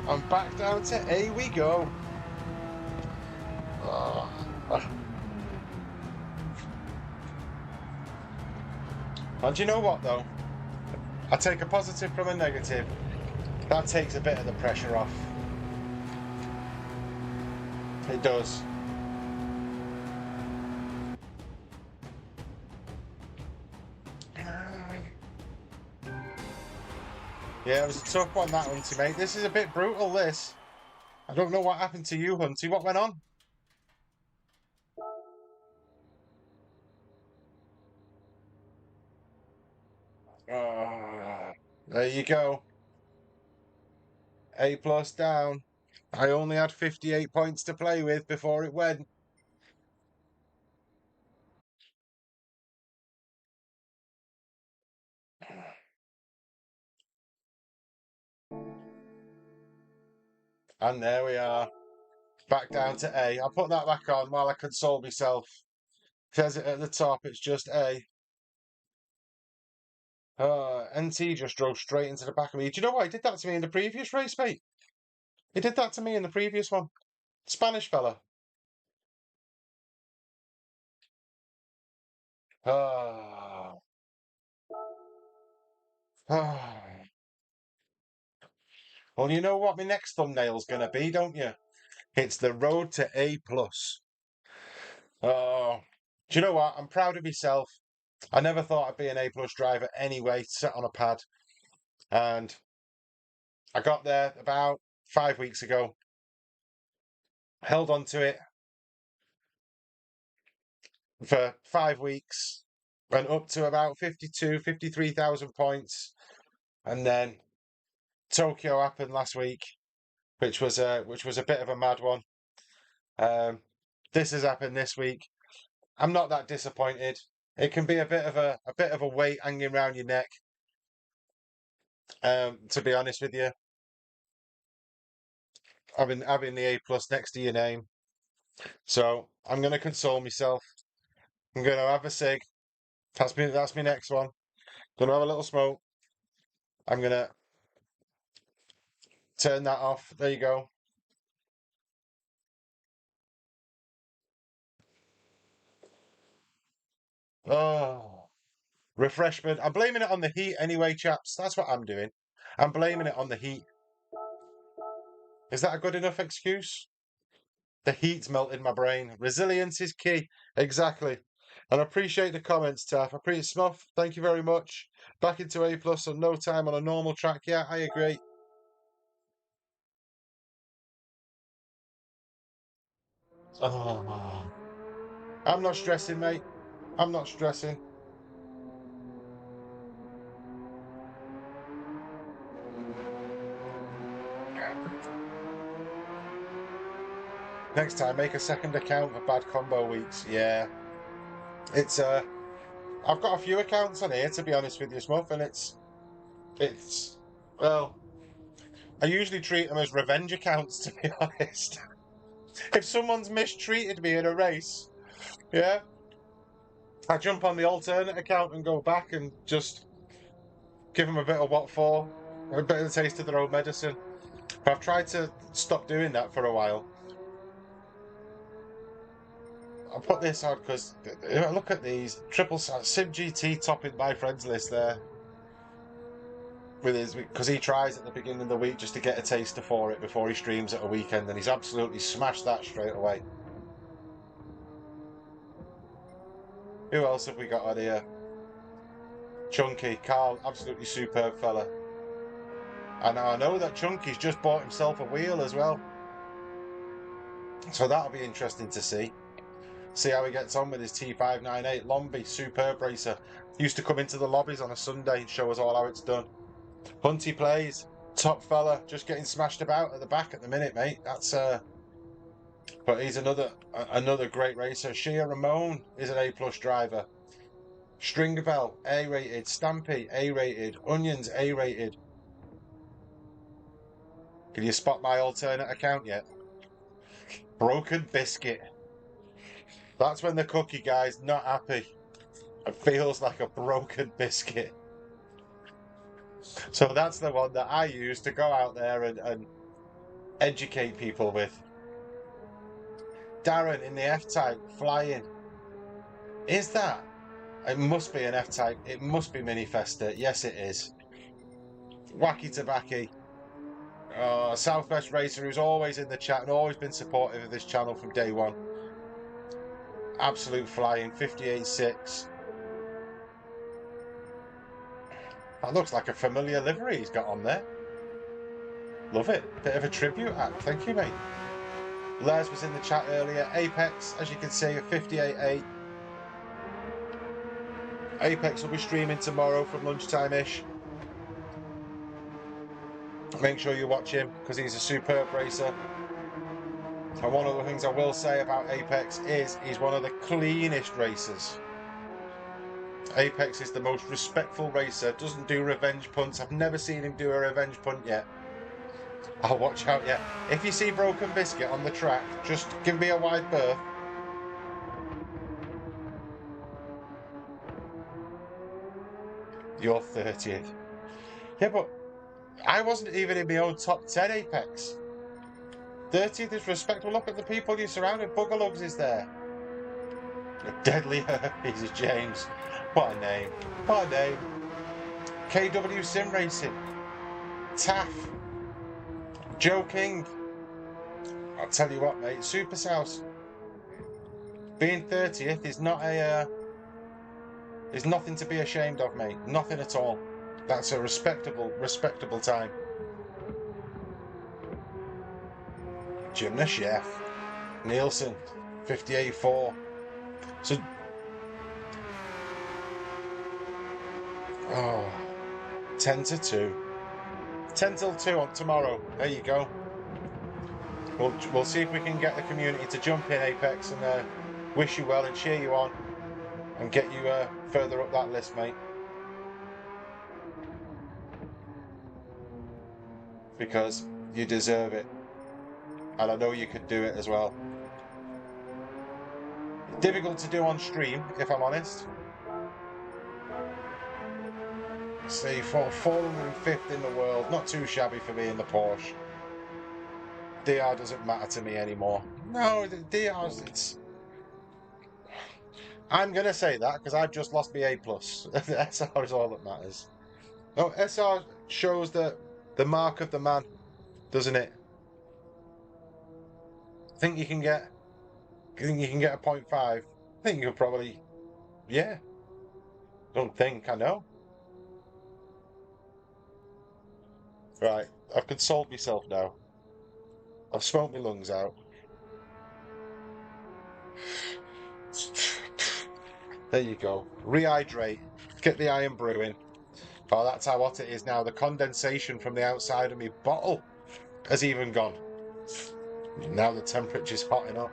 I'm back down to A we go. And you know what though? I take a positive from a negative. That takes a bit of the pressure off. It does. Yeah, it was a tough one, that, Hunty, mate. This is a bit brutal, this. I don't know what happened to you, Hunty. What went on? There you go. A plus down. I only had 58 points to play with before it went. And there we are. Back down to A. I'll put that back on while I console myself. Says it at the top, it's just A. NT just drove straight into the back of me. Do you know what? He did that to me in the previous race, mate. He did that to me in the previous one. Spanish fella. Ah. Ah. Well, you know what my next thumbnail's going to be, don't you? It's the road to A+. Oh. Do you know what? I'm proud of myself. I never thought I'd be an A+ driver anyway, sat on a pad. And I got there about 5 weeks ago. Held on to it for 5 weeks. Went up to about 53,000 points. And then Tokyo happened last week, which was a bit of a mad one. This has happened this week. I'm not that disappointed. It can be a bit of a weight hanging around your neck. To be honest with you, having the A+ next to your name. So I'm gonna console myself. I'm gonna have a cig. That's my next one. Gonna have a little smoke. I'm gonna turn that off. There you go. Oh, refreshment. I'm blaming it on the heat anyway, chaps. That's what I'm doing. I'm blaming it on the heat. Is that a good enough excuse? The heat's melted my brain. Resilience is key. Exactly. And I appreciate the comments, Taff. I appreciate Smuff. Thank you very much. Back into A+ on no time on a normal track. Yeah, I agree. Oh, I'm not stressing, mate. I'm not stressing. Next time, make a second account for bad combo weeks. Yeah, it's I've got a few accounts on here to be honest with you, Smuff, and it's well, I usually treat them as revenge accounts to be honest. If someone's mistreated me in a race, yeah, I jump on the alternate account and go back and just give them a bit of what for, a bit of the taste of their own medicine. But I've tried to stop doing that for a while. I'll put this on because look at these triple Sim GT topping my friends list there with his because he tries at the beginning of the week just to get a taster for it before he streams at a weekend, and he's absolutely smashed that straight away. Who else have we got on here? Chunky Carl, absolutely superb fella. And I know that Chunky's just bought himself a wheel as well, so that'll be interesting to see. See how he gets on with his T598 Lombi, superb racer. Used to come into the lobbies on a Sunday and show us all how it's done. Hunty plays, top fella, just getting smashed about at the back at the minute, mate. That's but he's another great racer. Shia Ramon is an A+ driver. Stringerbell, A rated. Stampy, A rated. Onions, A rated. Can you spot my alternate account yet? Broken Biscuit. That's when the cookie guy's not happy. It feels like a broken biscuit. So that's the one that I use to go out there and educate people with. Darren in the F-Type, flying. Is that? It must be an F-Type. It must be Mini Festa. Yes, it is. Wacky Tobacco. Southwest Racer, who's always in the chat and always been supportive of this channel from day one. Absolute flying, 58.6. That looks like a familiar livery he's got on there. Love it. Bit of a tribute act. Thank you, mate. Les was in the chat earlier. Apex, as you can see, a 58.8. Apex will be streaming tomorrow from lunchtime-ish. Make sure you watch him because he's a superb racer. And one of the things I will say about Apex is he's one of the cleanest racers. Apex is the most respectful racer, doesn't do revenge punts. I've never seen him do a revenge punt yet. I'll watch out, yeah. If you see Broken Biscuit on the track, just give me a wide berth. You're 30th. Yeah, but I wasn't even in my own top 10 Apex. 30th is respectable. Look at the people you're surrounded. Buggerlugs is there. Deadly Herpes is James. What a name. What a name. KW Sim Racing. Taff. Joe King. I'll tell you what, mate. Super South. Being 30th is not is nothing to be ashamed of, mate. Nothing at all. That's a respectable time. Gymnast Chef. Nielsen. 58.4. So, oh, 10 to 2. 10 till 2 on tomorrow. There you go. We'll see if we can get the community to jump in, Apex, and wish you well and cheer you on and get you further up that list, mate. Because you deserve it. And I know you could do it as well. Difficult to do on stream, if I'm honest. See, 405th in the world. Not too shabby for me in the Porsche. DR doesn't matter to me anymore. No, the DR's, it's... I'm going to say that because I've just lost my A+. The SR is all that matters. No, SR shows the mark of the man, doesn't it? Think you can get a 0.5? I think you could probably, yeah. Don't think, I know. Right, I've consoled myself now. I've smoked my lungs out. There you go. Rehydrate. Get the iron brewing. Oh, that's how hot it is now. The condensation from the outside of my bottle has even gone. Now the temperature's hotting up.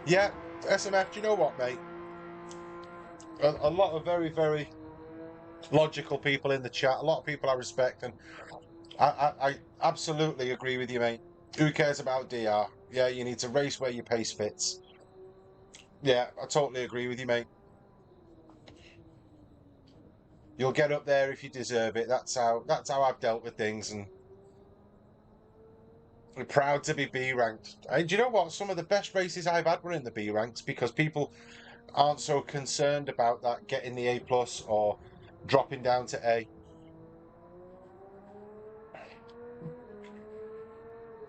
Yeah, SMF, do you know what, mate? A lot of very logical people in the chat. A lot of people I respect, and I absolutely agree with you, mate. Who cares about DR? Yeah, you need to race where your pace fits. Yeah, I totally agree with you, mate. You'll get up there if you deserve it. That's how I've dealt with things, and I'm proud to be B ranked. And do you know what? Some of the best races I've had were in the B ranks because people aren't so concerned about that getting the A+ or dropping down to A.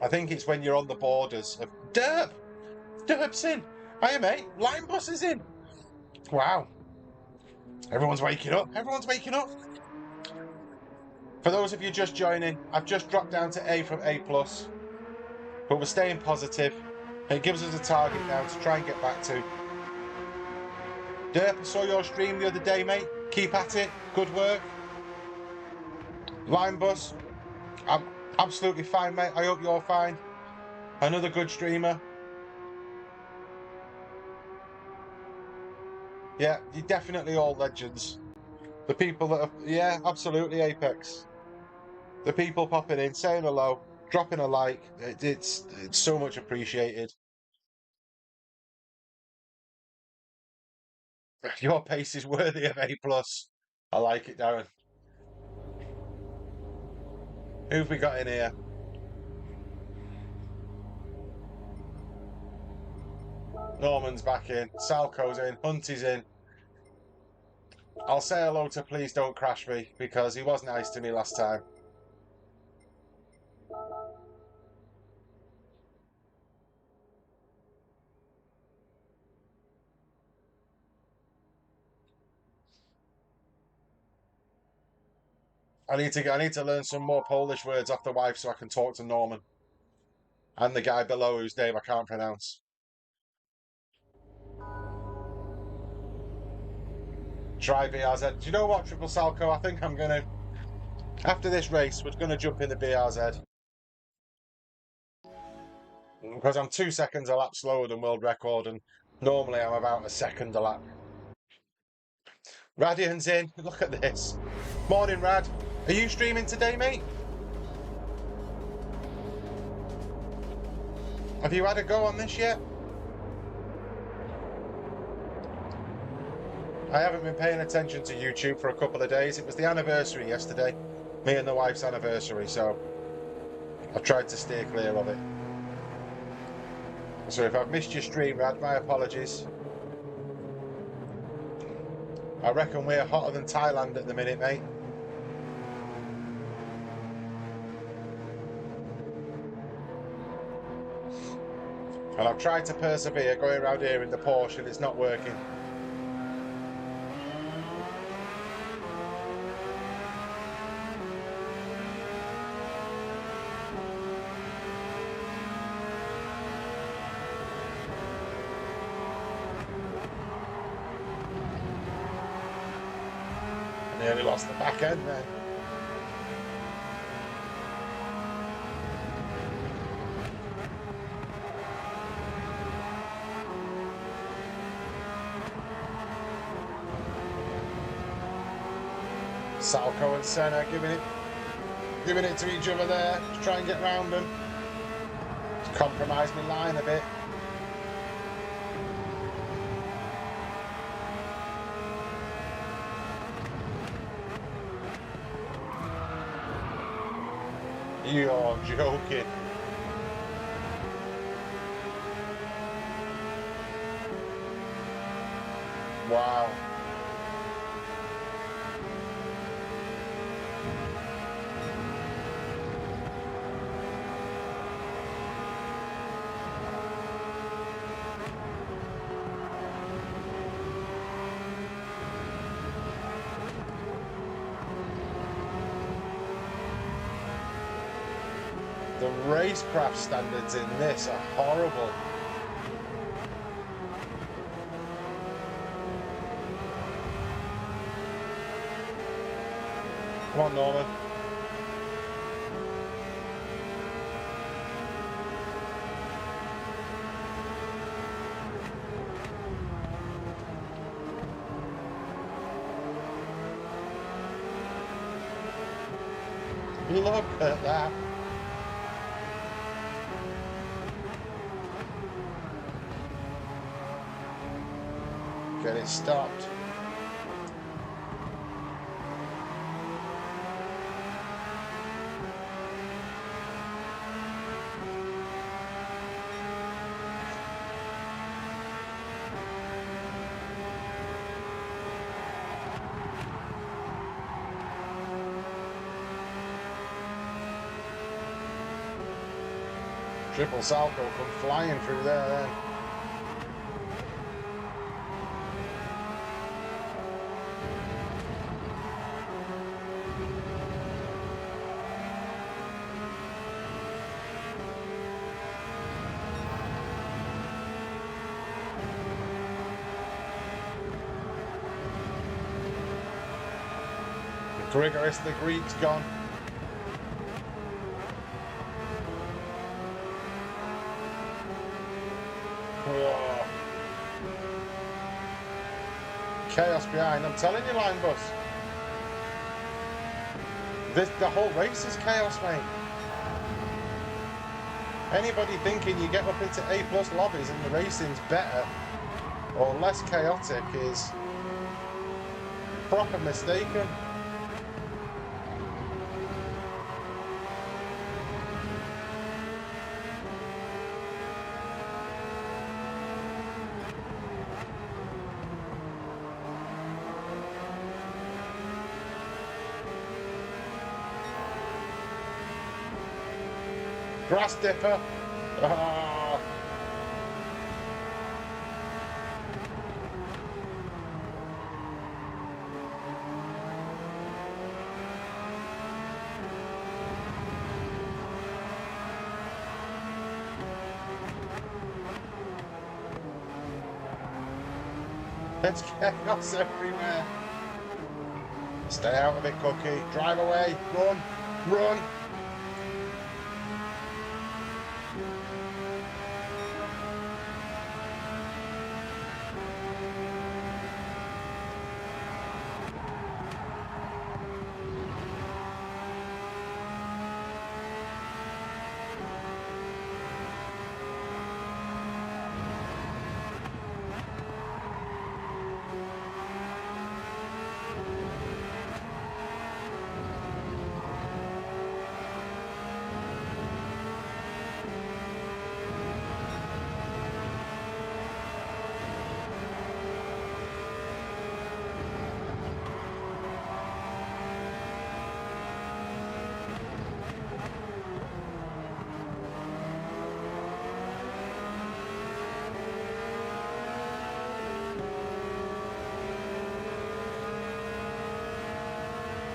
I think it's when you're on the borders of Derp. Derp's in. Hiya, mate. Line bus is in. Wow. Everyone's waking up. Everyone's waking up. For those of you just joining, I've just dropped down to A from A+, but we're staying positive. It gives us a target now to try and get back to. Derp, I saw your stream the other day, mate. Keep at it. Good work. Line bus. I'm absolutely fine, mate. I hope you're fine. Another good streamer. Yeah, you're definitely all legends. The people that have, yeah, absolutely, Apex. The people popping in, saying hello, dropping a like, it's so much appreciated. Your pace is worthy of A+. I like it, Darren. Who've we got in here? Norman's back in, Salco's in, Hunty's in. I'll say hello to Please Don't Crash Me because he was nice to me last time. I need to learn some more Polish words off the wife so I can talk to Norman. And the guy below whose name I can't pronounce. Try BRZ. Do you know what, Triple Salco? I think I'm going to, after this race, we're going to jump in the BRZ. Because I'm 2 seconds a lap slower than world record, and normally I'm about a second a lap. Radian's in. Look at this. Morning, Rad. Are you streaming today, mate? Have you had a go on this yet? I haven't been paying attention to YouTube for a couple of days. It was the anniversary yesterday. Me and the wife's anniversary, so I've tried to steer clear of it. So if I've missed your stream, Rad, my apologies. I reckon we're hotter than Thailand at the minute, mate. And I've tried to persevere going around here in the Porsche and it's not working. I nearly lost the back end then. Salco and Senna giving it to each other there to try and get round them. To compromise my line a bit. You're joking. Wow. The racecraft standards in this are horrible. Come on, Norman. Look at that. Get it stopped. Triple Salco come flying through there then. Grigoris the Greek's gone. Whoa. Chaos behind. I'm telling you, line bus. The whole race is chaos, mate. Anybody thinking you get up into A+ lobbies and the racing's better or less chaotic is proper mistaken. Grass dipper. Ah. There's chaos everywhere. Stay out of it, Cookie. Drive away. Run. Run.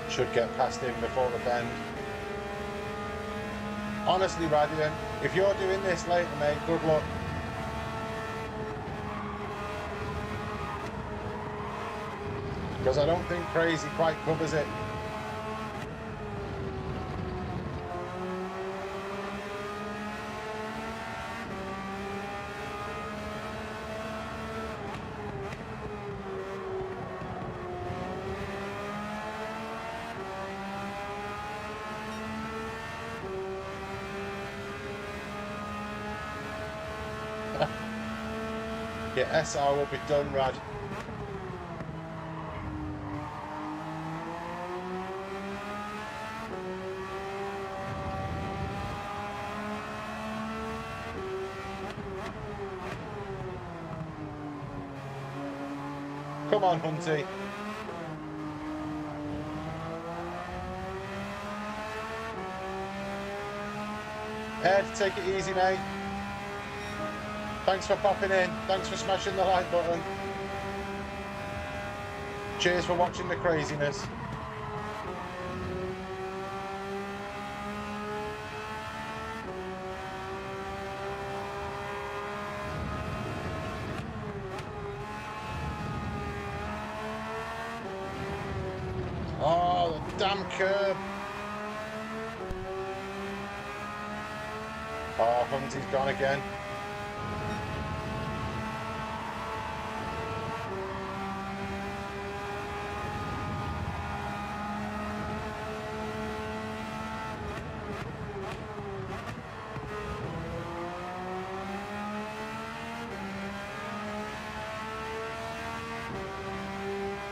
Should get past him before the bend. Honestly, Radian, if you're doing this later, mate, good luck. Because I don't think crazy quite covers it. Yeah, SR will be done, Rad. Come on, Hunty. Ed, take it easy, mate. Thanks for popping in. Thanks for smashing the like button. Cheers for watching the craziness. Oh, the damn curb. Oh, Hunty's gone again.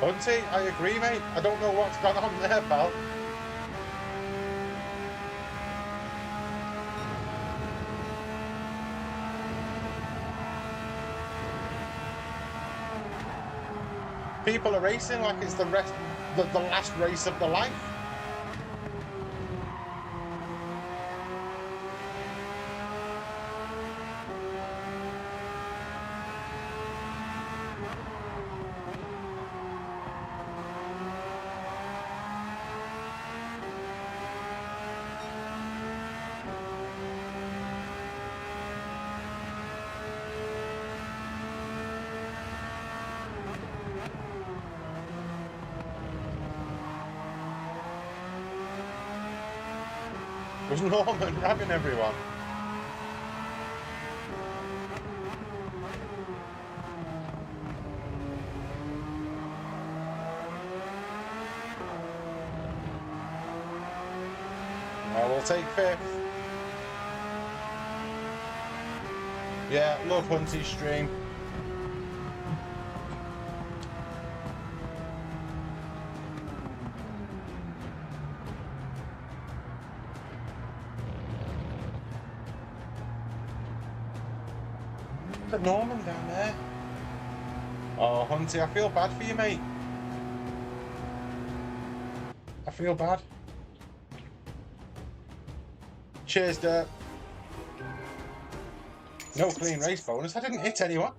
Hunty, I agree, mate. I don't know what's gone on there, pal. People are racing like it's the last race of the life. Was Norman grabbing everyone? I will take fifth. Yeah, love Hunty's stream. Look at Norman down there. Oh, Hunty, I feel bad for you, mate. I feel bad. Cheers, Dirt. No clean race bonus. I didn't hit anyone.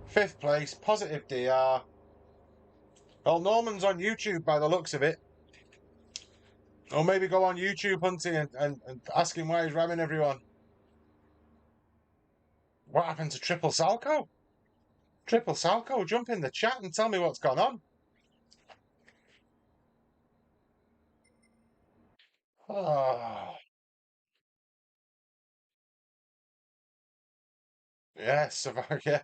Fifth place, positive DR. Well, Norman's on YouTube by the looks of it. Or maybe go on YouTube, Hunty, and ask him why he's ramming everyone. What happened to Triple Salco? Triple Salco, jump in the chat and tell me what's gone on. Oh, yeah, survive, yeah.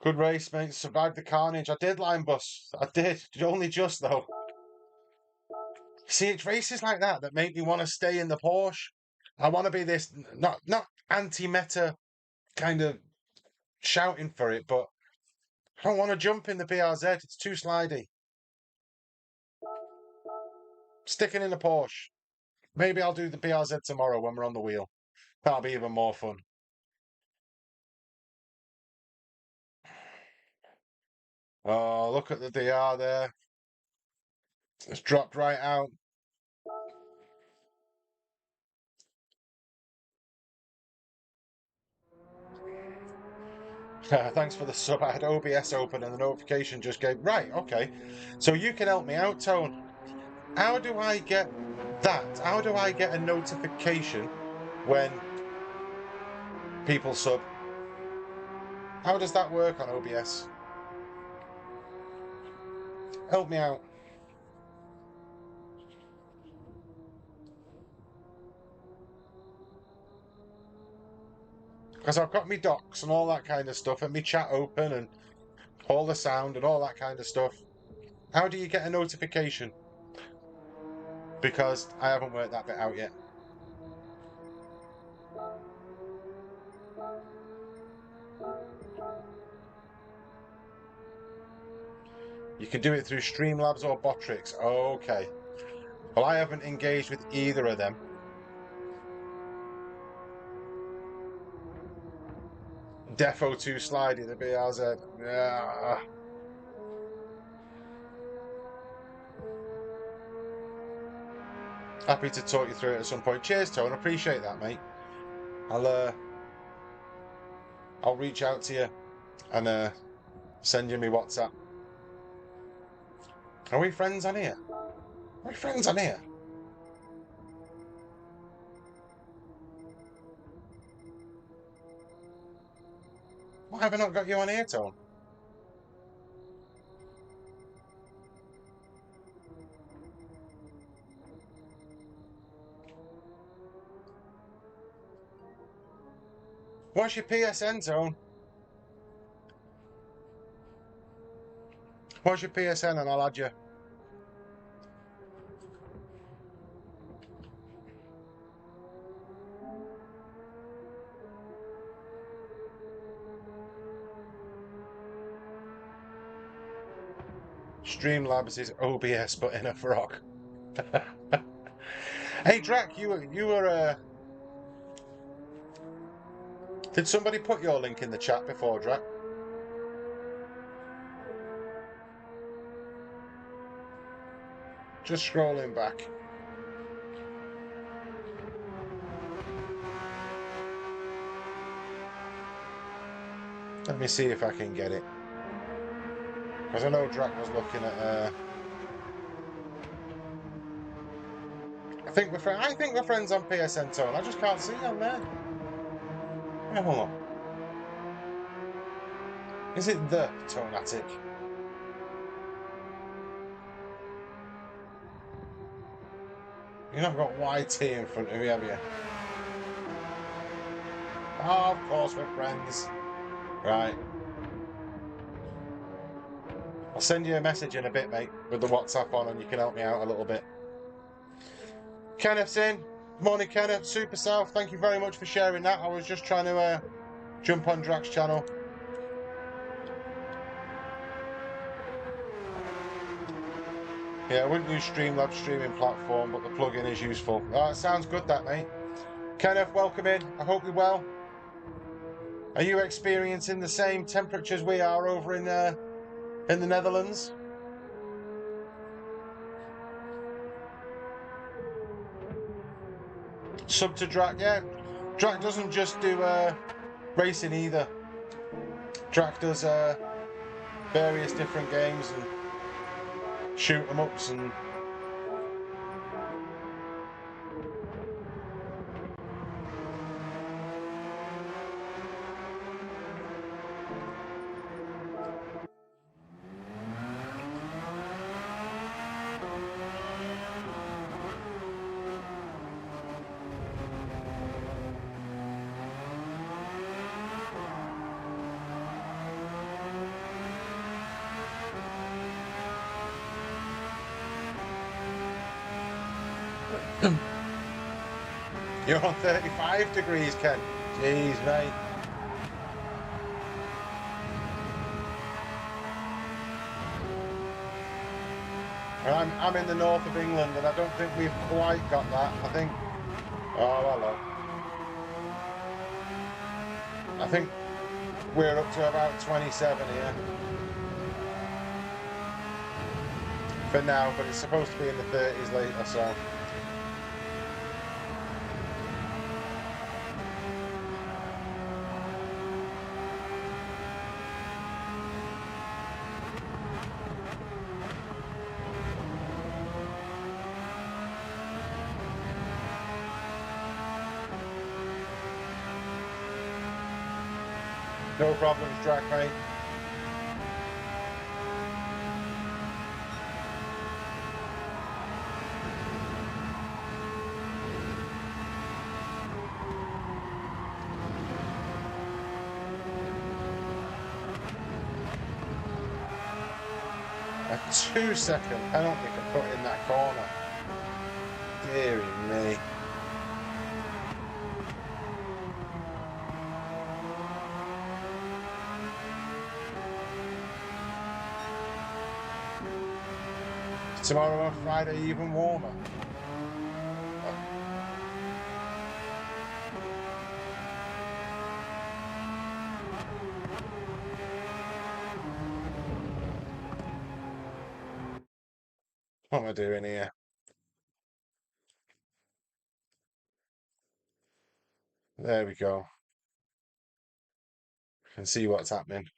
Good race, mate. Survived the carnage. I did line bus. I did. Only just, though. See, it's races like that that make me want to stay in the Porsche. I want to be this, not anti-meta kind of shouting for it, but I don't want to jump in the BRZ. It's too slidey. Sticking in the Porsche. Maybe I'll do the BRZ tomorrow when we're on the wheel. That'll be even more fun. Oh, look at the DR there. It's dropped right out. Thanks for the sub. I had OBS open and the notification just gave. Right, okay. So you can help me out, Tone. How do I get that? How do I get a notification when people sub? How does that work on OBS? Help me out. Because I've got me docs and all that kind of stuff and me chat open and all the sound and all that kind of stuff. How do you get a notification? Because I haven't worked that bit out yet. You can do it through Streamlabs or Botrix. Okay. Well, I haven't engaged with either of them. Defo 2 slidey, the BRZ. Yeah. Happy to talk you through it at some point. Cheers, Tone. Appreciate that, mate. I'll reach out to you and send you me WhatsApp. Are we friends on here? Are we friends on here? Why have I not got you on here, Tone? What's your PSN, Tone? What's your PSN and I'll add you. Streamlabs is OBS but in a frock. Hey Drac, did somebody put your link in the chat before, Drac? Just scrolling back. Let me see if I can get it. Because I know Drac was looking at I think we're friends on PSN, Tone. I just can't see on there. Yeah, hold on. Is it the Tonatic? You've not got YT in front of you, have you? Oh, of course we're friends. Right. I'll send you a message in a bit, mate, with the WhatsApp on, and you can help me out a little bit. Kenneth's in. Morning, Kenneth. Super South. Thank you very much for sharing that. I was just trying to jump on Drac's channel. Yeah, I wouldn't use Streamlabs streaming platform, but the plugin is useful. Oh, it sounds good, that, mate. Kenneth, welcome in. I hope you're well. Are you experiencing the same temperatures we are over in the Netherlands? Sub to Drac, yeah. Drac doesn't just do racing either. Drac does various different games and shoot 'em ups and You're on 35 degrees, Ken. Jeez, mate. I'm in the north of England, and I don't think we've quite got that. I think. Oh, hello. I think we're up to about 27 here for now, but it's supposed to be in the 30s later, so. No problems, Drac, mate. A 2-second penalty for putting that corner. Deary me. Tomorrow or Friday even warmer. What am I doing here? There we go. And see what's happening.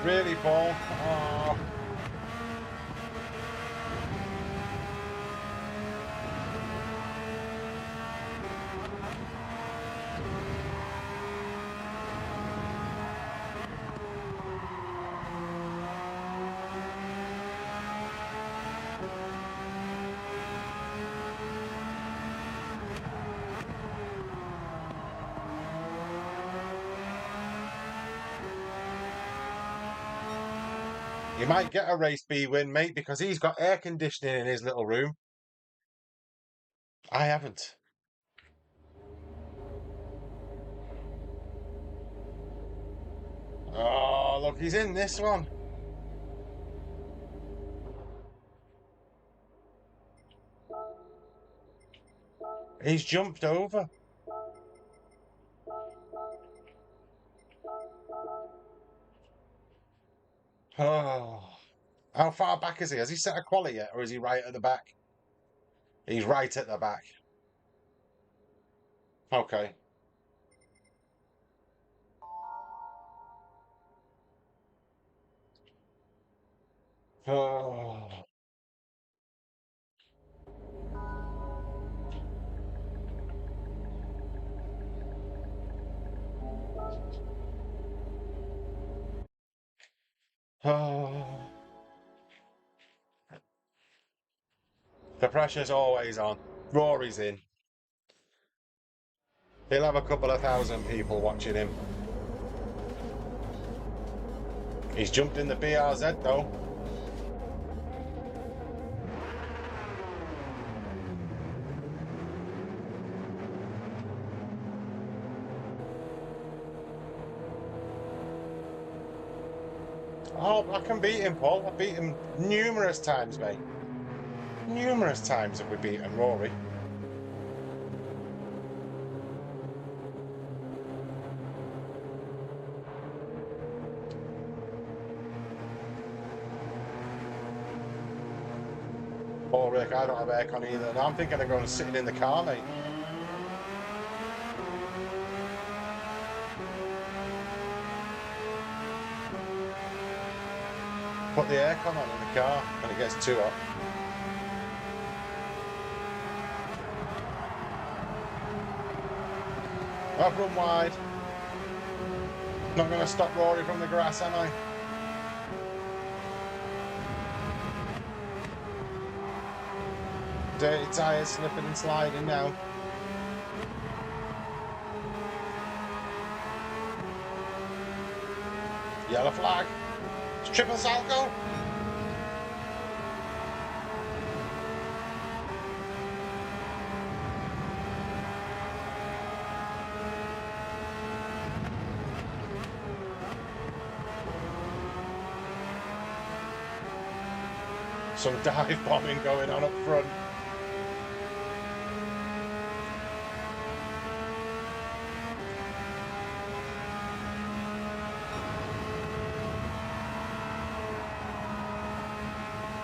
Really, Paul? Oh. You might get a race B win, mate, because he's got air conditioning in his little room. I haven't. Oh, look, he's in this one. He's jumped over. Oh. How far back is he? Has he set a quali yet, or is he right at the back? He's right at the back. Okay. Oh. Oh. The pressure's always on. Rory's in. He'll have a couple of thousand people watching him. He's jumped in the BRZ though. Oh, I can beat him, Paul. I've beat him numerous times, mate. Numerous times have we beaten Rory. Oh, Rick, I don't have aircon either. Now I'm thinking of going sitting in the car, mate. Put the aircon on in the car when it gets too hot. I've run wide. Not going to stop Rory from the grass, am I? Dirty tyres slipping and sliding now. Yellow flag. It's triple Salco. Some dive bombing going on up front.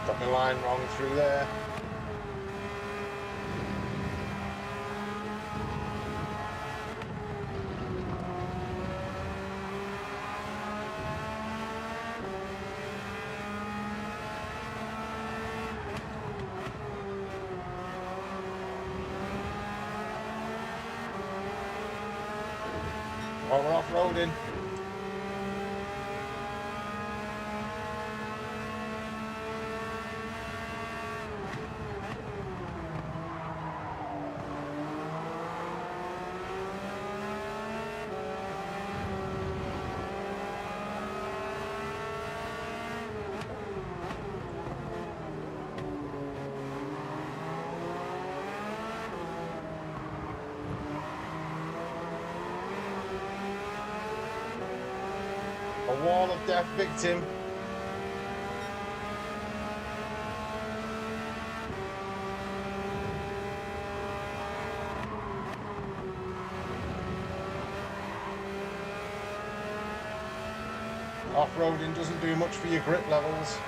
Got my line wrong through there. Oh, we're off-roading. A wall of death victim. Off-roading doesn't do much for your grip levels.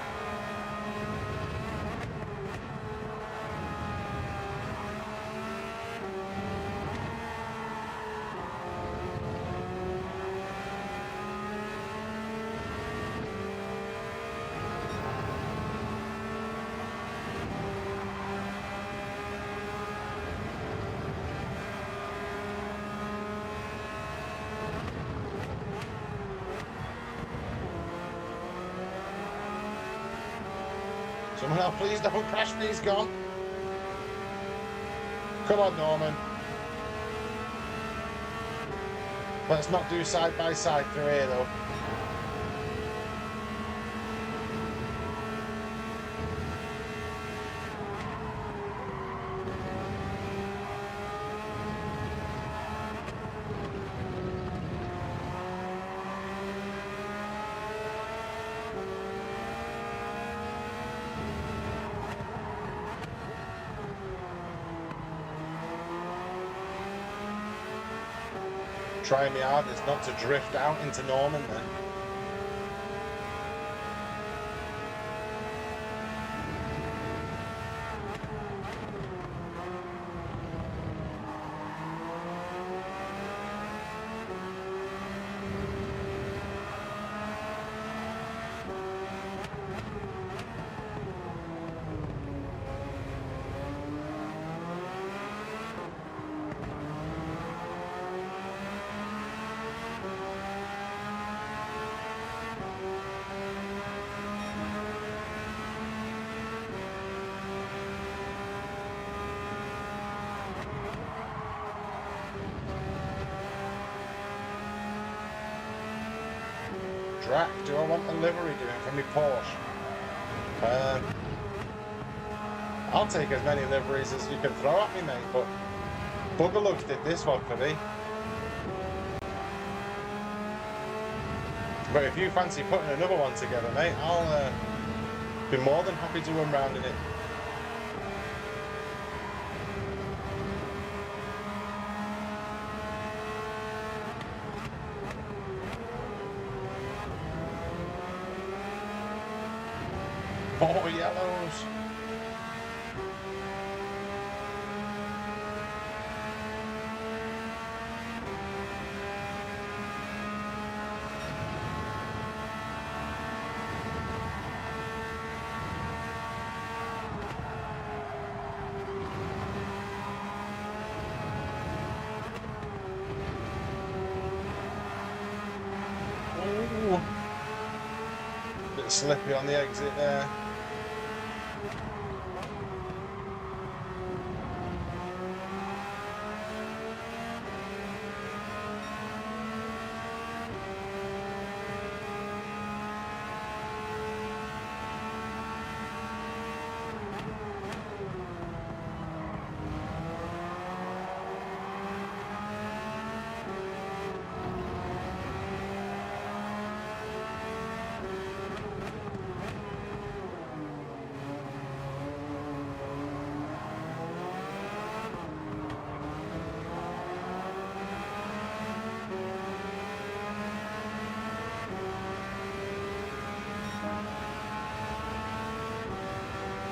Someone else, please don't crash me, he's gone. Come on, Norman. Let's not do side by side through here, though. Trying me hardest not to drift out into Norman then. Drac, do I want the livery doing for me Porsche? I'll take as many liveries as you can throw at me, mate, but Buggerlugs did this one for me. But if you fancy putting another one together, mate, I'll be more than happy to run round in it. Oh, yellows. Ooh. Bit slippy on the exit there.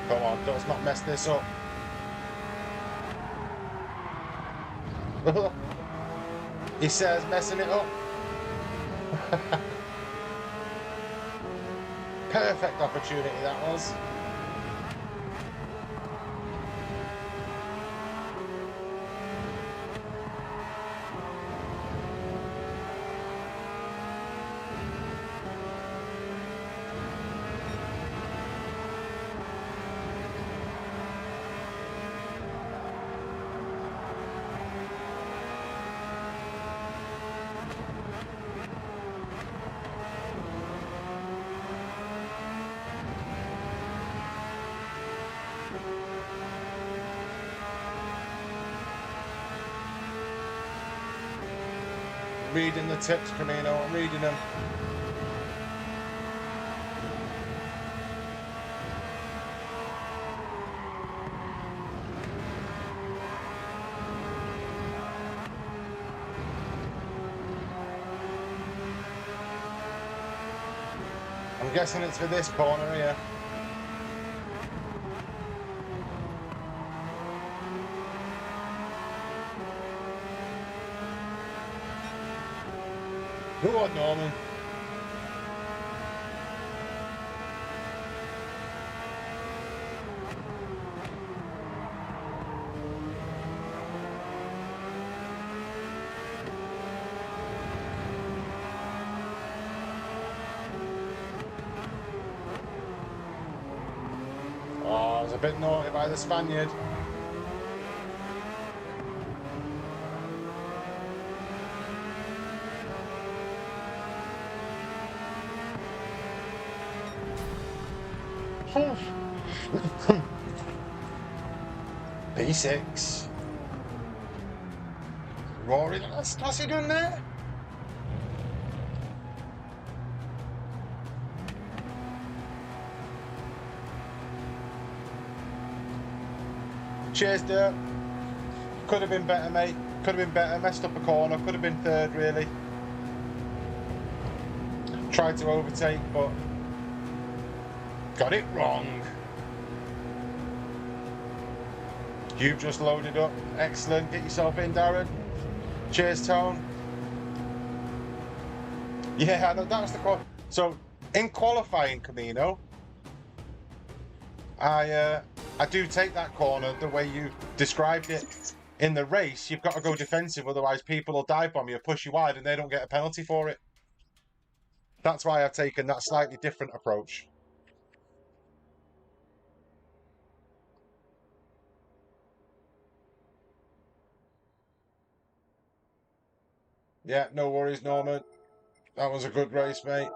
Come on, let's not mess this up. He says messing it up. Perfect opportunity that was. Reading the tips, Camino, I'm reading them. I'm guessing it's for this corner here. Go on, Norman. Oh, I was a bit naughty by the Spaniard. P6. Rory, what's he doing there? Cheers, Dirk. Could have been better, mate. Could have been better. Messed up a corner. Could have been third, really. Tried to overtake, but got it wrong. You've just loaded up. Excellent. Get yourself in, Darren. Cheers, Tone. Yeah, that was the call. So, in qualifying, Camino, I do take that corner the way you described it. In the race, you've got to go defensive, otherwise people will dive bomb you, push you wide, and they don't get a penalty for it. That's why I've taken that slightly different approach. Yeah, no worries, Norman. That was a good race, mate.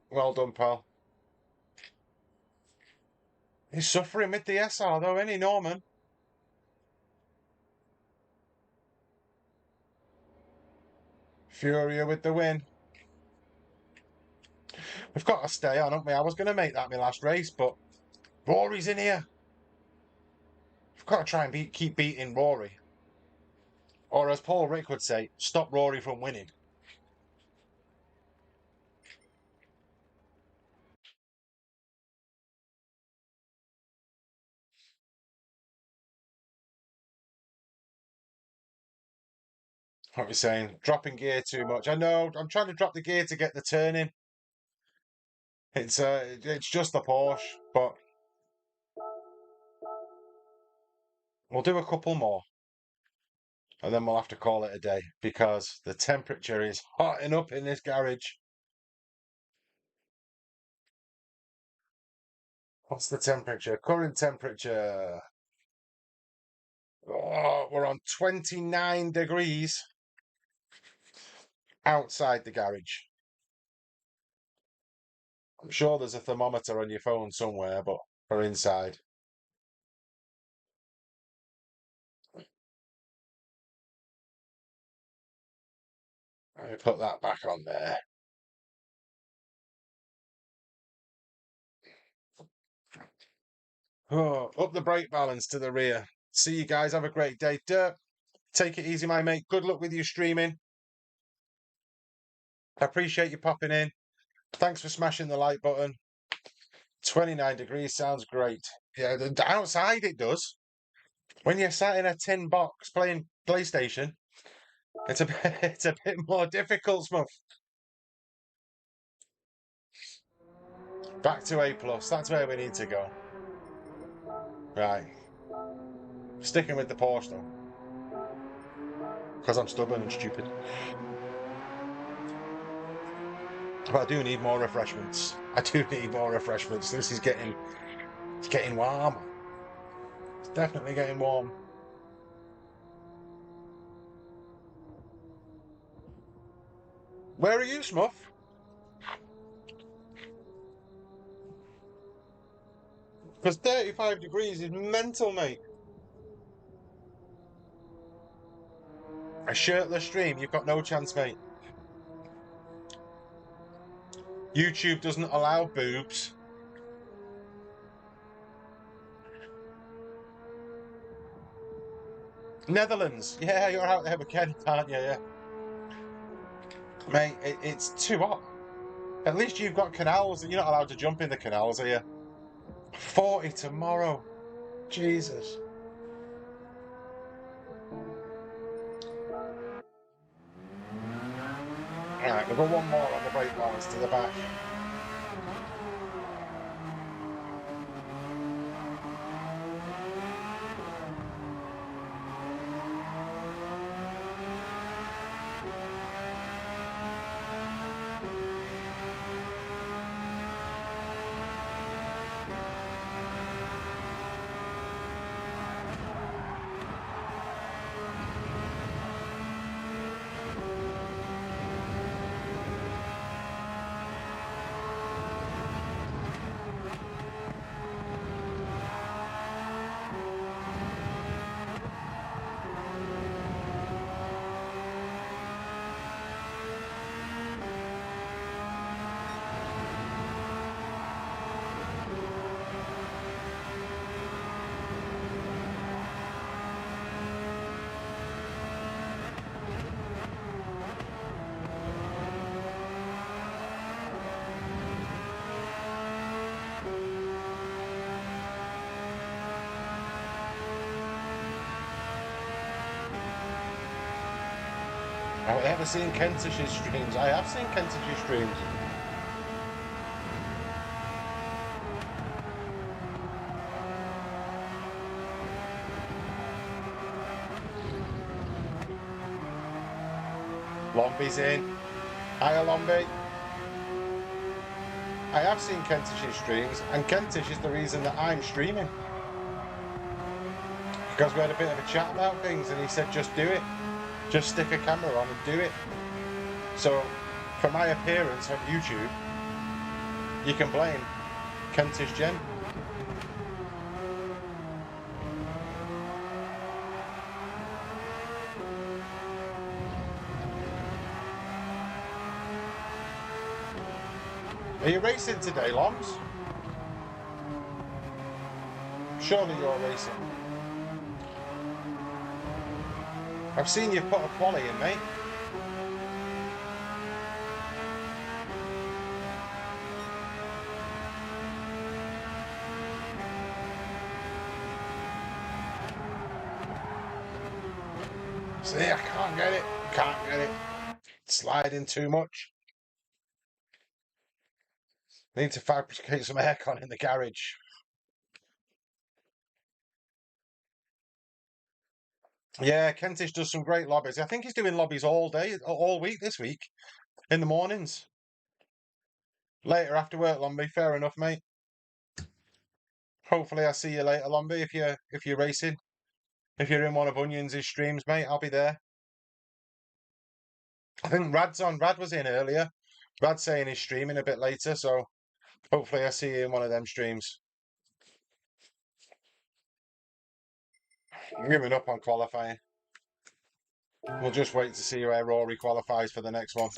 Well done, pal. He's suffering with the SR, though, isn't he, Norman? Furia with the win. We've got to stay on, haven't we? I was going to make that my last race, but Rory's in here. We've got to try and keep beating Rory. Or as Paul Rick would say, stop Rory from winning. What we're saying, dropping gear too much. I know, I'm trying to drop the gear to get the turn in. It's just the Porsche, but we'll do a couple more. And then we'll have to call it a day because the temperature is hotting up in this garage. What's the temperature? Current temperature. Oh, we're on 29 degrees outside the garage. I'm sure there's a thermometer on your phone somewhere, but we're inside. Let me put that back on there. Oh, up the brake balance to the rear. See you guys. Have a great day. Dirk, take it easy, my mate. Good luck with your streaming. I appreciate you popping in. Thanks for smashing the like button. 29 degrees sounds great. Yeah, outside it does. When you're sat in a tin box playing PlayStation, it's a bit, it's a bit more difficult, Smuff. Back to A+. That's where we need to go. Right. Sticking with the Porsche, though. Because I'm stubborn and stupid. But I do need more refreshments. I do need more refreshments. This is it's getting warm. It's definitely getting warm. Where are you, Smuff? Because 35 degrees is mental, mate. A shirtless stream, you've got no chance, mate. YouTube doesn't allow boobs. Netherlands. Yeah, you're out there with Kent, aren't you? Yeah. Mate, it's too hot. At least you've got canals. You're not allowed to jump in the canals, are you? 40 tomorrow. Jesus. Right, we'll go one more on the brake balance to the back. Have I ever seen Kentish's streams? I have seen Kentish's streams. Lobbies in. Hiya, Lombi. I have seen Kentish's streams, and Kentish is the reason that I'm streaming. Because we had a bit of a chat about things, and he said, just do it. Just stick a camera on and do it. So, for my appearance on YouTube, you can blame Kentish Jen. Are you racing today, Longs? Surely you're racing. I've seen you put a quali in, mate. See, I can't get it. Can't get it. Sliding too much. Need to fabricate some aircon in the garage. Yeah, Kentish does some great lobbies. I think he's doing lobbies all day, all week this week, in the mornings. Later after work, Lomby. Fair enough, mate. Hopefully, I see you later, Lomby. If you're racing, if you're in one of Onions' streams, mate, I'll be there. I think Rad's on. Rad was in earlier. Rad's saying he's streaming a bit later, so hopefully, I see you in one of them streams. I'm giving up on qualifying. We'll just wait to see where Rory qualifies for the next one.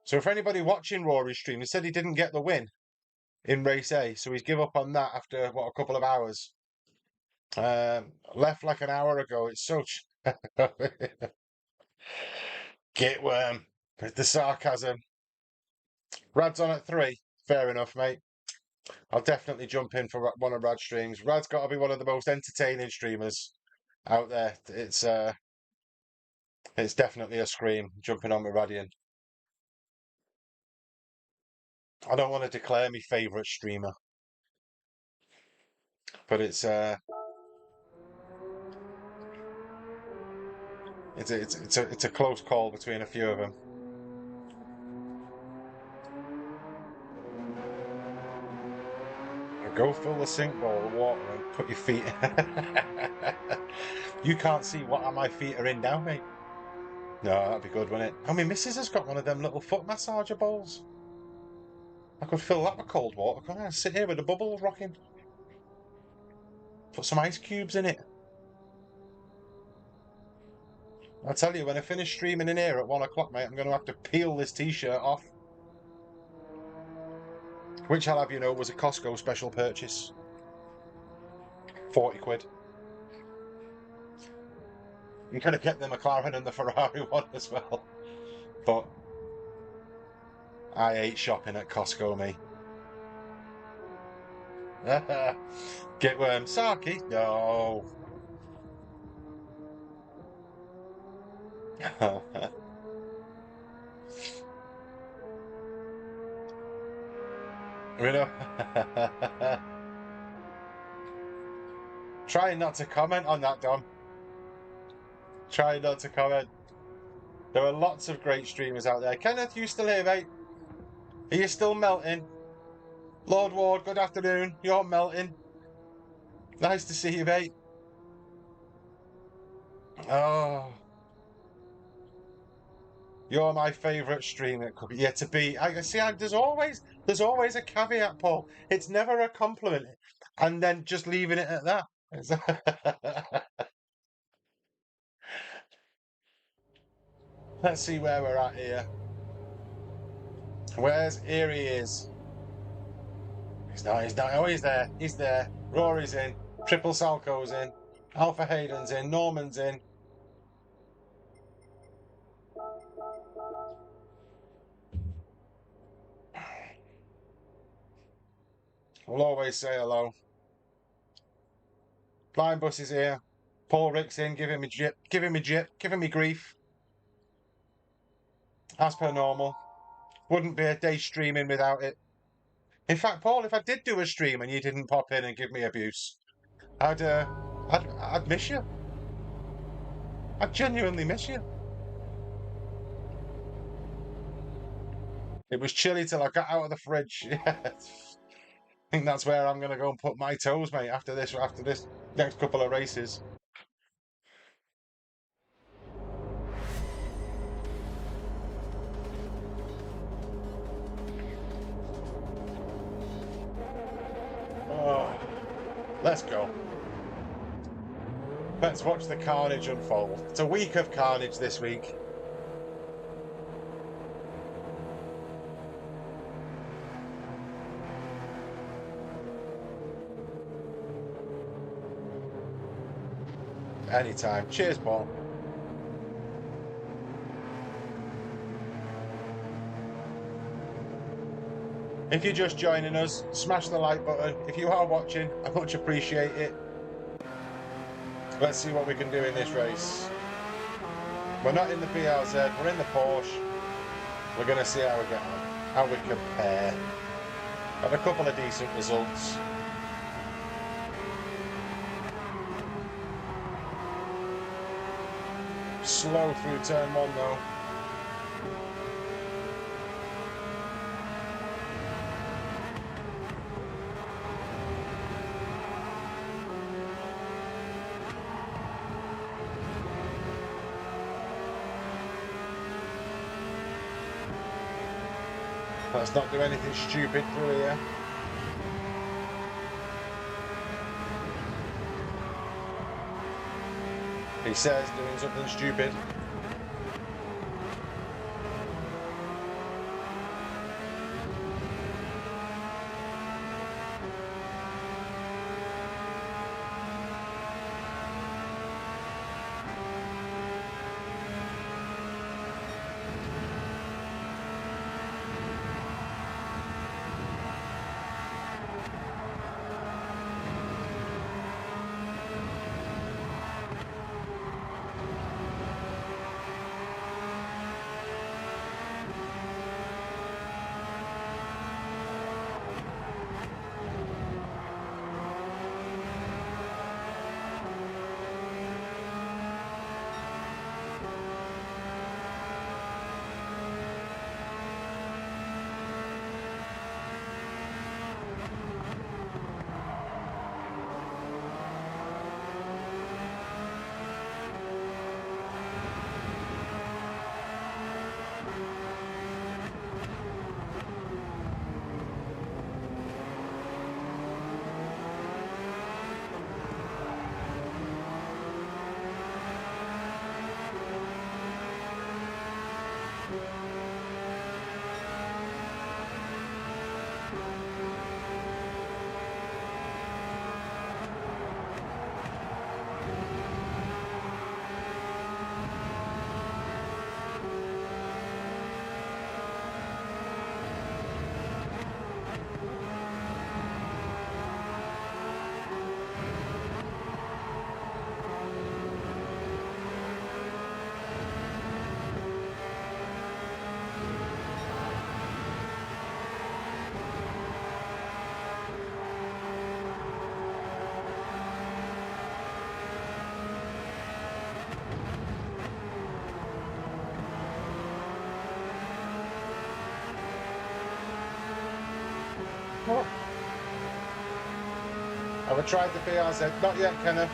So if anybody watching Rory's stream, he said he didn't get the win in race A, so he's give up on that after a couple of hours. Left like an hour ago. It's such get worm with the sarcasm. Rad's on at 3. Fair enough, mate. I'll definitely jump in for one of Rad's streams. Rad's got to be one of the most entertaining streamers out there. It's definitely a scream jumping on with Radian. I don't want to declare my favourite streamer, but it's a close call between a few of them. Go fill the sink bowl of water and put your feet. You can't see what my feet are in now, mate. No, that'd be good, wouldn't it? I mean, Mrs. has got one of them little foot massager bowls. I could fill that with cold water. Come on, sit here with the bubbles rocking. Put some ice cubes in it. I tell you, when I finish streaming in here at 1 o'clock, mate, I'm going to have to peel this t-shirt off. Which I'll have you know was a Costco special purchase. 40 quid. You're going to get the McLaren and the Ferrari one as well. But I hate shopping at Costco, me. Get worm. Saki? No. You know, trying not to comment on that, Dom. Trying not to comment. There are lots of great streamers out there. Kenneth, you still here, mate? Are you still melting? Lord Ward, good afternoon. You're melting. Nice to see you, mate. Oh, you're my favourite streamer. Yeah, to be. I see. There's always a caveat, Paul. It's never a compliment, and then just leaving it at that. Let's see where we're at here. Here he is. He's not. Oh, he's there. He's there. Rory's in. Triple Salco's in. Alpha Hayden's in. Norman's in. We'll always say hello. Blind Bus is here. Paul Rick's in. Giving me jip. Giving me grief. As per normal. Wouldn't be a day streaming without it. In fact, Paul, if I did do a stream and you didn't pop in and give me abuse, I'd miss you. I'd genuinely miss you. It was chilly till I got out of the fridge. Yeah. I think that's where I'm going to go and put my toes, mate, after this next couple of races. Oh, let's go. Let's watch the carnage unfold. It's a week of carnage this week. Anytime. Cheers, Paul. If you're just joining us, smash the like button. If you are watching, I much appreciate it. Let's see what we can do in this race. We're not in the BRZ, we're in the Porsche. We're going to see how we get on, how we compare. Had a couple of decent results. Slow through turn 1 though. Let's not do anything stupid through here. He says doing something stupid. Have I tried the BRZ? Not yet, Kenneth.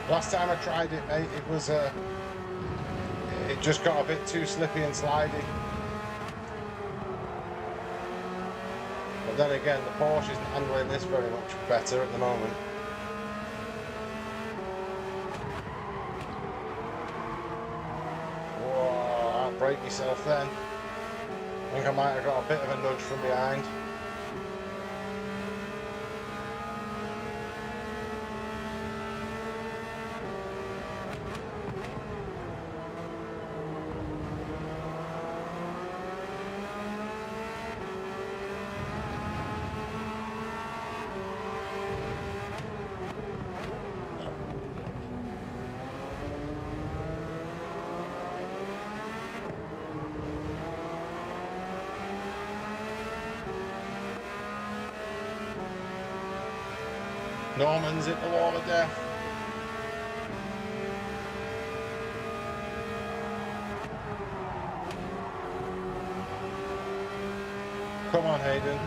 Last time I tried it, mate, it was it just got a bit too slippy and slidey. But then again, the Porsche isn't handling this very much better at the moment. Break yourself then. I think I might have got a bit of a nudge from behind. Norman's hit the wall of death. Come on, Hayden.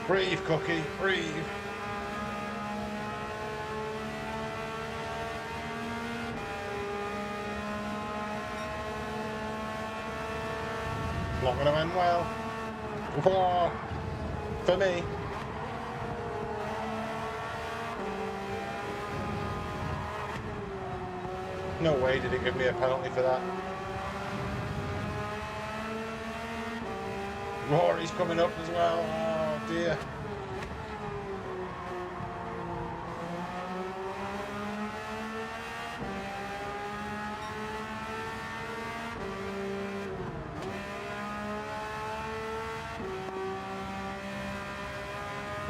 Breathe, Cookie, breathe. Not going to end well. Oh, for me. No way did it give me a penalty for that. Rory's coming up as well. Oh dear.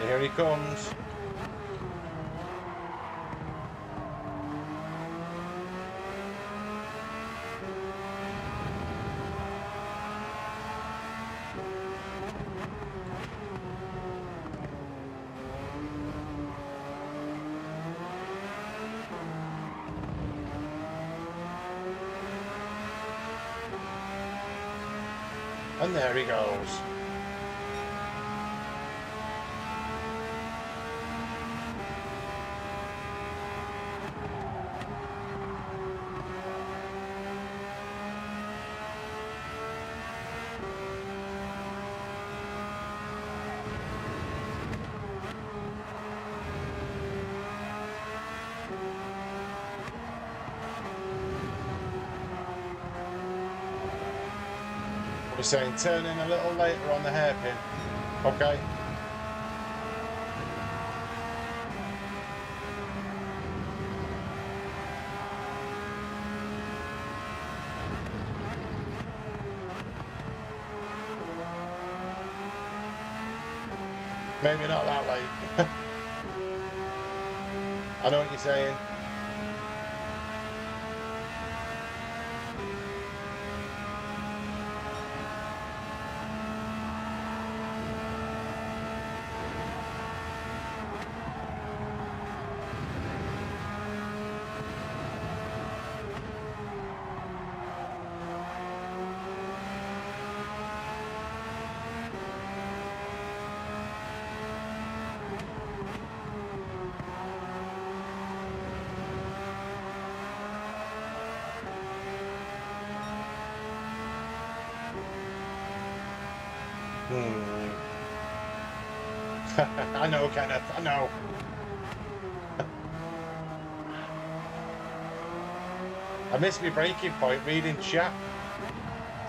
Here he comes. And there he goes. We're saying turn in a little later on the hairpin. Okay. Maybe not that late. I know what you're saying. I know, Kenneth. I know. I missed my breaking point reading chat.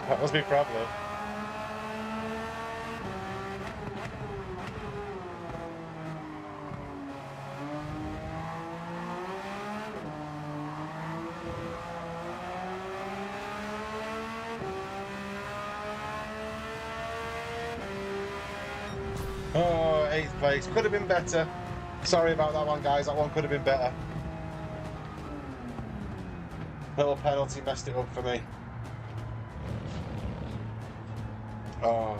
That was my problem. Oh, eighth place. Could have been better. Sorry about that one, guys. That one could have been better. Little penalty messed it up for me. Oh.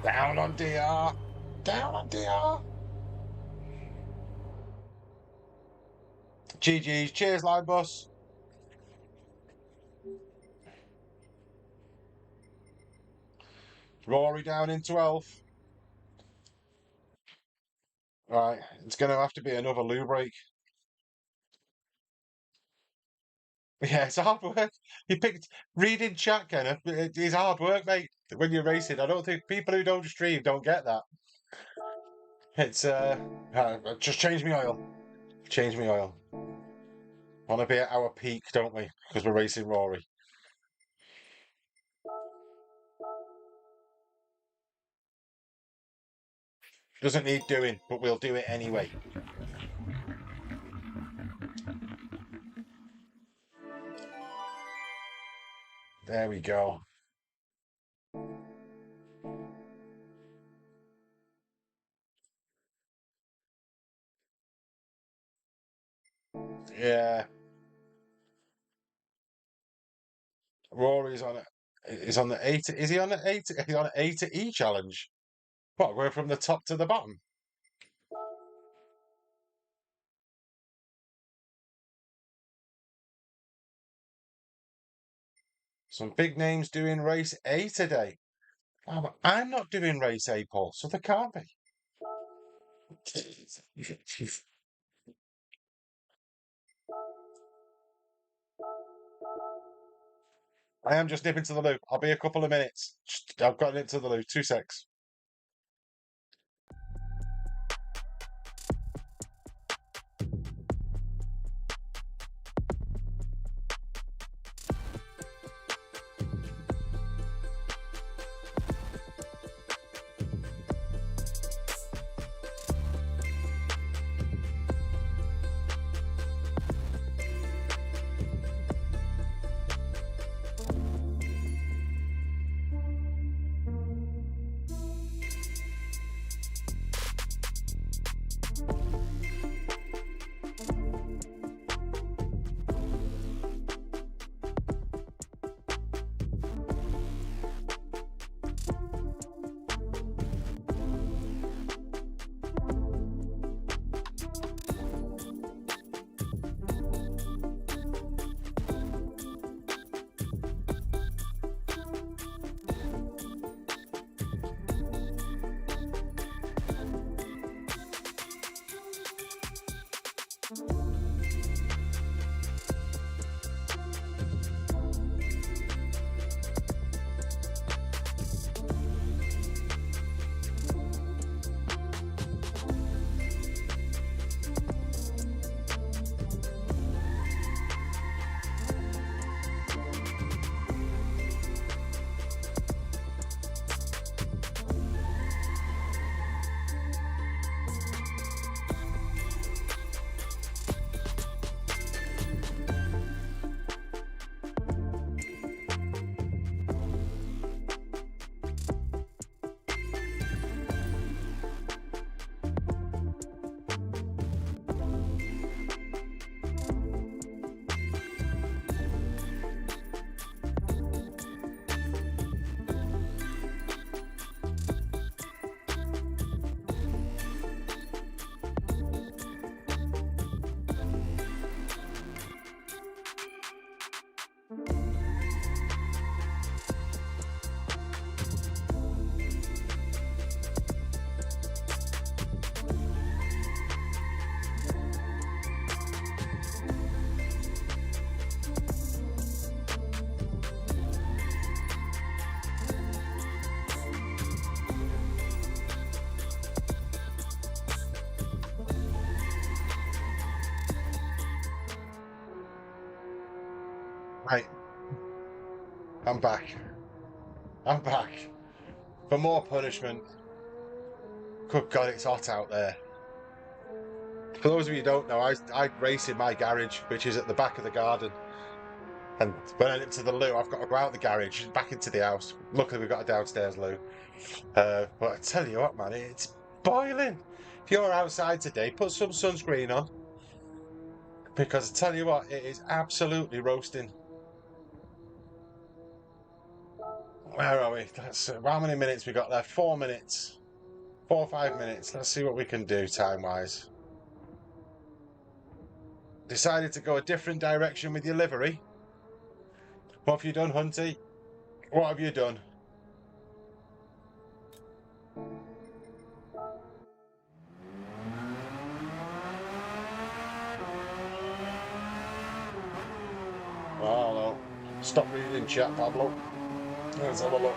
Down on DR. Down on DR. GG's. Cheers, line bus. Rory down in 12th. Right, it's going to have to be another loo break. Yeah, it's hard work. You picked reading chat, Kenneth. It's hard work, mate. When you're racing, I don't think people who don't stream don't get that. It's just change me oil. Change me oil. Want to be at our peak, don't we? Because we're racing Rory. Doesn't need doing, but we'll do it anyway. There we go. Yeah. Rory's on it. He's on the eight. Is he on the eight? He's on an A to E challenge. What? We're from the top to the bottom. Some big names doing race A today. Oh, but I'm not doing race A, Paul, so there can't be. I am just nipping to the loo. I'll be a couple of minutes. I've got into the loo. 2 secs. Right, I'm back. I'm back. For more punishment. Good God, it's hot out there. For those of you who don't know, I race in my garage, which is at the back of the garden. And when I get to the loo, I've got to go out the garage, back into the house. Luckily, we've got a downstairs loo. But I tell you what, man, it's boiling. If you're outside today, put some sunscreen on. Because I tell you what, it is absolutely roasting. Where are we? How many minutes we got left? 4 minutes. 4 or 5 minutes. Let's see what we can do time-wise. Decided to go a different direction with your livery. What have you done, Hunty? What have you done? Oh, no. Stop reading chat, Pablo. Let's have a look.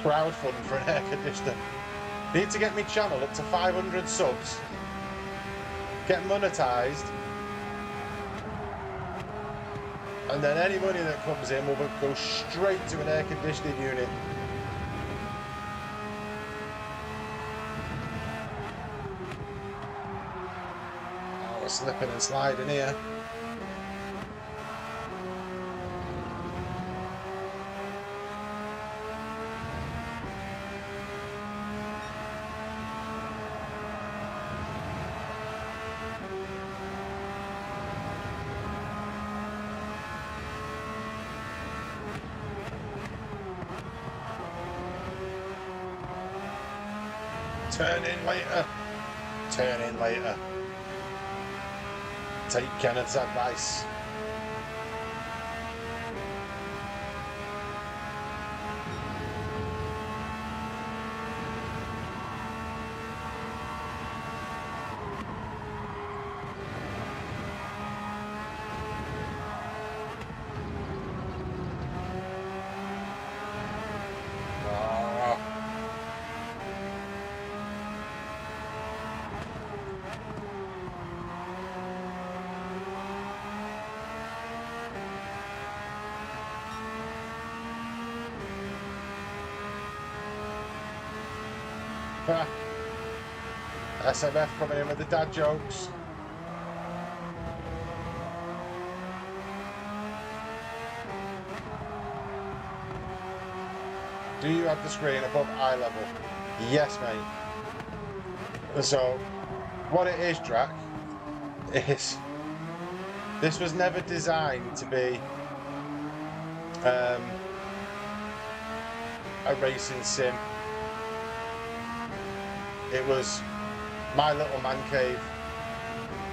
Crowdfund for an air conditioner. Need to get my channel up to 500 subs. Get monetised. And then any money that comes in will go straight to an air conditioning unit. Oh, we're slipping and sliding here. Turn in later. Turn in later. take Kenneth's advice. SMF coming in with the dad jokes. Do you have the screen above eye level? Yes, mate. So, what it is, Drac, is this was never designed to be a racing sim. It was my little man cave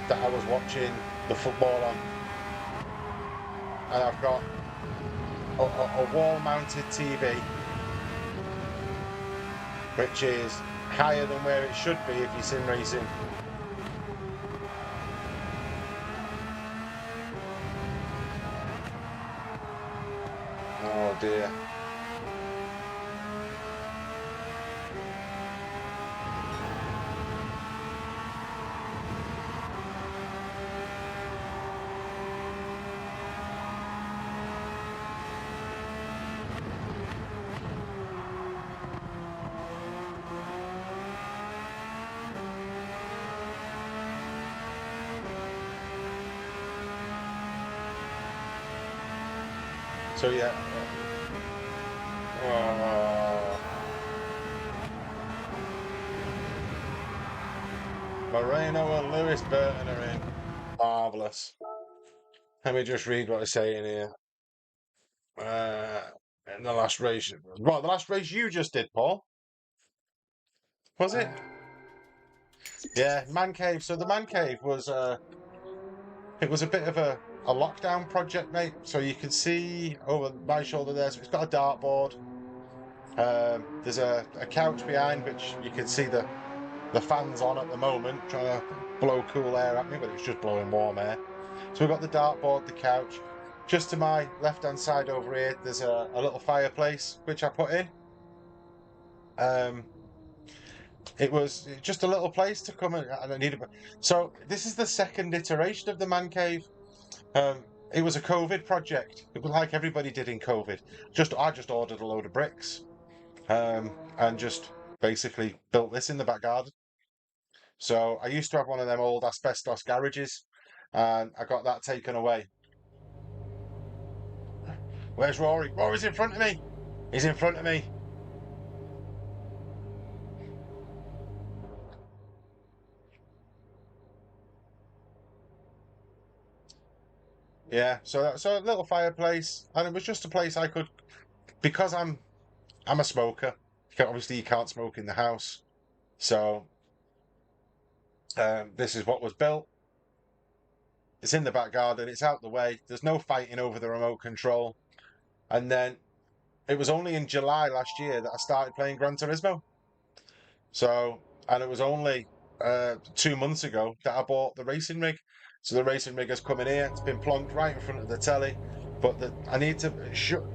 that I was watching the football on, and I've got a wall-mounted TV which is higher than where it should be if you're sim racing. Oh dear. So yeah. Moreno and Lewis Burton are in. Marvellous. Let me just read what it's saying here. In the last race. What, the last race you just did, Paul? Was it? Yeah, Man Cave. So the Man Cave was it was a bit of a lockdown project, mate. So you can see over my shoulder there, so it's got a dartboard. There's a couch behind which you can see the fans on at the moment, trying to blow cool air at me, but it's just blowing warm air. So we've got the dartboard, the couch. Just to my left-hand side over here, there's a little fireplace which I put in. It was just a little place to come and I needed. So this is the second iteration of the man cave. It was a COVID project. It was like everybody did in COVID. I just ordered a load of bricks, and just basically built this in the back garden. So I used to have one of them old asbestos garages, and I got that taken away. Where's Rory? Rory's in front of me. He's in front of me. Yeah. So a little fireplace, and it was just a place I could, because I'm a smoker. Obviously, you can't smoke in the house. So this is what was built. It's in the back garden. It's out the way. There's no fighting over the remote control. And then it was only in July last year that I started playing Gran Turismo. So, and it was only 2 months ago that I bought the racing rig. So the racing rig has come in here. It's been plonked right in front of the telly. But I need to,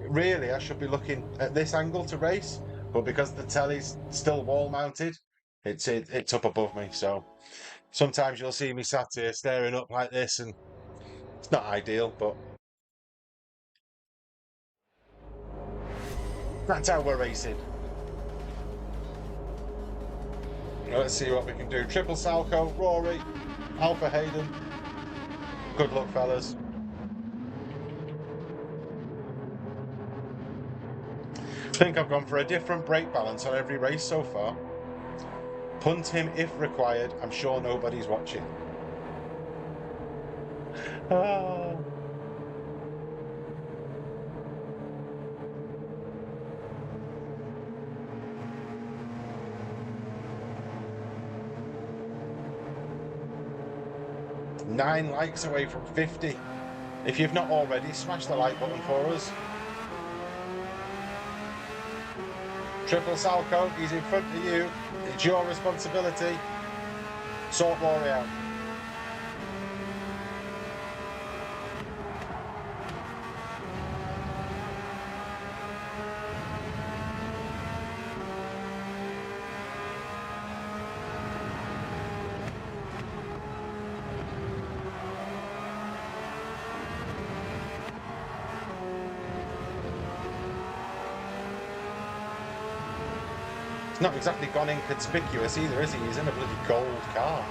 really, I should be looking at this angle to race. But because the telly's still wall mounted, it's up above me. So sometimes you'll see me sat here staring up like this, and it's not ideal, but that's how we're racing. Let's see what we can do. Triple Salco, Rory, Alpha Hayden. Good luck, fellas. I think I've gone for a different brake balance on every race so far. Punt him if required. I'm sure nobody's watching. Ah. 9 likes away from 50. If you've not already, smash the like button for us. Triple Salco, he's in front of you. It's your responsibility. Sort Warrior. He's not exactly gone inconspicuous either, is he? He's in a bloody gold car.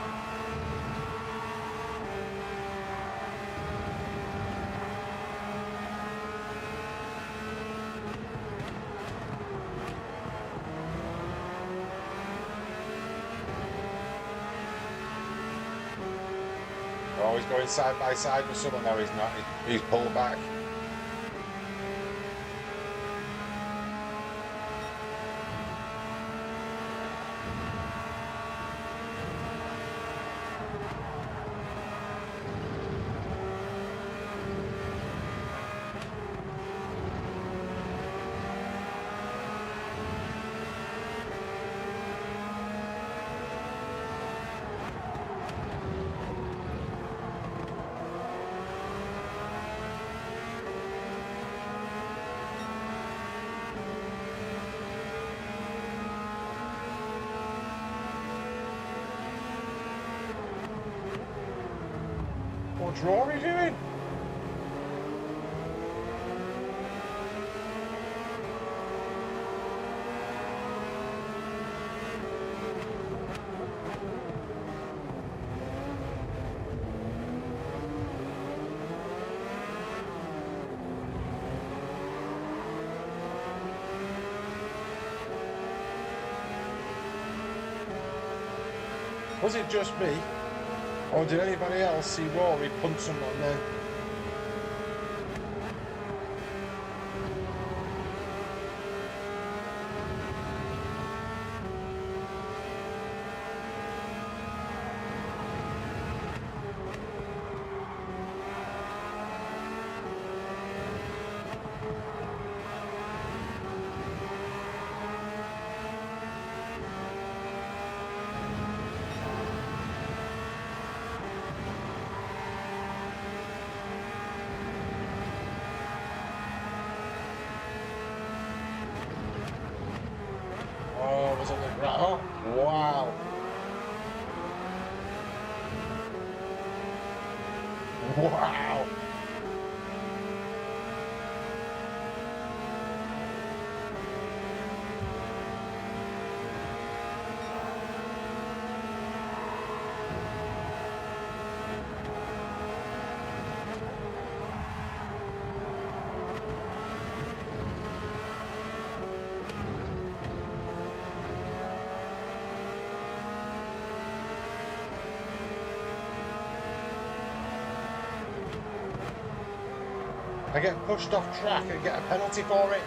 Oh, he's going side by side with someone. No, he's not. He's pulled back. What's Rory doing? Was it just me? Or did anybody else see Rory punch someone then? Oh, was on the ground. Oh, wow. Wow. I get pushed off track and get a penalty for it.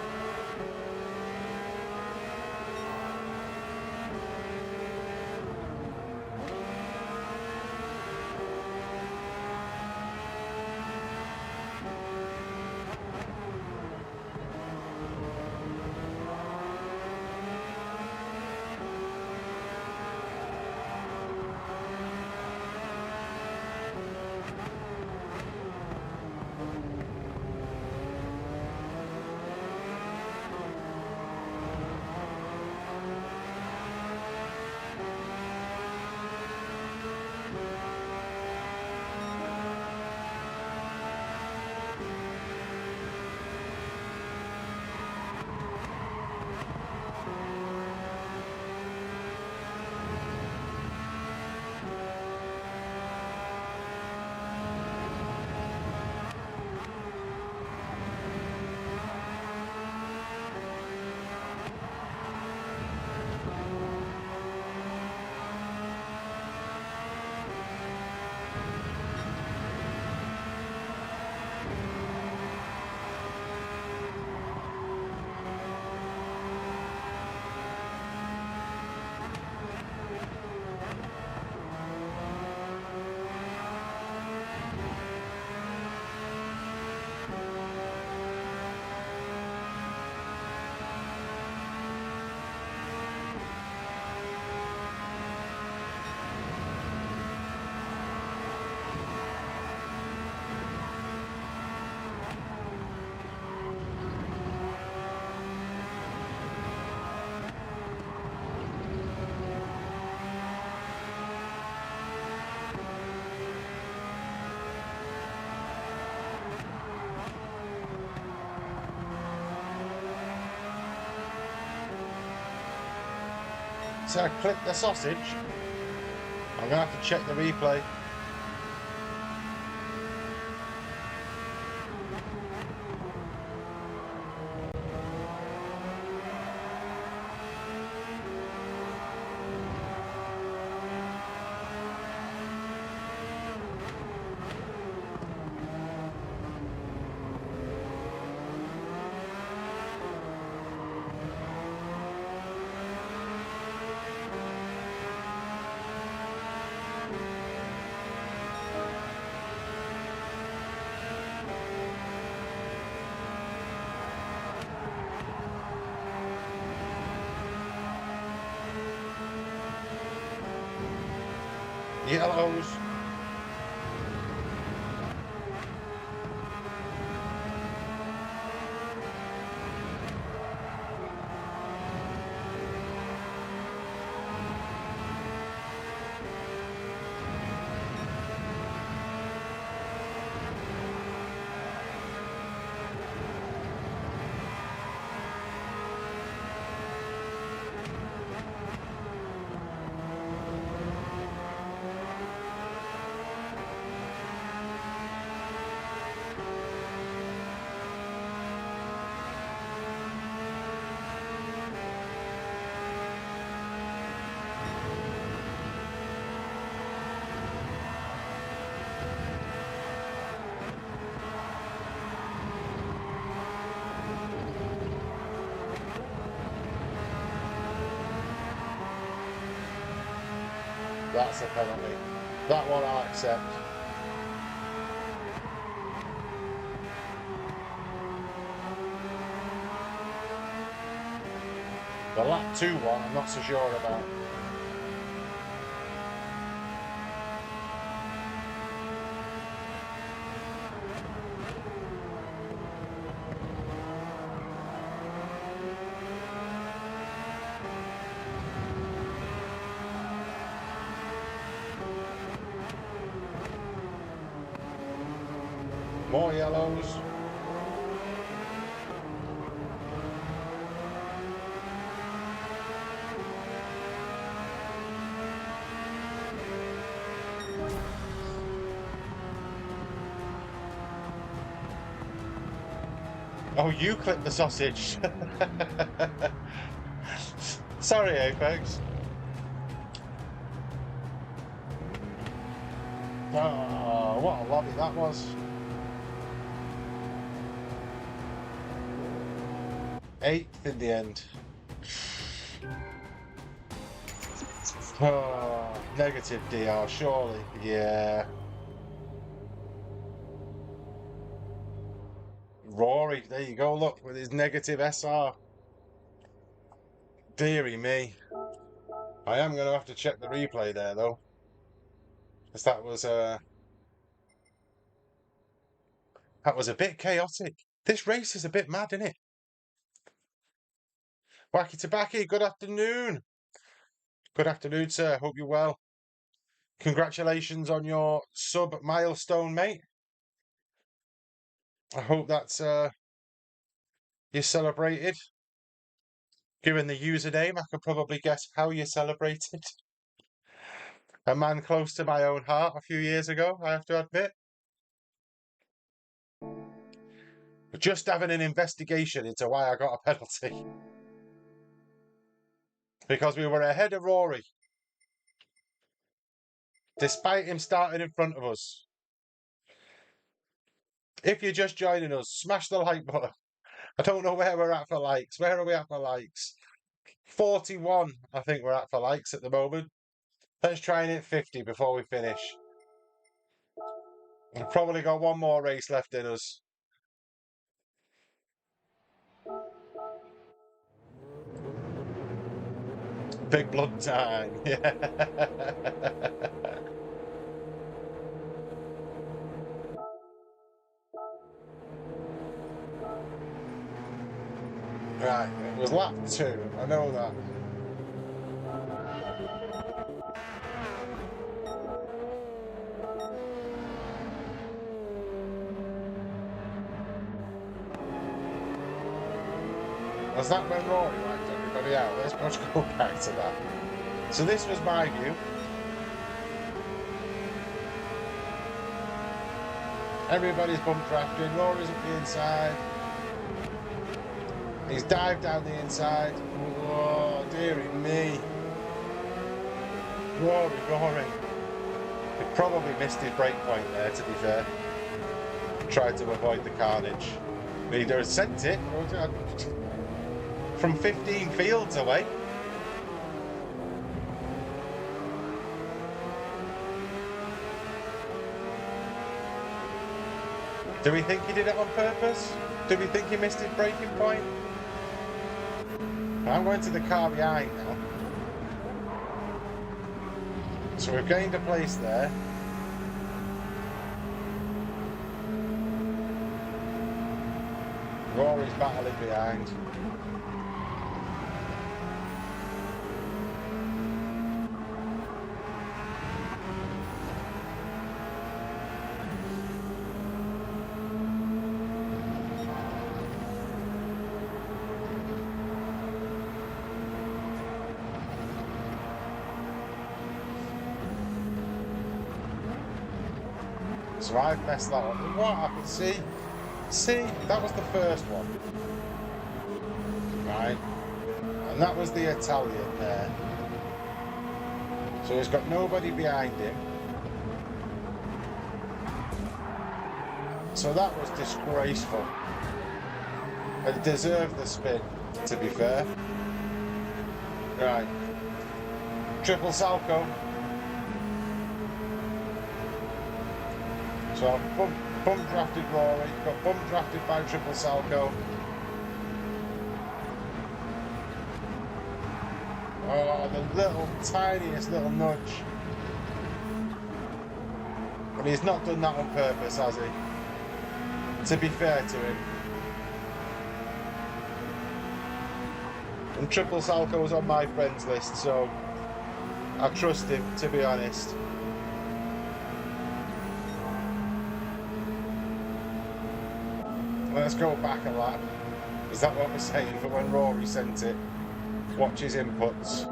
to clip the sausage. I'm going to have to check the replay. Yellows. That's a penalty. That one I'll accept. The lap 2 one, I'm not so sure about. More yellows. Oh, you clipped the sausage. Sorry, Apex. Oh, what a lobby that was. 8th in the end. Oh, negative DR, surely. Yeah. Rory, there you go, look, with his negative SR. Deary me. I am going to have to check the replay there, though. Because that was a bit chaotic. This race is a bit mad, isn't it? Wacky Tobacco, good afternoon. Good afternoon, sir. Hope you're well. Congratulations on your sub milestone, mate. I hope that's you celebrated. Given the username, I could probably guess how you celebrated. A man close to my own heart a few years ago, I have to admit. Just having an investigation into why I got a penalty. Because we were ahead of Rory. Despite him starting in front of us. If you're just joining us, smash the like button. I don't know where we're at for likes. Where are we at for likes? 41, I think we're at for likes at the moment. Let's try and hit 50 before we finish. We've probably got one more race left in us. Big blood time. Yeah. Right, it was lap 2. I know that. Was that when Rory liked everybody? me out. Let's go back to that. So this was my view. Everybody's bump drafted. Rory's at the inside. He's dived down the inside. Oh, dearie me. Rory. He probably missed his break point there, to be fair. Tried to avoid the carnage. But he'd have sent it from 15 fields away. Do we think he did it on purpose? Do we think he missed his breaking point? I'm going to the car behind now. So we've gained a place there. Rory's battling behind. So I've messed that up. What happened? See, that was the first one. Right? And that was the Italian there. So he's got nobody behind him. So that was disgraceful. It deserved the spin, to be fair. Right. Triple Salco. So I've bump drafted Rory, got bump drafted by Triple Salco. Oh, the tiniest little nudge. But he's not done that on purpose, has he? To be fair to him. And Triple Salco's on my friends list, so I trust him, to be honest. Let's go back a lap. Is that what we're saying for when Rory sent it? Watch his inputs.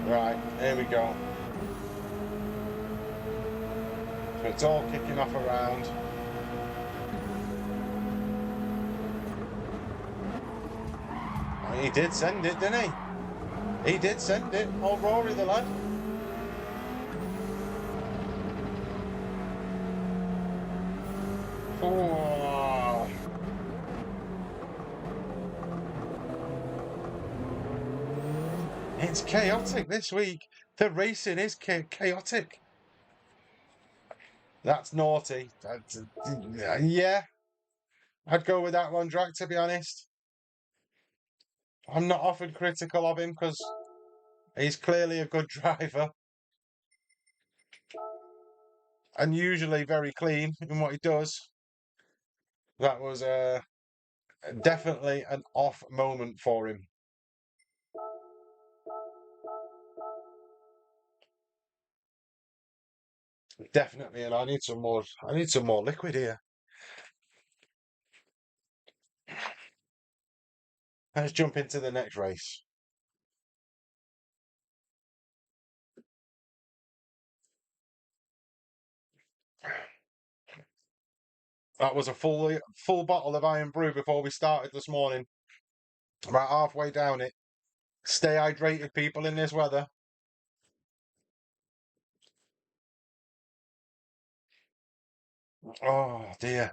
Right, here we go. So it's all kicking off around. Oh, he did send it, didn't he? He did send it. Oh, Rory the lad. Oh. It's chaotic this week. The racing is chaotic. That's naughty. Yeah, I'd go with that one, Drac, to be honest. I'm not often critical of him because he's clearly a good driver. And usually very clean in what he does. That was definitely an off moment for him. Definitely, and I need some more liquid here. Let's jump into the next race. That was a full bottle of Iron Brew before we started this morning. About halfway down it. Stay hydrated, people, in this weather. Oh dear.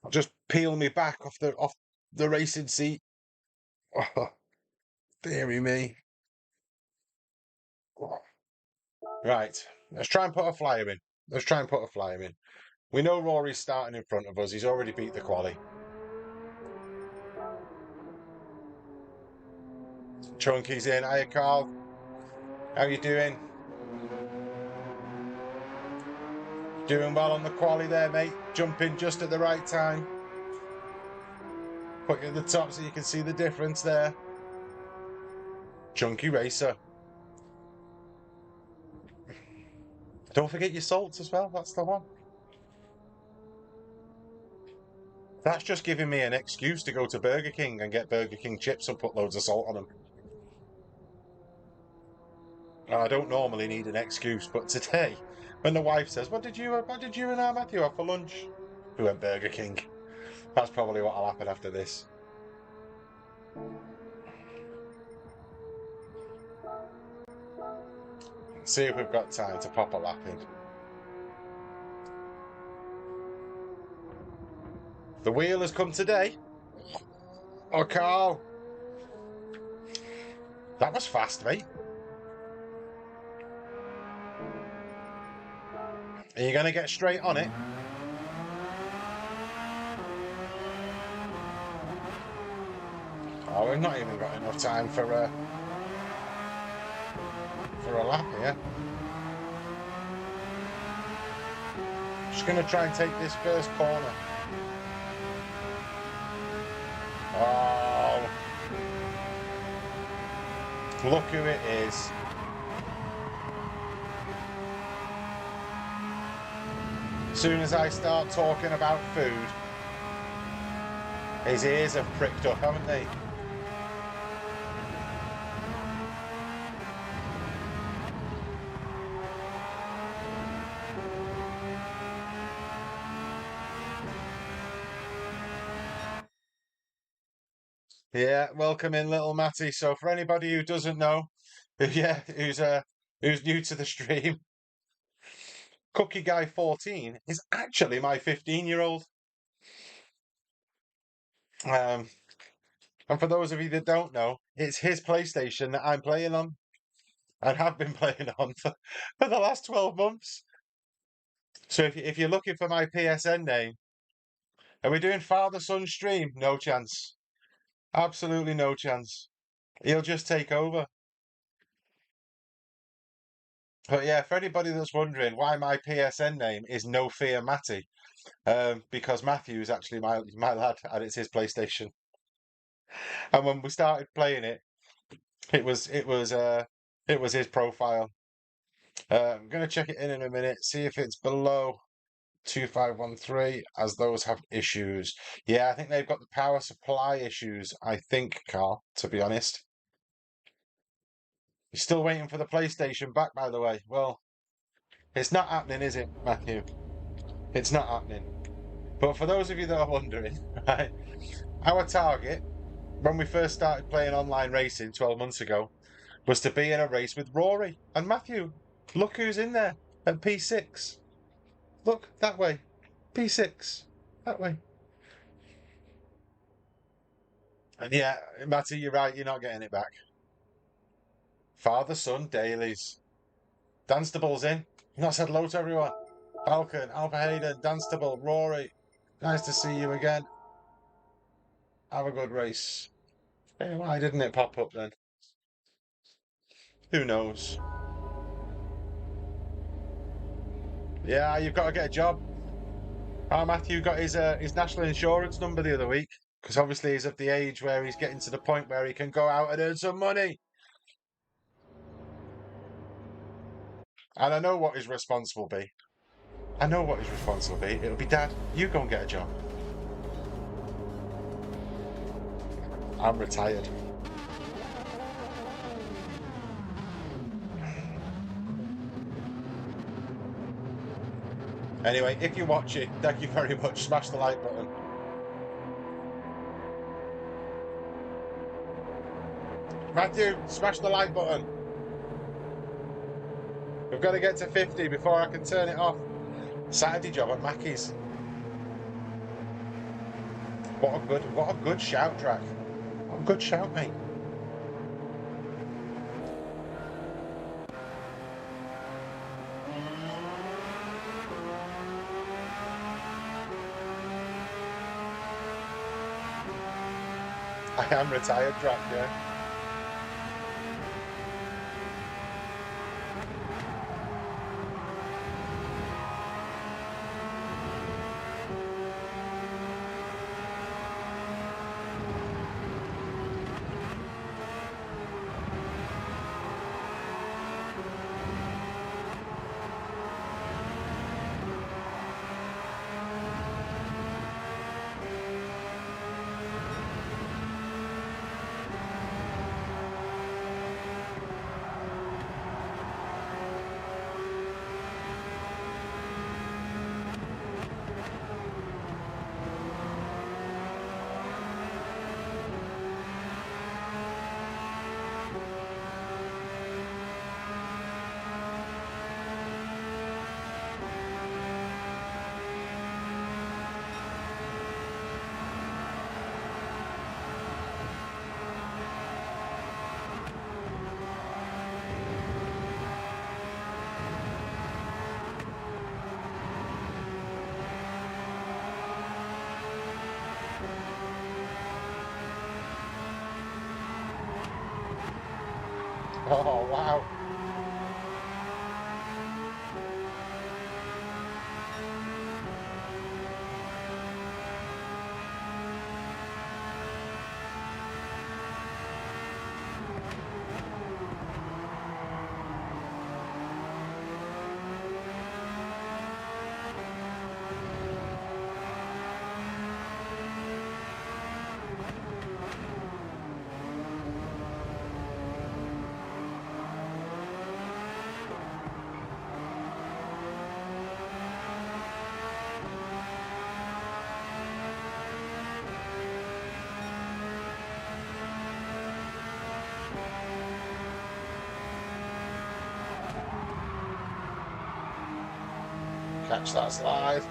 I'll just peel me back off the racing seat. Oh, dearie me. Right. Let's try and put a flyer in. We know Rory's starting in front of us. He's already beat the quali. Chunky's in. Hiya, Carl. How you doing? Doing well on the quali there, mate. Jumping just at the right time. Put you at the top so you can see the difference there. Chunky Racer. Don't forget your salts as well. That's the one. That's just giving me an excuse to go to Burger King and get Burger King chips and put loads of salt on them. I don't normally need an excuse, but today, when the wife says, what did you and Matthew have for lunch? We went Burger King. That's probably what'll happen after this. See if we've got time to pop a lap in. The wheel has come today. Oh, Carl. That was fast, mate. Are you going to get straight on it? Oh, we've not even got enough time for a lap here. Just going to try and take this first corner. Oh, look who it is. As soon as I start talking about food, his ears have pricked up, haven't they? Yeah, welcome in, little Matty. So for anybody who doesn't know, who's new to the stream, Cookie Guy 14 is actually my 15-year-old. And for those of you that don't know, it's his PlayStation that I'm playing on and have been playing on for the last 12 months. So if you're looking for my PSN name, are we doing father-son stream? No chance. Absolutely no chance. He'll just take over. But yeah, for anybody that's wondering why my PSN name is No Fear Matty, because Matthew is actually my lad, and it's his PlayStation. And when we started playing it, it was his profile. I'm gonna check it in a minute, see if it's below 2513, as those have issues. Yeah, I think they've got the power supply issues. I think, Carl, to be honest. You're still waiting for the PlayStation back, by the way. Well, it's not happening, is it, Matthew? It's not happening. But for those of you that are wondering, right, our target when we first started playing online racing 12 months ago was to be in a race with Rory and Matthew. Look who's in there at P6. Look, that way. P6. That way. And yeah, Matty, you're right, you're not getting it back. Father, son, dailies. Dunstable's in. Not said hello to everyone. Falcon, Alpha Hayden, Dunstable, Rory. Nice to see you again. Have a good race. Hey, why didn't it pop up then? Who knows? Yeah, you've got to get a job. Oh, Matthew got his national insurance number the other week because obviously he's of the age where he's getting to the point where he can go out and earn some money. And I know what his response will be. I know what his response will be. It'll be, Dad, you go and get a job. I'm retired. Anyway, if you're watching, thank you very much. Smash the like button. Matthew, smash the like button. We've got to get to 50 before I can turn it off. Saturday job at Mackey's. What a good shout, Drac. What a good shout, mate. I am retired, Drac, yeah. Oh, wow. Catch that slide.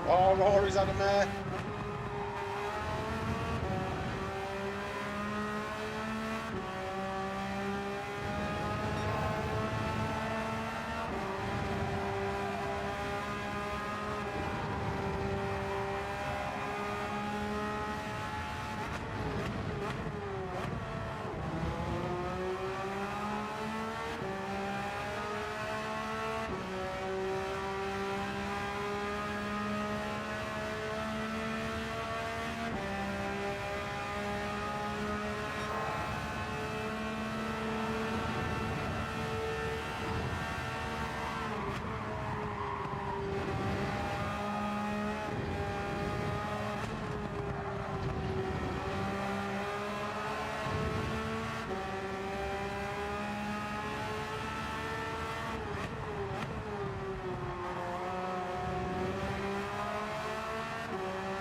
Oh, Rory's had a mare.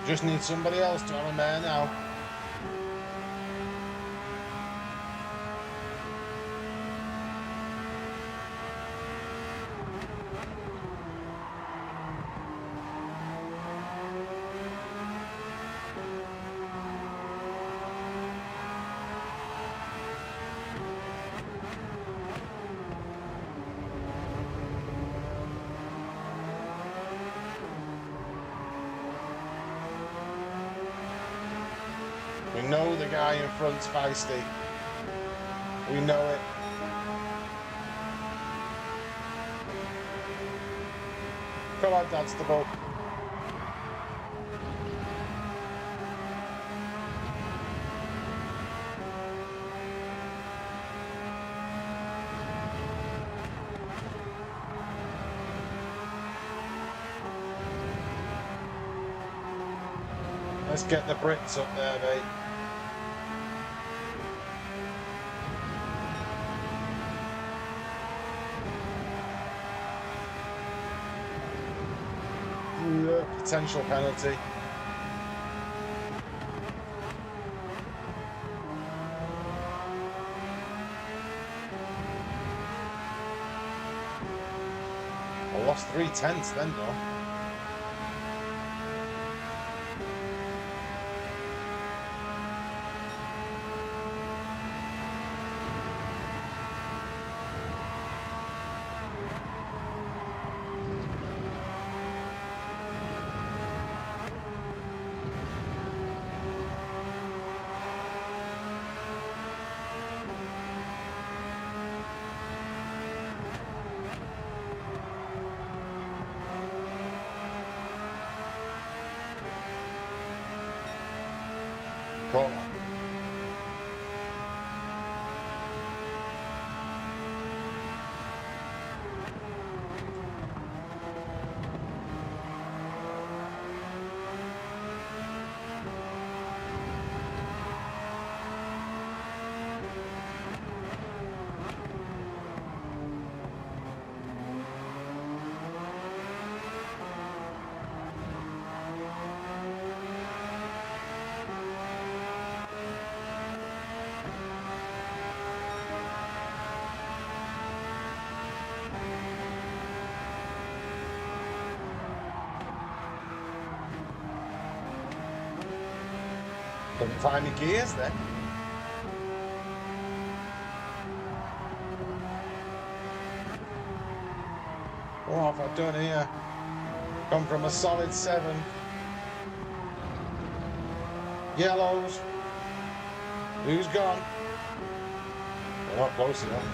Just need somebody else to have a mare now. We know the guy in front's feisty. We know it. Come on, Dunstable. Let's get the Brits up there, mate. Potential penalty. I lost 3/10 then, though. Come on. Couldn't find my gears then. What have I done here? Come from a solid 7. Yellows. Who's gone? They're not close enough.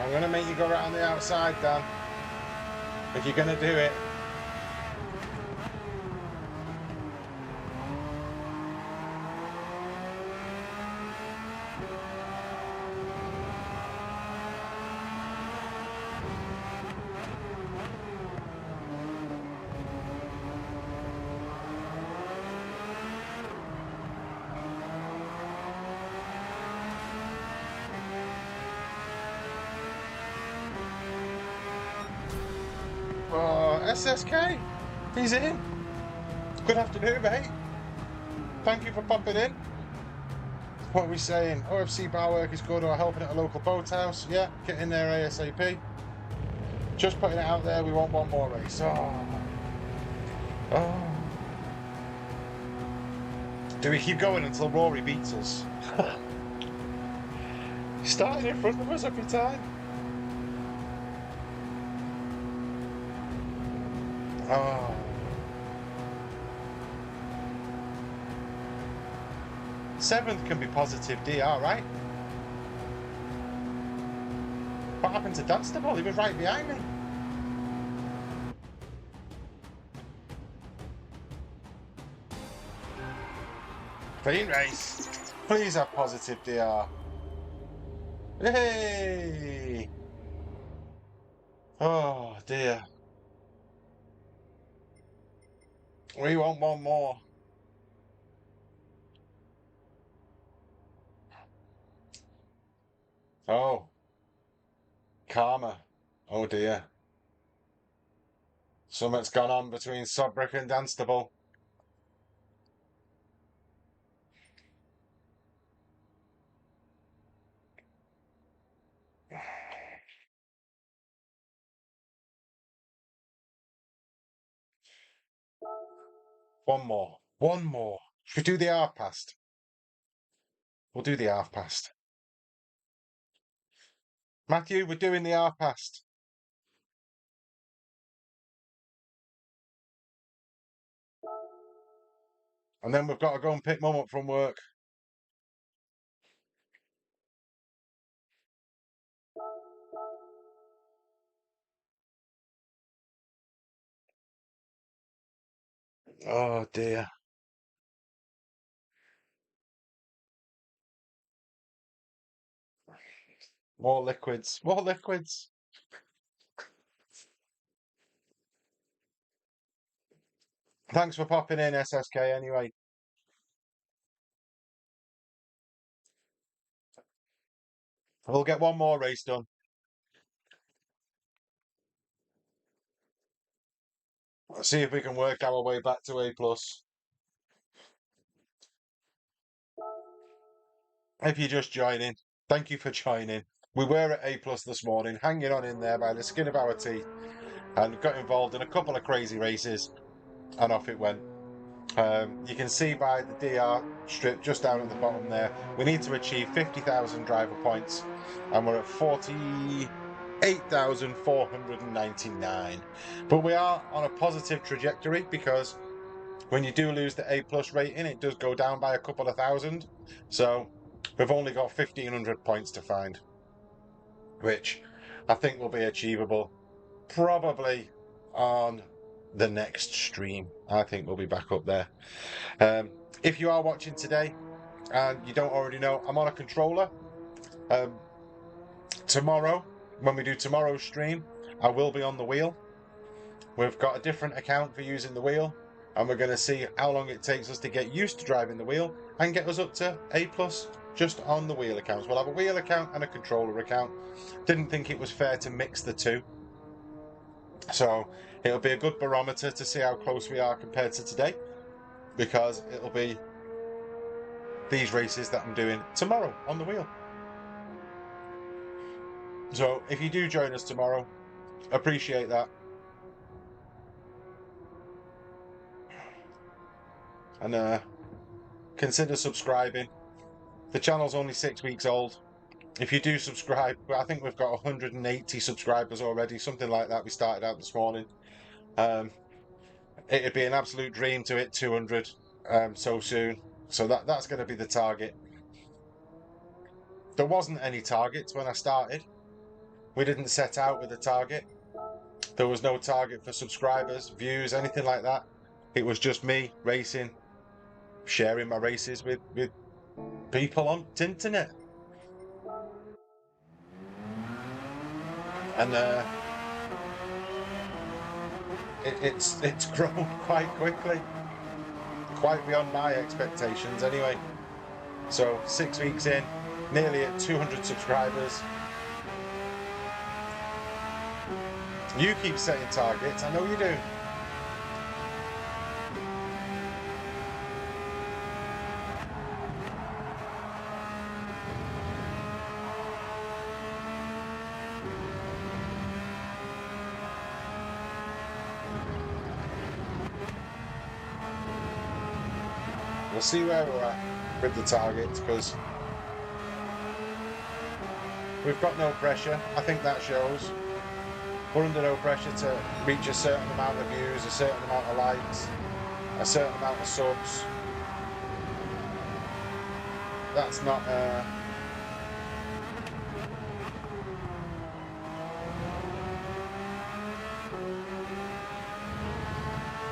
I'm going to make you go right on the outside, Dan. If you're going to do it. Oh, SSK. He's in. Good afternoon, mate. Thank you for popping in. What are we saying? OFC bar work is good or helping at a local boathouse. Yeah, get in there ASAP. Just putting it out there, we want one more race. Oh. Do we keep going until Rory beats us? He's starting in front of us every time. Oh. Seventh can be positive DR, right? What happened to Dunstable? He was right behind me. Clean race. Please have positive DR. Hey! Oh dear. We want one more. Oh. Karma. Oh dear. Something's gone on between Sodbrick and Dunstable. One more. One more. Should we do the half past? We'll do the half past. Matthew, we're doing the half past. And then we've got to go and pick Mum up from work. Oh dear. More liquids. More liquids. Thanks for popping in, SSK, anyway. We'll get one more race done. Let's see if we can work our way back to A+. If you're just joining, thank you for joining. We were at A+ this morning, hanging on in there by the skin of our teeth, and got involved in a couple of crazy races, and off it went. You can see by the DR strip just down at the bottom there, we need to achieve 50,000 driver points, and we're at 48,499. But we are on a positive trajectory because when you do lose the A+ rating, it does go down by a couple of thousand. So we've only got 1,500 points to find, which I think will be achievable probably on the next stream. I think we'll be back up there. If you are watching today and you don't already know, I'm on a controller. Tomorrow, when we do tomorrow's stream, I will be on the wheel. We've got a different account for using the wheel, and we're going to see how long it takes us to get used to driving the wheel and get us up to A plus just on the wheel accounts. We'll have a wheel account and a controller account. Didn't think it was fair to mix the two. So it'll be a good barometer to see how close we are compared to today, because it'll be these races that I'm doing tomorrow on the wheel. So if you do join us tomorrow, appreciate that. And consider subscribing. The channel's only 6 weeks old. If you do subscribe, I think we've got 180 subscribers already, something like that. We started out this morning. It'd be an absolute dream to hit 200 so soon. So that's going to be the target. There wasn't any targets when I started. We didn't set out with a target. There was no target for subscribers, views, anything like that. It was just me racing, sharing my races with people on the internet. And it's grown quite quickly, quite beyond my expectations anyway. So 6 weeks in, nearly at 200 subscribers. You keep setting targets, I know you do. We'll see where we're at with the targets, because we've got no pressure. I think that shows. We're under no pressure to reach a certain amount of views, a certain amount of likes, a certain amount of subs. That's not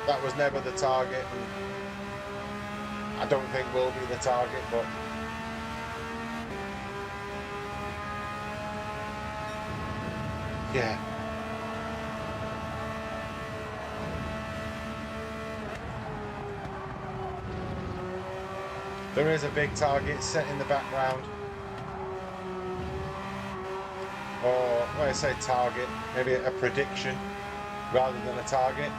that was never the target, and I don't think will be the target, but yeah. There is a big target set in the background. Or when I say target, maybe a prediction rather than a target.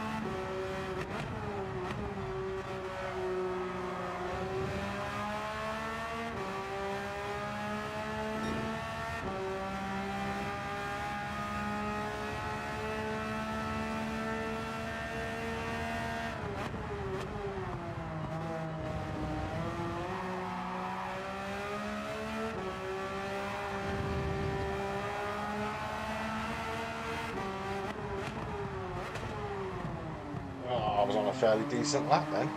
I was on a fairly decent lap then.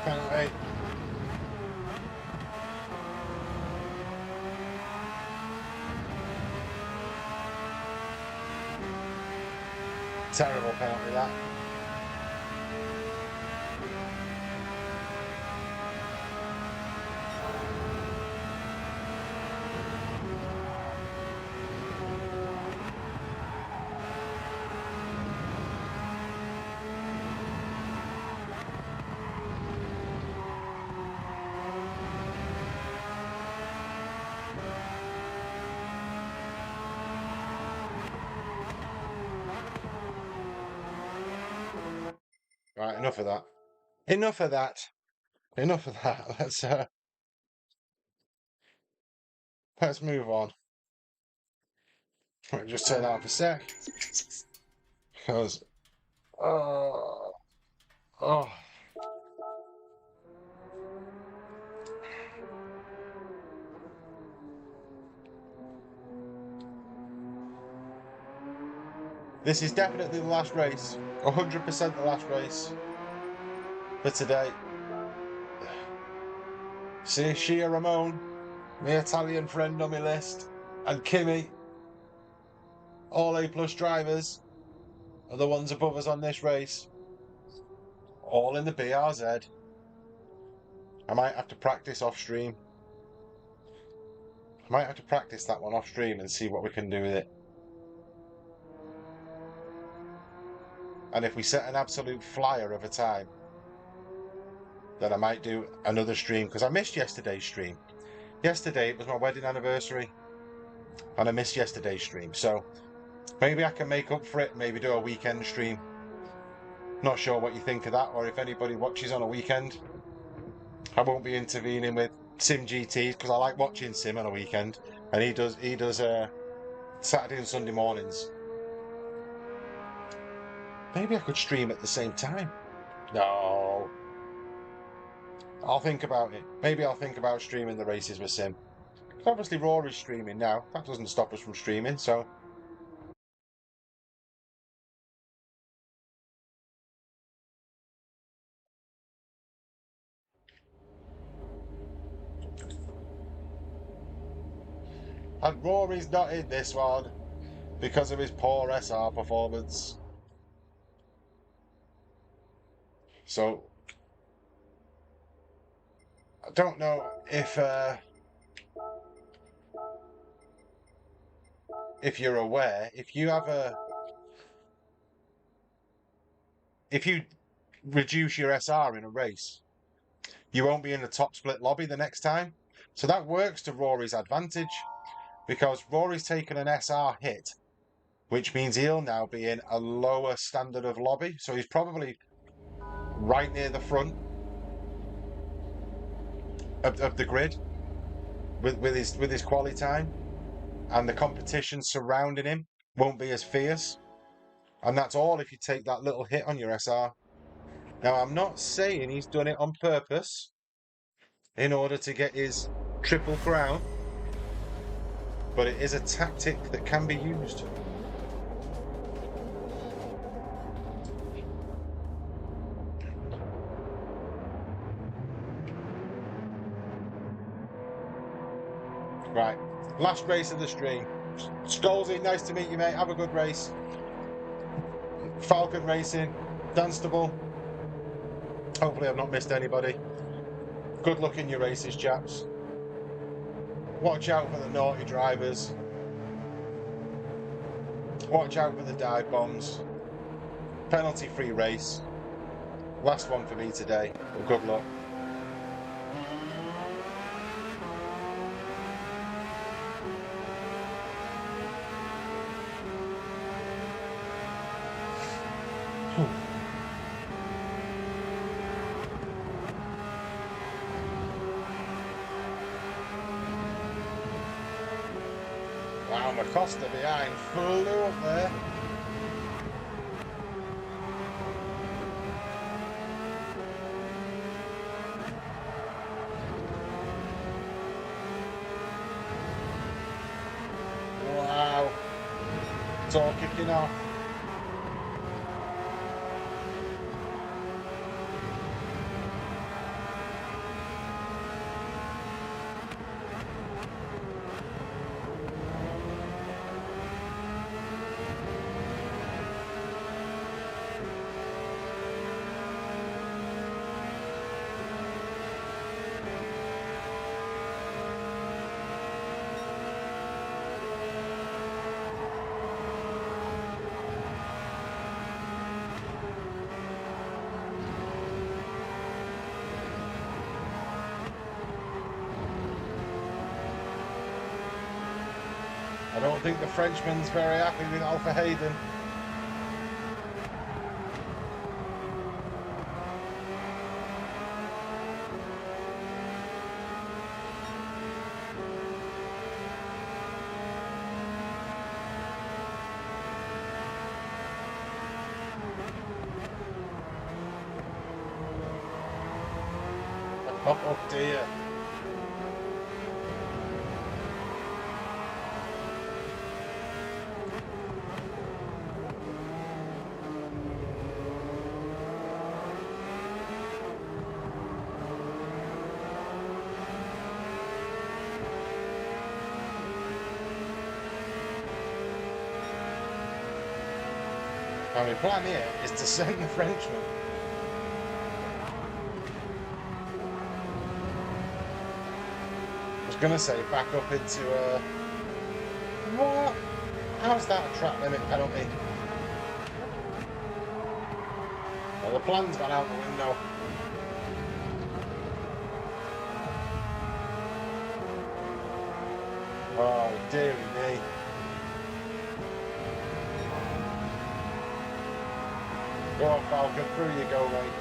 Penalty. Terrible penalty that. Right, enough of that. Enough of that. Enough of that. Let's move on. Right, just turn that off a sec. Because oh, oh. This is definitely the last race. 100% the last race for today. See, Shia Ramon, my Italian friend on my list, and Kimi, all A+ drivers, are the ones above us on this race. All in the BRZ. I might have to practice off stream. I might have to practice that one off stream and see what we can do with it. And if we set an absolute flyer of a time, then I might do another stream, because I missed yesterday's stream. Yesterday it was my wedding anniversary, and I missed yesterday's stream. So maybe I can make up for it, maybe do a weekend stream. Not sure what you think of that, or if anybody watches on a weekend. I won't be intervening with Sim GTs because I like watching Sim on a weekend, and he does Saturday and Sunday mornings. Maybe I could stream at the same time. No, I'll think about it. Maybe I'll think about streaming the races with Sim. Obviously Rory's streaming now. That doesn't stop us from streaming, so. And Rory's not in this one because of his poor SR performance. So I don't know if you're aware, if you reduce your SR in a race, you won't be in the top split lobby the next time. So that works to Rory's advantage, because Rory's taken an SR hit, which means he'll now be in a lower standard of lobby. So he's probably right near the front of the grid with his quali time, and the competition surrounding him won't be as fierce. And that's all if you take that little hit on your SR. Now, I'm not saying he's done it on purpose in order to get his triple crown, but it is a tactic that can be used. Right, last race of the stream. Scholesy, nice to meet you, mate. Have a good race. Falcon Racing, Dunstable. Hopefully I've not missed anybody. Good luck in your races, chaps. Watch out for the naughty drivers. Watch out for the dive bombs. Penalty-free race. Last one for me today, but good luck. Wow, Acosta behind, flew up there. Wow, it's all kicking off. I don't think the Frenchman's very happy with Alpha Hayden. Oh dear. Now my plan here is to send the Frenchman. I was gonna say back up into what? How's that a track limit penalty? Well, the plan's gone out the window. Oh, dearie me. Go on, Falcon, through you go, mate.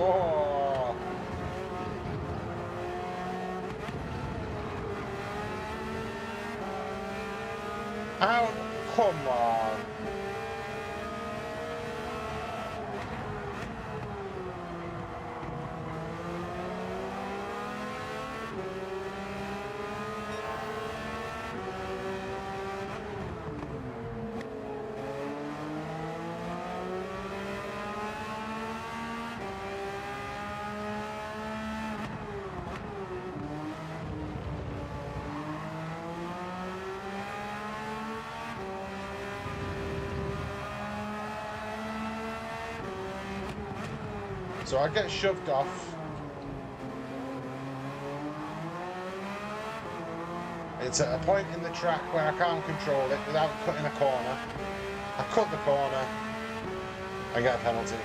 Oh. How? Come on. So I get shoved off. It's at a point in the track where I can't control it without cutting a corner. I cut the corner. I get a penalty.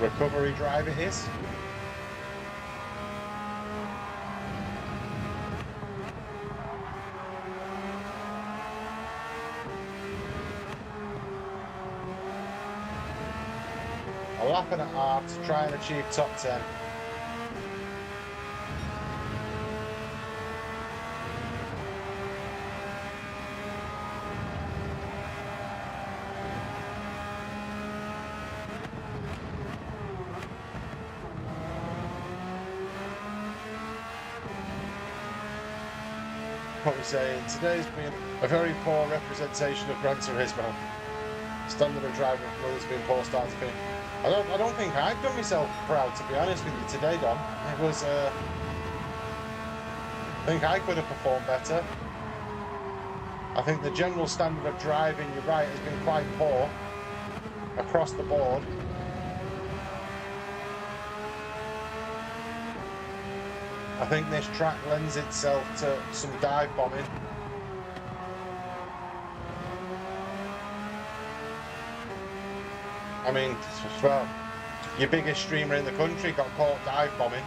Recovery drive it is. A lap and a half to try and achieve top 10. What we're saying, today's been a very poor representation of Gran Turismo. Standard of driving from others being poor start to finish. I don't think I've done myself proud, to be honest with you, today, Dom. It was, I think I could have performed better. I think the general standard of driving, you're right, has been quite poor across the board. I think this track lends itself to some dive bombing. I mean, well, your biggest streamer in the country got caught dive bombing.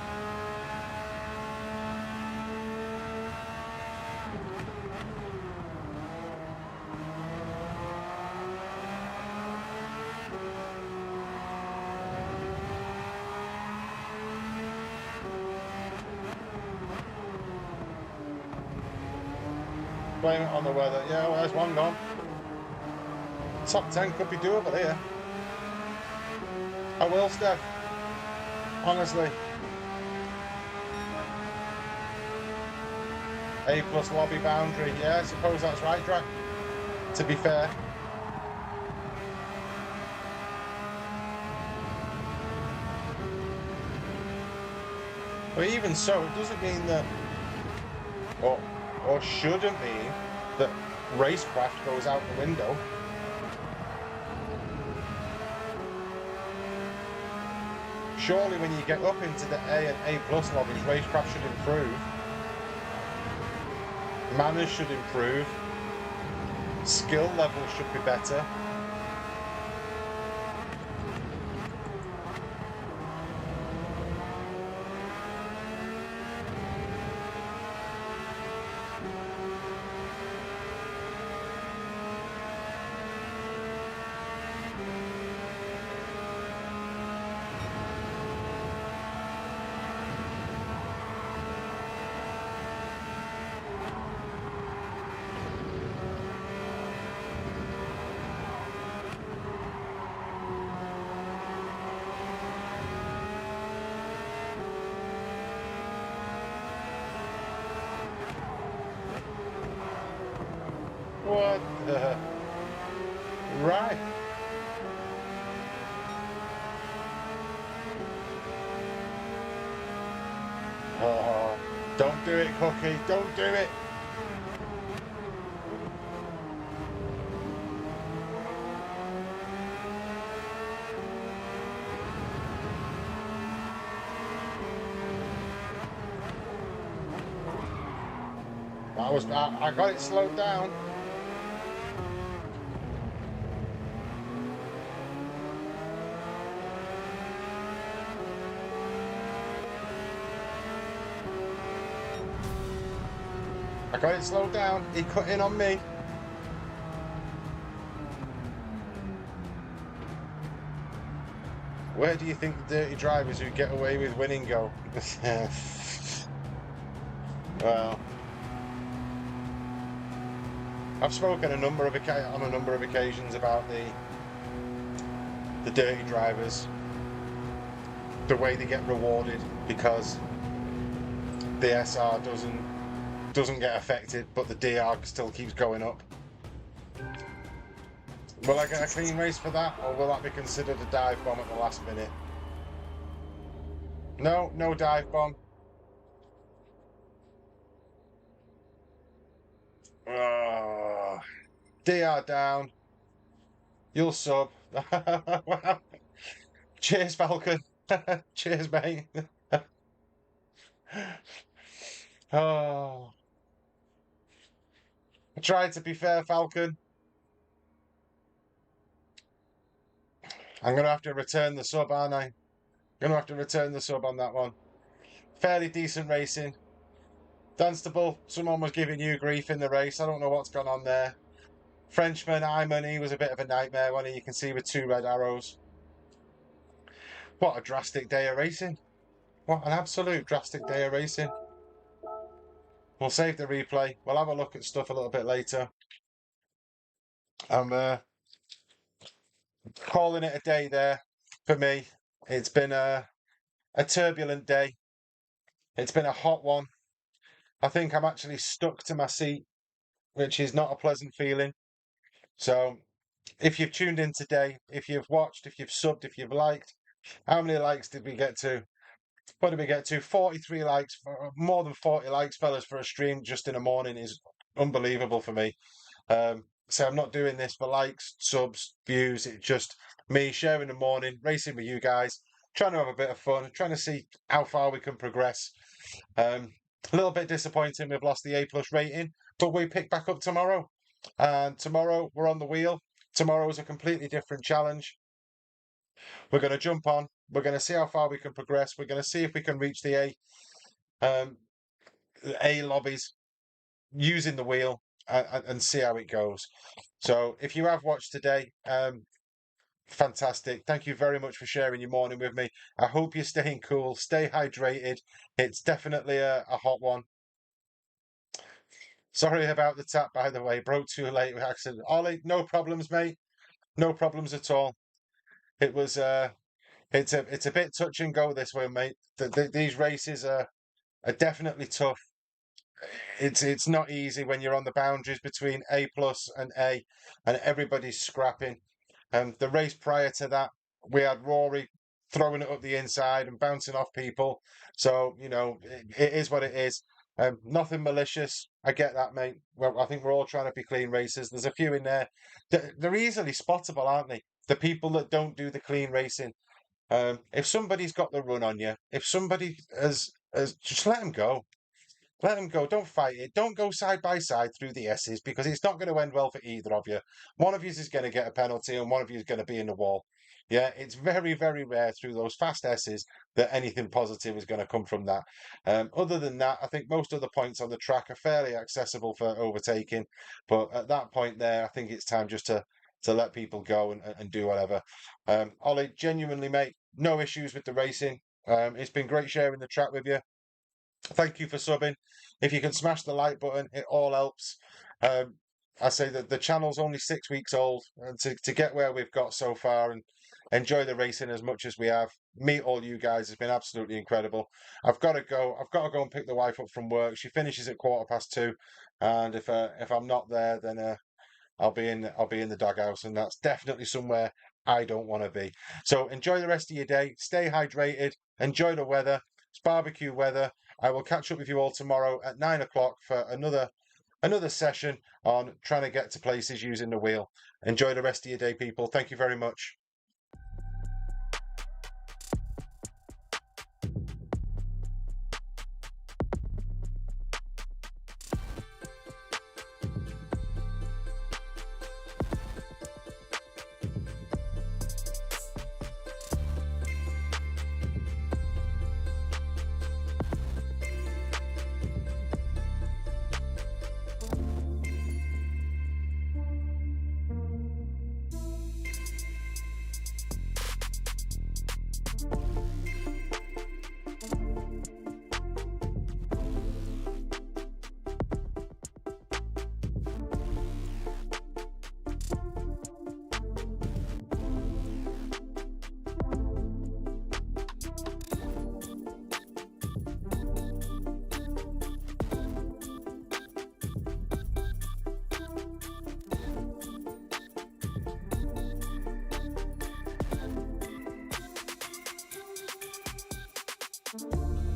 Blame it on the weather. Yeah, well, there's one gone. Top 10 could be doable here. I will, Steph. Honestly. A+ lobby boundary. Yeah, I suppose that's right, Drac. To be fair. But even so, it doesn't mean that, or shouldn't mean that racecraft goes out the window. Surely when you get up into the A and A+ lobbies, racecraft should improve. Manners should improve. Skill levels should be better. What the? Right. Oh, don't do it, Cookie. Don't do it. I got it slowed down. I got it slowed down. He cut in on me. Where do you think the dirty drivers who get away with winning go? Well, I've spoken on a number of occasions about the dirty drivers, the way they get rewarded because the SR doesn't get affected, but the DR still keeps going up. Will I get a clean race for that, or will that be considered a dive bomb at the last minute? No, no dive bomb. Oh, DR down. You'll sub. Cheers, Falcon. Cheers, mate. Oh, I tried to be fair, Falcon. I'm gonna have to return the sub, aren't I? Gonna have to return the sub on that one. Fairly decent racing. Dunstable, someone was giving you grief in the race. I don't know what's gone on there. Frenchman, Iman, he was a bit of a nightmare, wasn't he? You can see with two red arrows. What a drastic day of racing. What an absolute drastic day of racing. We'll save the replay. We'll have a look at stuff a little bit later. I'm calling it a day there for me. It's been a turbulent day. It's been a hot one. I think I'm actually stuck to my seat, which is not a pleasant feeling. So if you've tuned in today, if you've watched, if you've subbed, if you've liked, how many likes did we get to? What did we get to? 43 likes, more than 40 likes, fellas, for a stream just in the morning is unbelievable for me. So I'm not doing this for likes, subs, views. It's just me sharing the morning, racing with you guys, trying to have a bit of fun, trying to see how far we can progress. A little bit disappointing we've lost the A plus rating, but we pick back up tomorrow. And tomorrow we're on the wheel. Tomorrow is a completely different challenge. We're going to jump on. We're going to see how far we can progress. We're going to see if we can reach the A lobbies using the wheel and see how it goes. So if you have watched today, fantastic. Thank you very much for sharing your morning with me. I hope you're staying cool, stay hydrated. It's definitely a hot one. Sorry about the tap, by the way. Broke too late with accident. Ollie, no problems, mate. No problems at all. It was it's a bit touch and go this way, mate. These races are definitely tough. It's not easy when you're on the boundaries between A plus and A, and everybody's scrapping. The race prior to that, we had Rory throwing it up the inside and bouncing off people. So it is what it is. Nothing malicious. I get that, mate. Well, I think we're all trying to be clean racers. There's a few in there. They're easily spottable, aren't they? The people that don't do the clean racing. If somebody's got the run on you, if somebody has just let them go. Let them go. Don't fight it. Don't go side by side through the S's because it's not going to end well for either of you. One of you is going to get a penalty and one of you is going to be in the wall. Yeah, it's very, very rare through those fast S's that anything positive is going to come from that. Other than that, I think most of the points on the track are fairly accessible for overtaking. But at that point there, I think it's time just to let people go and do whatever. Ollie, genuinely, mate, no issues with the racing. It's been great sharing the track with you. Thank you for subbing. If you can smash the like button, it all helps. Um, I say that the channel's only 6 weeks old, and to get where we've got so far and enjoy the racing as much as we have, meet all you guys has been absolutely incredible. I've got to go. I've got to go and pick the wife up from work. She finishes at 2:15, and if I'm not there, then I'll be in the doghouse, and that's definitely somewhere I don't want to be. So enjoy the rest of your day. Stay hydrated. Enjoy the weather. It's barbecue weather. I will catch up with you all tomorrow at 9 o'clock for another session on trying to get to places using the wheel. Enjoy the rest of your day, people. Thank you very much.